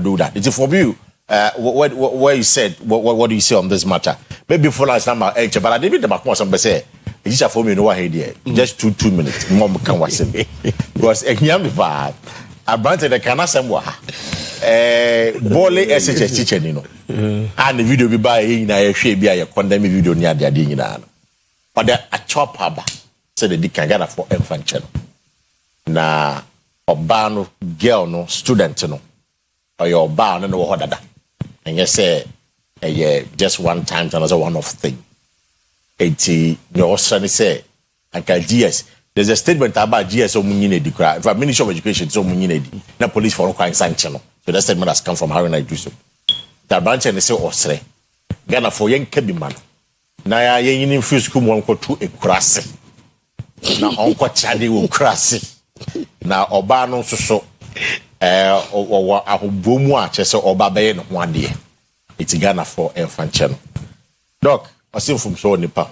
do that. It's for you. What you said, what do you say on this matter? Maybe for us, but I didn't the back some say. It's just for me no idea. Just 2 minutes. Mom can watch it because bad. I granted the canasam Bole SHS teacher, you know. And the video be by in a shade be a condemn video near the Adina. But a chop haba said the dick can get for infant channel. Na Obano girl no student no or your bar no what that. And you say just one time another one off thing. 80 no say and GS. There's a statement about GS so munine cry. For Ministry of Education so munine na police for crime sanction. So that statement has come from Haruna Iduso. That branch and they say Osre. Ghana for young Kebiman. Na ya yin free school mo nko tu ekurase. Na onko chade wo kurase. Na oba no so o ahobomu a chese oba be no ho ade. It's Ghana for infantile. Doc, asim from so nipa.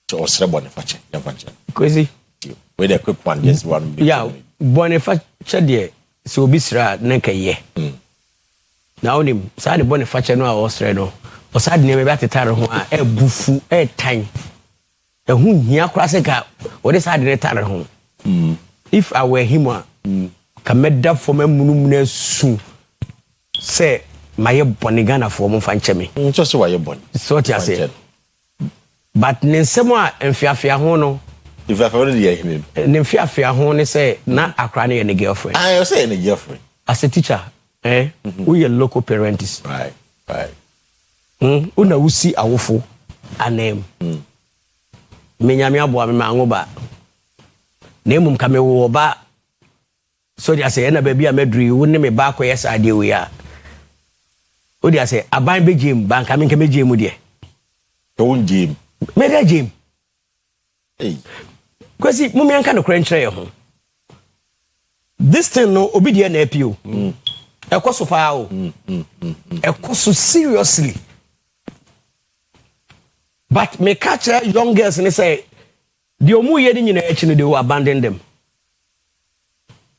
To Osre Boniface, infantile. Kwesi. With a quick one, just one. Yeah, Boniface de so bisra nakaye. Na onim sa de Boniface no a Osre no. O sa de ne be atetare ho a ebufu time. Ehun hia kurase ka o de sa de tare ho. If I were him can make that for me munumune su say my bonigana for mo fanche me. Just why you born. So what you say. But nensemo a enfiafia ho no. If I've already hear him. Nemfiafia ho ne say na akra ne your girlfriend. I say any girlfriend. As a teacher, we are local parents. Right. Una usi awofo anem. Menyame abo ame mangoba. Nemum kame wo ba. So dia say na baby amedru wo ne me ba ko yes ade we a. O dia say aban be jim ban kame nke me jim de. To won jim. Me da jim. Hey. Kwesi mummy anka no krenkyere ho. This thing no obi de na apio. Ekoso pa o. Ekoso seriously. But me catch young girls and say the omu ye ni nyina echi no they will abandon them.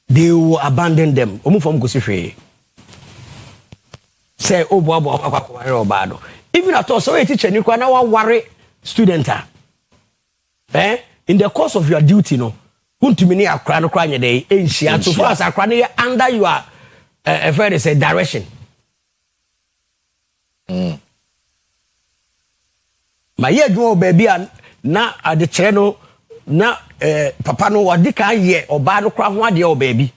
They will abandon them. Omu fam go si hwe. Say obo akwakwa obado. Even at all so we teacher ni kwa na wa worry student in the course of your duty no untumi ni akra no kwa nyede enhia so far as akra no under your a very say direction. Ma ye dwo baby na ade kire no na papa no wadi kan ye oba no kra ho ade o baby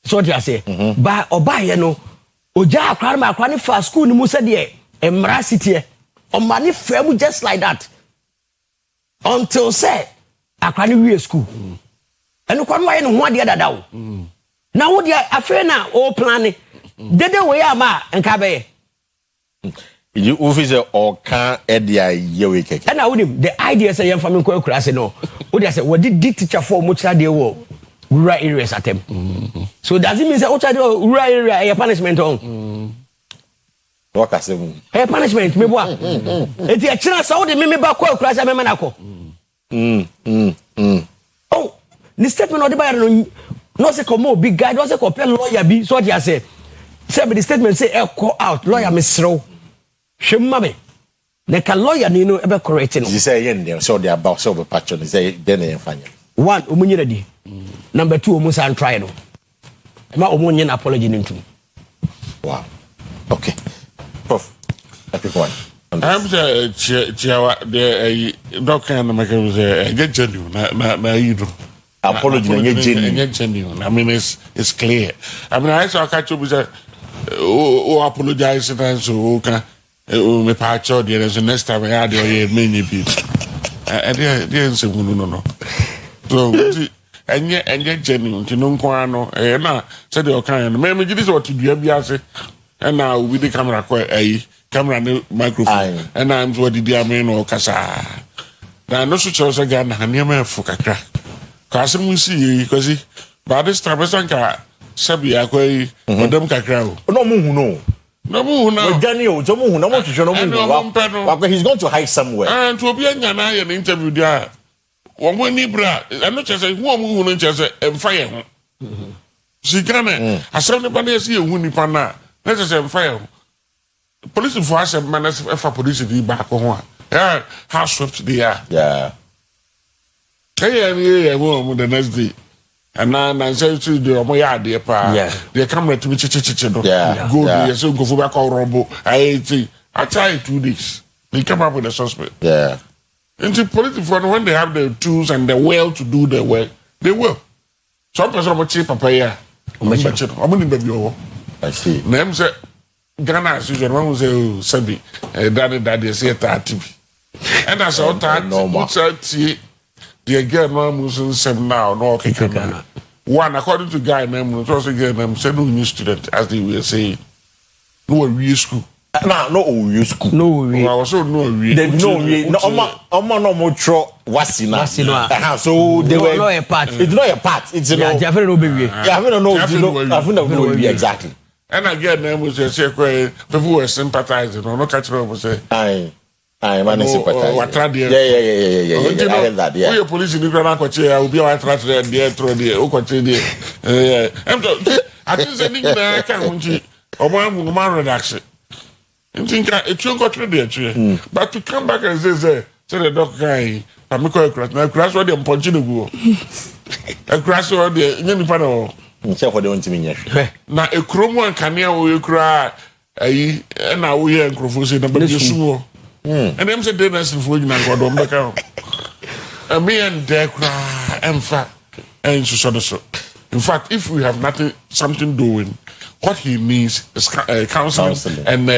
so what you say ba oba ye no oja akra ma akra ni fa school ni mu se de emra city o mani fam just like that until say akra ni we school eno kwa no ye no ho ade dada o na wo dia afa na o plan dede we ama nka be you officer or can edia ye we keke and I would the idea say yam family ko akura say no wo dia say what did teacher for mo kira de wo rural areas atem so does it mean say o kira de rural area a punishment on what ka say a punishment me boa enti e kira say wo de me ba ko akura say me na ko oh the statement of the buyer no say come o big guy no say compare lawyer bi so dia say the statement say e call out lawyer me srow hwemma me na ka lawyer ni no e be correct no you say yen there so they about so be patch on say then e fanya one omunyina di number 2 omu san try no ma omunyina apology nintum wow okay prof that is one I'm the doc and make it get genuine. Na you do. Apology genuine. I mean, it's clear. I mean, I saw catch up with apologize and so me patch out there. So next time I had many people. And they say no. So and yet genuine. You know, Kwano. Na said the kind. Maybe this what you do. Biase. And now with the camera, camera and microphone. And I'm what the amen or kasa. Now no such as again. Hanyama for kakra. Kasi we see because by this time Sanka sabi akoi madam kakra. No mu no. Daniel, Jomu no want to show no mu. He's going to hide somewhere. And to be an interview there. One when Ibra, I'm not just saying one who just and fire. She can as somebody see a winning pana. Let's say fire. Police for us and manners for police to be back on. Yeah, how swift they are. Yeah. Hey, woman, the next day. And now I say to the Oyerepa, the camera to me, go there, so go for back on Robo. I tried 2 days. They come up with a suspect. Yeah. And the police, when they have the tools and the will to do their work, they will. Some person will cheap papaya. I see. Name said Ghana, as usual, one will say, Sabi, Daddy, say, Tati. And as all time, normal. The girl Muslim said now, no, okay. One, according to guy name, was also girl name, said no new student, as they were saying. No real school. No real school. No, I was so no real. No, no more tro wasina. So they were not a part. It's not a part. It's no. Yeah, I know exactly. And again, name was just people were sympathizing, or no catch up say. I man sympathize. Yeah. I heard that. Yeah. We police in the Grand Coche, I will be our track there, through the Okoche. I think the can't or one reduction. I think it's your country there, but to come back and say the dog guy, I'm a crash. Now, crash what they're punching the wall. A crash or the any panel. Except for the one to me. Now, a chrome one can hear you cry, and now we are confusing number two. And them say they not for you now go back out. And me and there cry and fat and so. In fact, if we have something doing, what he needs is counseling and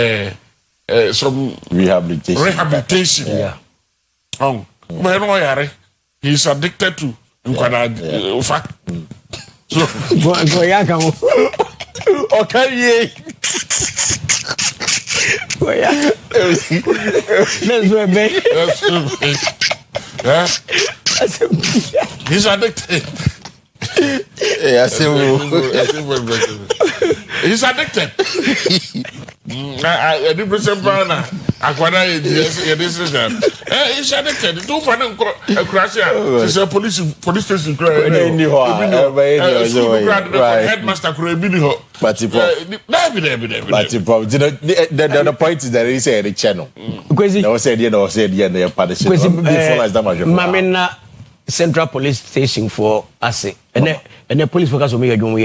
some rehabilitation. Yeah. He's addicted to in fact. So go yaga. Okay. He's addicted. He's addicted. I did present Brana. Akua Asiedua. He's addicted. Two for them a crash. It's a police station. Headmaster Kurabini. But the point is that he said the channel. Kwesi. No said the partnership. Mamina Central Police Station for us. And the police focus on me. No,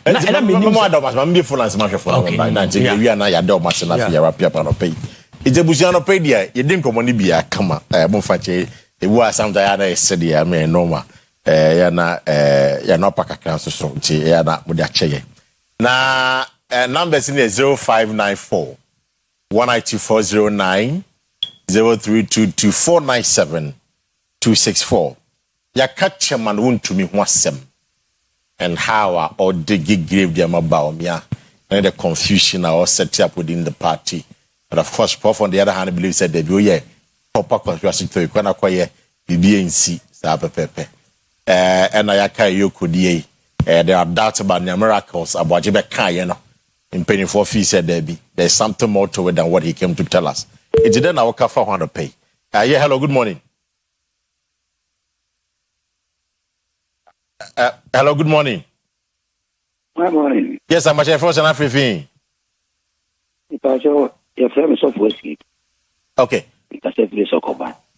and I mean, I'm be full as much for we are not your dog, much enough. You are a pay. It's a Busiano pay there. You didn't come on be a camera. Monfache. It was something I said, I mean, Noma. You're not pack a council strong. You're not with that chair. Now, numbers in 0594 19409 0322 497 264. Ya catch man won to me wasem. And how or the gig grave them about me and the confusion I was set up within the party. But of course, Prof on the other hand believes that they do proper conspiracy to acquire BBNC Pepe. And I carry you could ye. There are doubts about the miracles about Jebe Kayeno in paying for fees said there's something more to it than what he came to tell us. It didn't our cover want to pay. Hello, good morning. Hello, good morning. Good morning. Yes, I'm a chef for everything. Your friend is of Kwesi. Okay.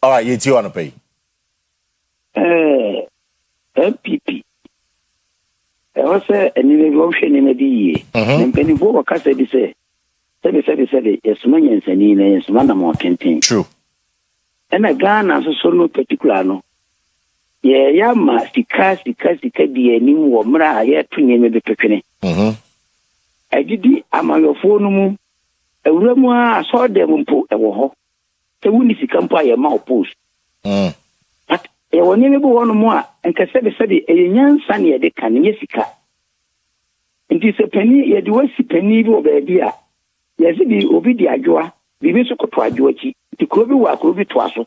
All right, you want to pay? MPP. I was an innovation in a day. And penny for a say, yes, man, and yes, man, more campaign. True. ena Ghana so no particular no ye ya ma sika di anim wo mra ye tunye me bepepene agidi amayofo no mu awuramu a so dem mpo ewo ho te wuni sika mpo aye ma opose but ye woni me bo no mu a enka sebe e nyansa ne ye de kan ye sika nti se pani ye de wasi pani bi obaadi a ye se bi obi di adwoa bibi so koto adwoa chi nti krobi wa krobi to aso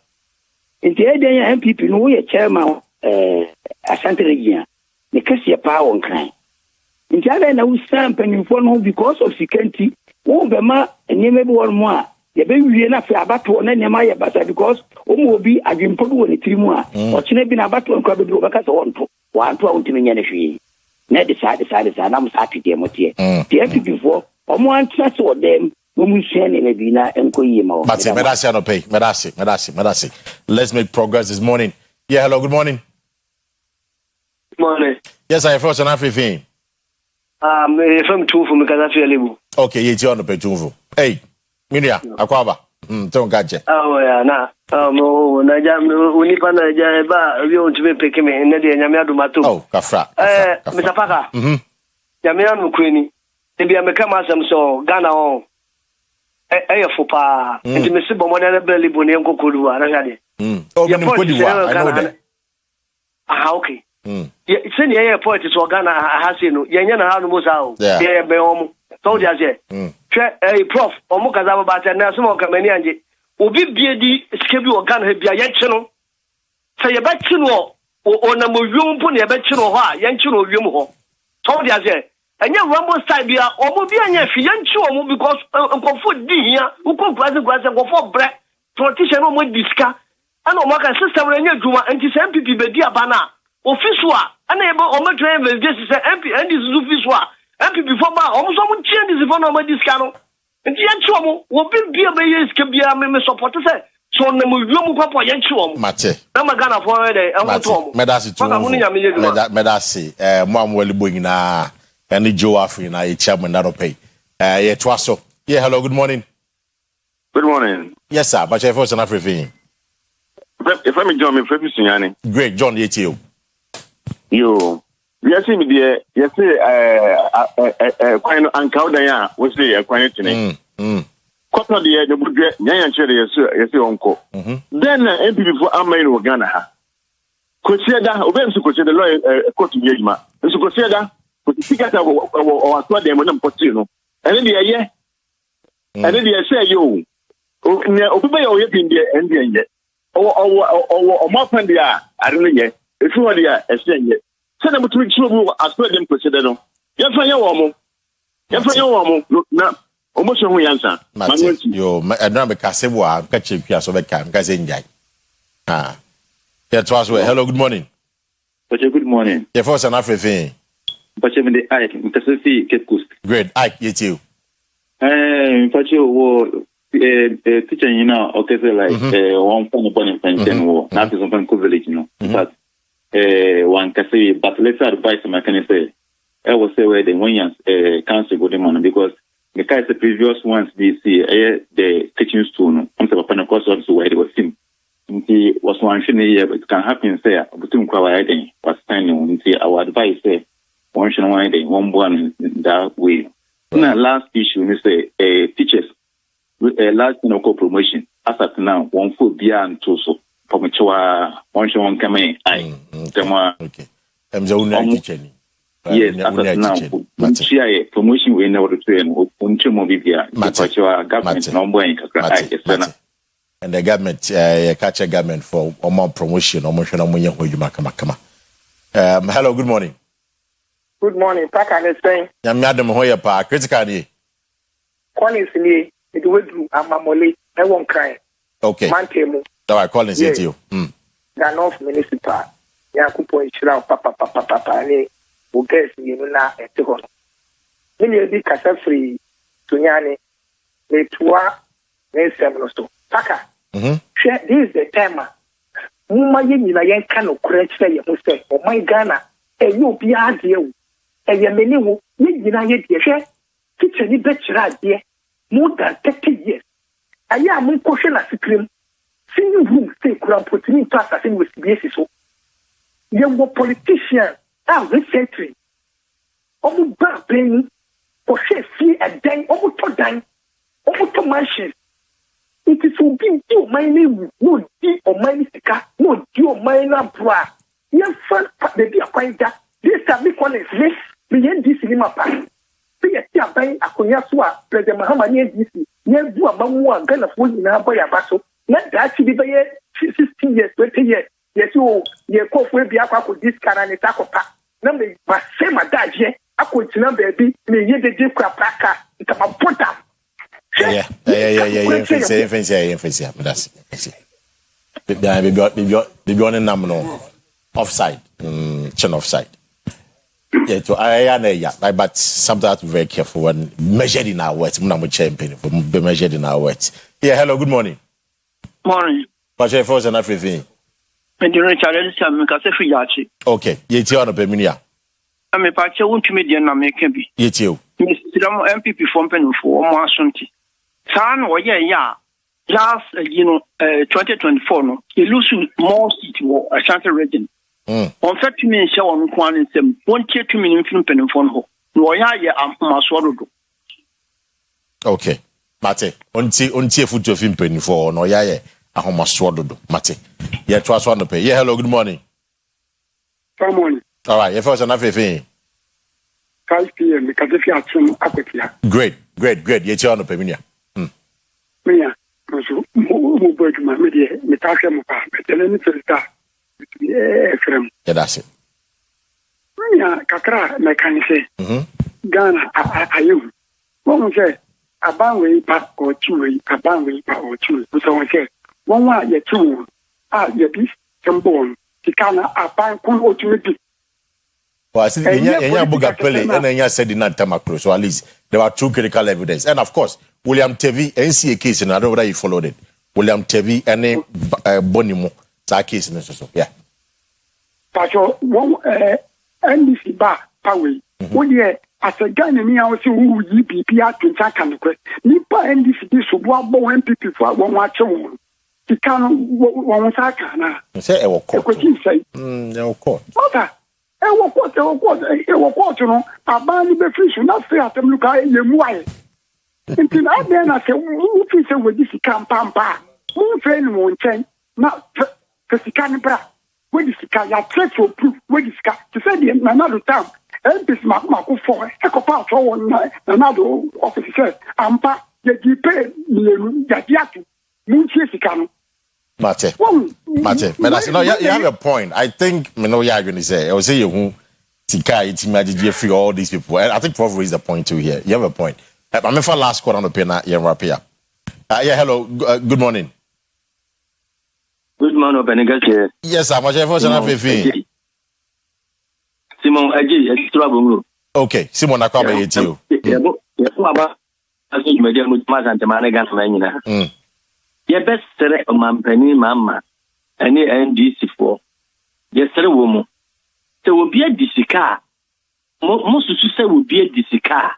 nti e den ya MPP no wo ye chairman Asante region ne kase pa won kan nti ala na usan panimfo no because of security wo be ma eneme bi won mu a ye be wie na fa abato na nema ye basa because o mo obi adwempo do woni tirimu a o kine bi na abato nko be do be kase wonto wanto a wontimi nya na hwe na de sa na mo sa tide mo tie tie before o mo antra so dem mo mu hwe ne bi na enko yi ma o Medasi no pay Medasi let's make progress this morning. Yeah, hello, good morning. Morning. Yes, I first an African. From two from Kazafia. Okay, it's on the Petuvo. Hey, Minia, Aquaba. Don't catch it. Oh, yeah, nah. Najam, Unipana, Jaba, we want to be picking me in the Yamadu Matu. Oh, Kafra. Mr. Paka. Yamian Queenie. Maybe I become some so Ghana on. Fupa. And the Mr. Bomona Belly Bonenko Kudu, and I had it. Oh, I know that. Okay. It's in the airport is Ghana has you Yana Hanumusao. Yeah, Beom. Told you, a prof, or Mokazaba Bat and Nasmo Kamanianji. Ubi Biedi, Skibu Ghana be a Yanchino. Say a Batchino or Namu Pony a Batchino, Yanchino Yumo. Told you, and your rumble style be a Omobian Fiancho because Uncle Food D here, who come present grass and go for bread, politician with disca. And Omaka sister when you do and this MPP be dear bana. Official, unable or my driver, this is an MP and this is official. MP before my almost someone changes if on my discount. And the Yanchuamo will be a baby, can be a member supporter. So, no more room for Yanchuam. Mate, I'm a gun for a Medasi, Mom will bring na any Joe Afrina, a chairman that'll pay. Yeah, Twasso. Yeah, hello, good morning. Good morning. Yes, sir, but I first an African. If I'm John, I'm Freddy. Great, John, you. Yo, yes, me dear, yes, quite uncountable, was the acquaintance. Cotton, the budget, Yan Cherry, yes, uncle. Then, MP before I made Ghana. Consider, when to consider the lawyer, court to Yama, and to consider, but the ticket or what them when I'm Potino. And then the year, and then they say, you, obey your in the end yet. Or more than they are, I don't know yet. If you are there, send them to make sure I spread them consider them. Yes, I am. Yes, I am. Now, almost no answer. Yo, I don't be Casewa, catch a piece of a camp, Gazinjai. Ah, that was well. Hello, good morning. But good morning. Your first and African. But you the Ike, because Cape Coast. Great, Ike, you too. But you teacher, you know, okay, like one point upon a pension war, not to something village, you know. But one can say, but let's advise my can say, I will say where the Williams council go demand because the guys the previous ones they see the teaching stool, I'm the panel course also where it was him. He was one thing here, but it can happen there between Kwai was standing our advice there. One should one that way. Now, last issue, we say teachers. Last promotion as at now one foot beyond two so from which one show one come in okay yes as at now share promotion we never train until mobile government number and the government catch a government for more promotion hello good morning Paka is saying Madam Oyerepa critically honestly it will do amamole I won't cry. Okay. Mantemu. So I call it you. North Municipal. Yakupo Ishra papa ni uges you na etekon. Mini di kasa free tunyane le tua ne semnosto. Paka. Share this the time. Muma ye nyina yen kan okura kire ye ho se o my Ghana e yo bia ade o. E ye meni wo ye nyina ye de hwe. Teacher ni be kira ade. More than 30 years. I am in question as cream. singing room stay kura potini to assassin with CBS so young politician recently omu ba playing for fee a day omu to dan omu to mansion. It is so big to my name, no D or my sika, no D or my bra. Young fan, baby, acquired that. This time, me call it this. Me end this cinema park. Be a tia buying a conyasua, President Mahama near this. Near do a mamma, gun of wood in our boy abaso. Not that she be by 16 years, 20 years. Yes, you call for the aqua with this car and a taco pack. Number, but same a dad, yeah. I could number baby, me yet the deep crap packer. It's about put up. Yeah. Fancy. That's the one number offside, chin offside. Yeah, to I but something have to be very careful when measured in our words. Number champion for be measured in our words. Yeah, hello, good morning. Morning. What's your first and everything? And you challenge some because if we yachi. Okay, you on a peminia. I'm a patch won't me the name can be. You. Mr. MPP from Pen for more Sunti. San or last 2024 no you lose more seat war Ashanti region. On 30 minutes show on Kwan and some 1 minutes from Pen phone ho. No ya maswado. Okay. Mate, unti foot of Pen for no ya a homaswado. Mate. Yeah, twas one to pay. Yeah, hello, good morning. Good morning. All right, your first and everything. 5 p.m. because if you have some aquatia. Great. You're on the peminia. Mia, so move to my media, Natasha Mupa, but then it's a star. Yeah, that's it. Mia, Kakra, like I say, Ghana, are you? One say, a bangway pack or two, a bangway pack or two. So I say, one way, your two, your beast, some bone, Tikana, a bang cool or two. Well, I see, and said in that time, so at least there were two critical evidence. And of course, William Tevi, NCA case, and I don't know whether you followed it. William Tevi and Bonimo, that case, yeah. But one NDC bar, Poway, one year, as a Ghanaian, I was who UPP to Takan, Nipa NDC, this will go MPP for one watch on. He can't one Sakana. Say, I will court. They will court. You know, a band be fish, not fair to look at you. Why? Until I then I say, who is a with this campampa? Who train won't change, not Kasikan bra. Where is the car? You threat for proof. Where is car? To say the another time, and this Marco for a couple of another officer, Ampa, the Gipe, Yaki, Munchikan. Mate, but I no, you have a point. I think you're going to say, I will say you Tika, it's imagine free all these people. I think Prof raised the point too here. You have a point. I'm for last quarter on the pen here, Rapia. Yeah, hello, good morning. Good morning, Benegas. Yes, I'm much for Simon Aji, extra bungo. Okay, Simon, I come here too. Your best select man penny mamma, any NDC for. Yes, sir, woman. There will be a DC car. Most of you say will be a DC car.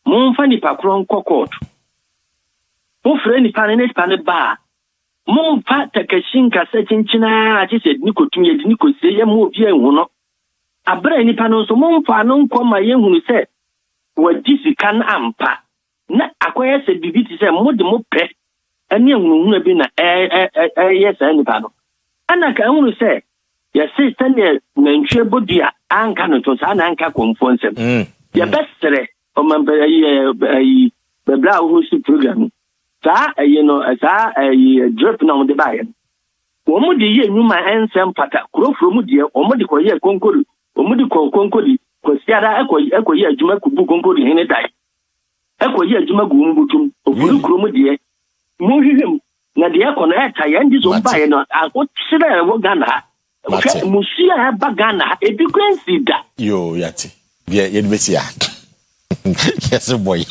Mon funny pacron cockot. Mon friend panet panet bar. Mon fat take a shinka setting china. I just said Nico to me, Nico say, move here, no. A brainy panos, mon fanon come my young who said, what DC can ampa. Not acquire said BB say more the more pet. And young woman been yes, anybody. And I can only say, your sister, Nancy Bodia, and Canatos, and Anka conforms him. Your best select, or the Blau who's program. As I dripping on the buyer. One more year, you my answer, Pata, Crow from Mudia, or Modico, Concord, or Modico Concordi, Cosiara, Echo, year, Jumaku Concord in a die. Echo, year, Jumaku, or Cromodia. Him, Nadia Conata, and this one by not. I would say, Wagana. Musia Bagana, a big grand that. Yo, Yati. Yeah, you'd be here. Yes, boy.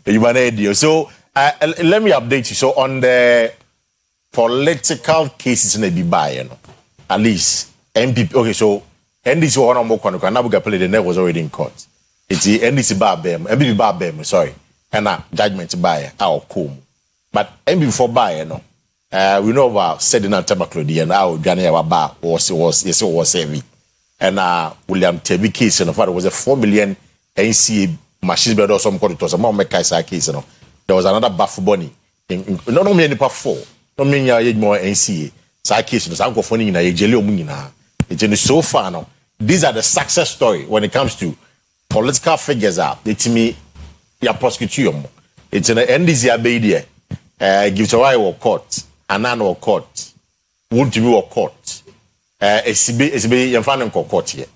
You want idea. So, let me update you. So, on the political cases in the Dubai, at least MPP. Okay, so NDC one on more corner. Nabuga play the net was already in court. It's the NDC bar bem, MPP bar bem. Sorry. And judgment by our cool. but and before buy we know about setting and tabaclody and now Ghana was heavy. And William Tebi case, and it was a 4 million NCA machines bed or some called it was a more Mekaisa case. There was another Bafu Bonnie. Not only any 4, no mean more NCA. So I case was uncle phoning in a jelly munina. It's so far now. These are the success story when it comes to political figures. They to me, ya prosecution. It's an NDC abede. Give to I or court, Anan or court, would you or court. It's be your fan court here.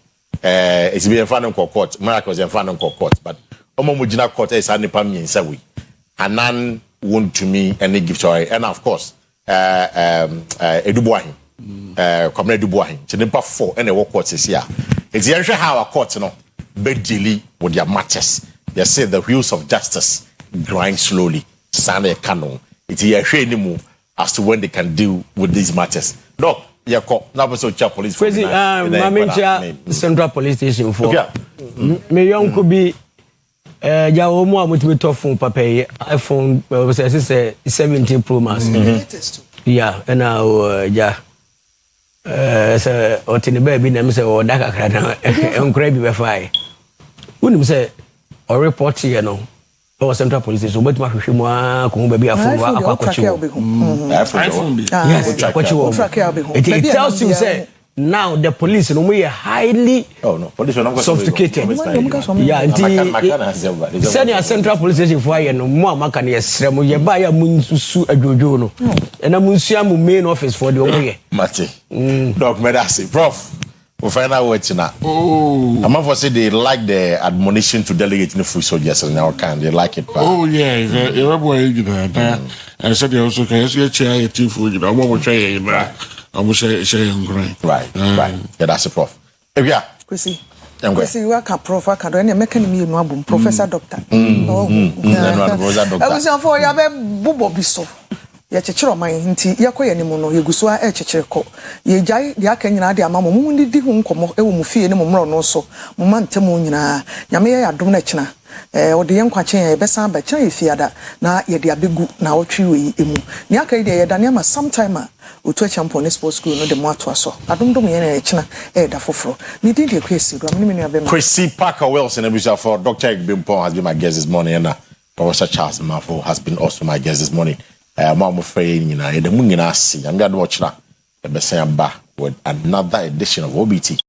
It's be your fan court, Miracles and fan court, but Omomujina court is an epami in Sawi. Anan won't to me and they give to I, and of course, Edubuahin, Comrade Dubuahin, Chinipa 4 and a walk court is here. It's the actual how a court, bed delay with their matters. They say the wheels of justice grind slowly, Sunday canon. It's a shame as to when they can deal with these matters. No, yeah, now so police. Kwesi, Central Police Station for. Me young could be ja omo amutimi to phone papa iPhone say 17 Pro Max. Yeah, and now ja so otini baby na me say o da kakra na enkura bi be fai. Unim say o report here no. Oh, Central Police Station, but my husband, come baby, iPhone. It tells you, say, now the police, no more highly sophisticated. Yeah, senior Central Police Station for you, no more Macani, Sremo, you buy a Munsu a Jojono, and a Musiamu main office for the way. Mate, Doc Medasi, Prof. We find out what's now. Oh, I'm not say they like the admonition to delegate the free soldiers in our kind. They like it. Oh yeah, I said they also can see a chair a food. I won't try I'm say right. Yeah, that's a prof. Yeah, Kwesi. Kwesi, you are prof. I can't any mechanism. You know, Professor Doctor. No, I was for you. Bubo biso. Ya chechero man nti yakoye ni mu no yeguso a chechero ko ye jai de aka nyina de amamo mu ndi di hu nkomo e wo mu fie ni mu mro no so mu mantemu nyina nyame ya adom na kina ode ye nkwache ye besan ba kina ye fiada na ye de abegu na wotwi we emu ni aka de ye da ne ma sometime a otu champion sports school no de mo ato aso adomdom ye na kina da foforo ni di de Kwesi do amini me abema Kwesi Parker Wilson abusa for Dr. Bimpon has been my guest this morning and Professor Charles Mafo has been also my guest this morning. I'm afraid you know the moon in us. I'm going to watch that. The best with another edition of OBT.